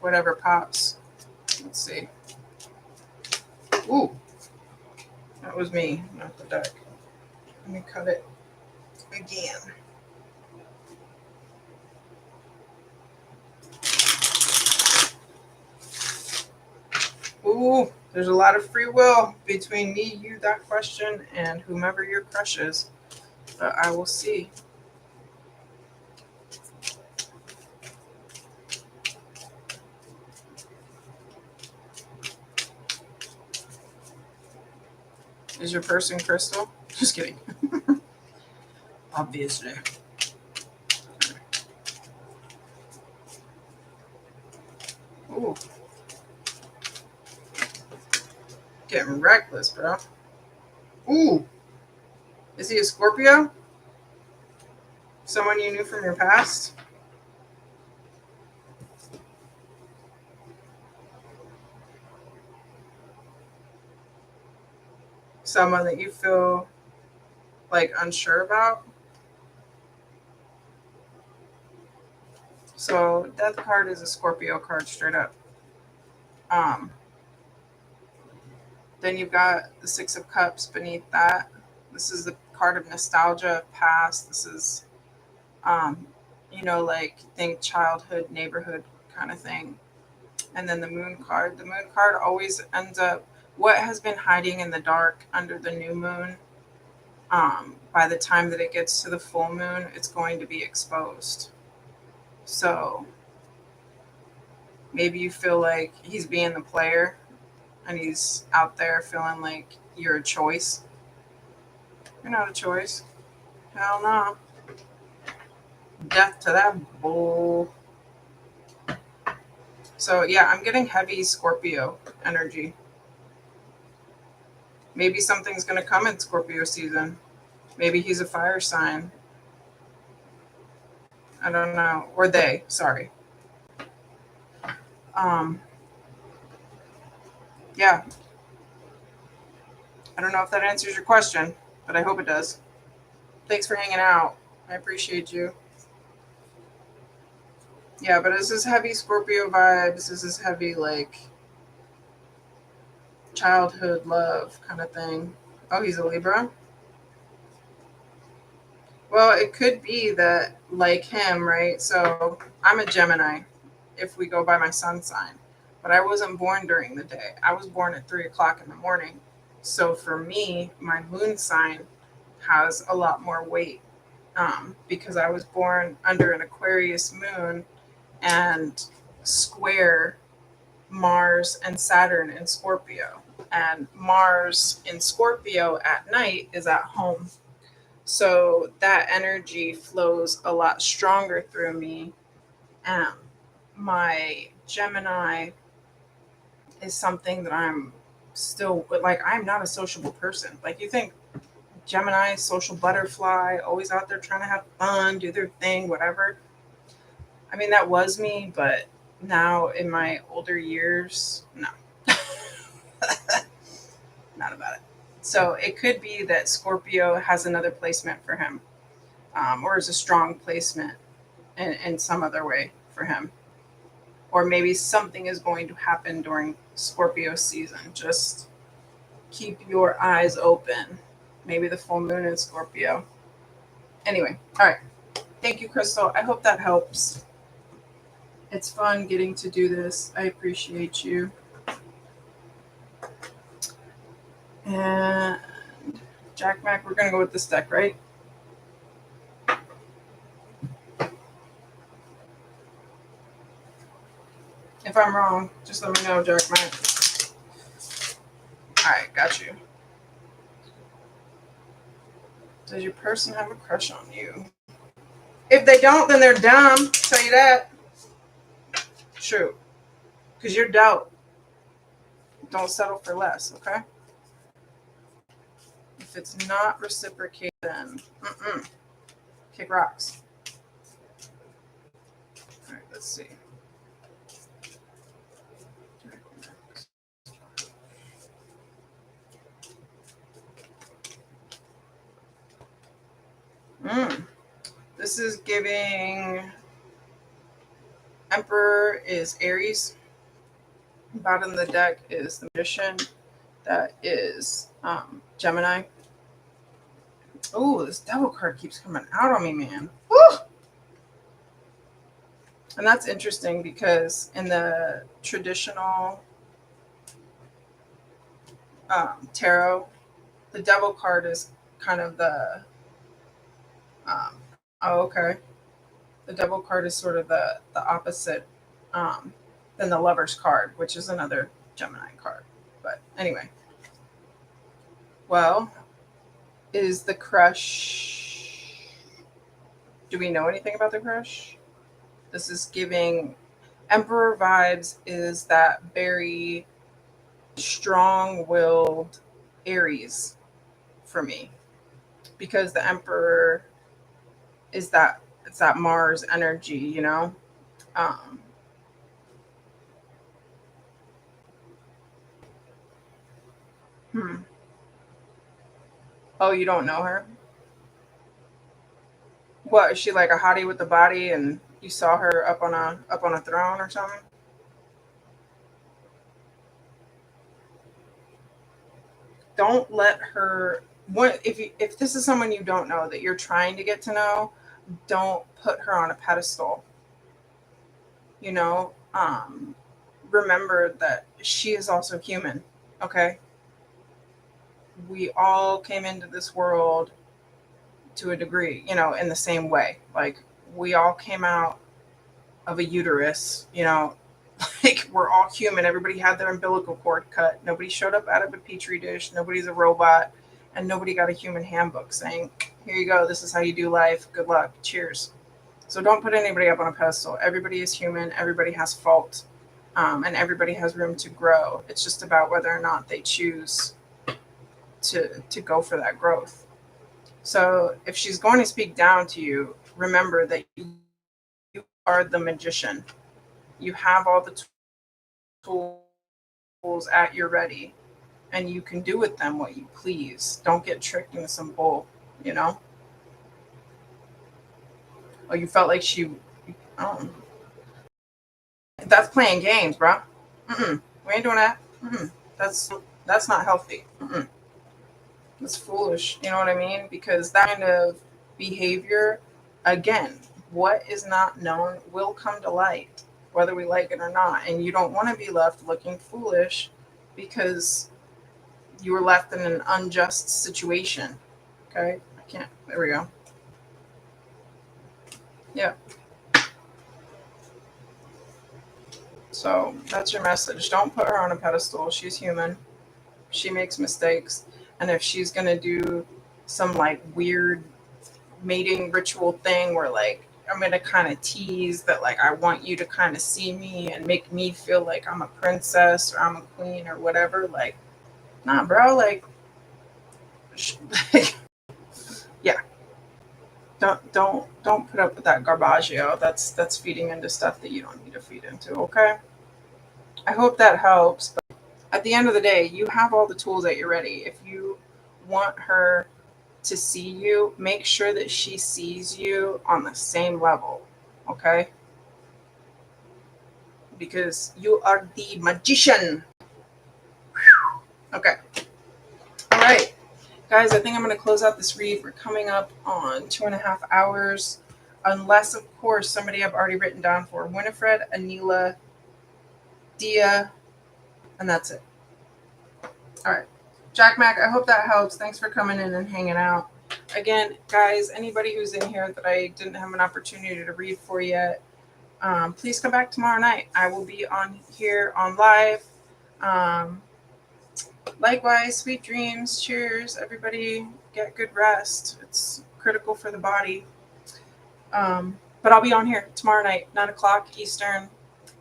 whatever pops. Let's see. Ooh, that was me, not the deck. Let me cut it again. Ooh, there's a lot of free will between me, you, that question, and whomever your crush is. But I will see. Is your person Crystal? Just kidding. Obviously. Ooh. Getting reckless, bro. Ooh. Is he a Scorpio? Someone you knew from your past? Someone that you feel like unsure about? So Death card is a Scorpio card straight up. Um, then you've got the Six of Cups beneath that. This is the card of nostalgia, past. This is, um, like think childhood, neighborhood kind of thing. And then the Moon card. The Moon card always ends up what has been hiding in the dark under the new moon. By the time that it gets to the full moon, it's going to be exposed. So maybe you feel like he's being the player and he's out there feeling like you're a choice. You're not a choice. Hell no. Death to that bull. So yeah, I'm getting heavy Scorpio energy. Maybe something's gonna come in Scorpio season. Maybe he's a fire sign. I don't know. Or they, sorry. Um yeah. I don't know if that answers your question, but I hope it does. Thanks for hanging out. I appreciate you. Yeah, but this is heavy Scorpio vibes. This is heavy like childhood love kind of thing. Oh, he's a Libra? Well, it could be that, like him, right? So I'm a Gemini if we go by my sun sign, but I wasn't born during the day. I was born at 3 o'clock in the morning. So for me, my moon sign has a lot more weight because I was born under an Aquarius moon and square Mars and Saturn in Scorpio. And Mars in Scorpio at night is at home. So that energy flows a lot stronger through me. And my Gemini is something that I'm still like, I'm not a sociable person. Like, you think Gemini, social butterfly, always out there trying to have fun, do their thing, whatever. I mean, that was me, but now in my older years, no. Not about it. So it could be that Scorpio has another placement for him, or is a strong placement in some other way for him. Or maybe something is going to happen during Scorpio season. Just keep your eyes open. Maybe the full moon in Scorpio. Anyway, all right. Thank you, Crystal. I hope that helps. It's fun getting to do this. I appreciate you. And Jack Mac, we're going to go with this deck, right? If I'm wrong, just let me know, Jack Mac. All right, got you. Does your person have a crush on you? If they don't, then they're dumb. Tell you that. True. Because you're doubt. Don't settle for less, okay? If it's not reciprocated, then kick rocks. All right, let's see. This is giving Emperor is Aries. Bottom of the deck is the Magician. That is Gemini. Oh, this Devil card keeps coming out on me, man. Woo! And that's interesting because in the traditional tarot, the Devil card is kind of the okay. The Devil card is sort of the opposite than the Lover's card, which is another Gemini card. But anyway, well, is the crush? Do we know anything about the crush? This is giving Emperor vibes. Is that very strong-willed Aries for me, because the Emperor is that it's that Mars energy, you know. Um, hmm. Oh, you don't know her? What is she, like a hottie with the body, and you saw her up on a throne or something? Don't let her. What if this is someone you don't know that you're trying to get to know? Don't put her on a pedestal. You know, remember that she is also human. Okay, we all came into this world to a degree, you know, in the same way. Like we all came out of a uterus, you know, like we're all human. Everybody had their umbilical cord cut. Nobody showed up out of a petri dish. Nobody's a robot, and nobody got a human handbook saying, "Here you go. This is how you do life. Good luck. Cheers." So don't put anybody up on a pedestal. Everybody is human. Everybody has fault, and everybody has room to grow. It's just about whether or not they choose to go for that growth. So if she's going to speak down to you, remember that you are the magician. You have all the tools at your ready, and you can do with them what you please. Don't get tricked into some bull, you know? Oh, you felt like she, oh, that's playing games, bro. We ain't doing that. That's that's not healthy. That's foolish. You know what I mean? Because that kind of behavior, again, what is not known will come to light, whether we like it or not. And you don't want to be left looking foolish because you were left in an unjust situation. Okay? I can't. There we go. Yeah. So that's your message. Don't put her on a pedestal. She's human. She makes mistakes. And if she's going to do some like weird mating ritual thing where like I'm going to kind of tease that like I want you to kind of see me and make me feel like I'm a princess or I'm a queen or whatever, like, nah, bro, like, yeah, Don't put up with that garbaggio. That's feeding into stuff that you don't need to feed into, okay? I hope that helps. But at the end of the day, you have all the tools at your ready. If you want her to see you, make sure that she sees you on the same level, okay? Because you are the magician. Okay. All right. Guys, I think I'm going to close out this read. We're coming up on 2.5 hours. Unless, of course, somebody I've already written down for Winifred, Anila, Dia, and that's it. All right. Jack Mac, I hope that helps. Thanks for coming in and hanging out. Again, guys, anybody who's in here that I didn't have an opportunity to read for yet, please come back tomorrow night. I will be on here on live. Likewise, sweet dreams. Cheers. Everybody get good rest. It's critical for the body. But I'll be on here tomorrow night, 9 o'clock Eastern.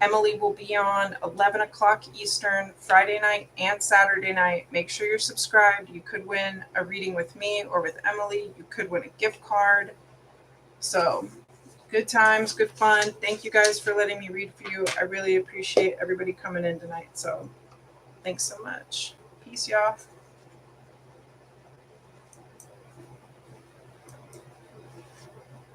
Emily will be on 11 o'clock Eastern, Friday night and Saturday night. Make sure you're subscribed. You could win a reading with me or with Emily. You could win a gift card. So good times, good fun. Thank you guys for letting me read for you. I really appreciate everybody coming in tonight. So thanks so much. Peace, y'all.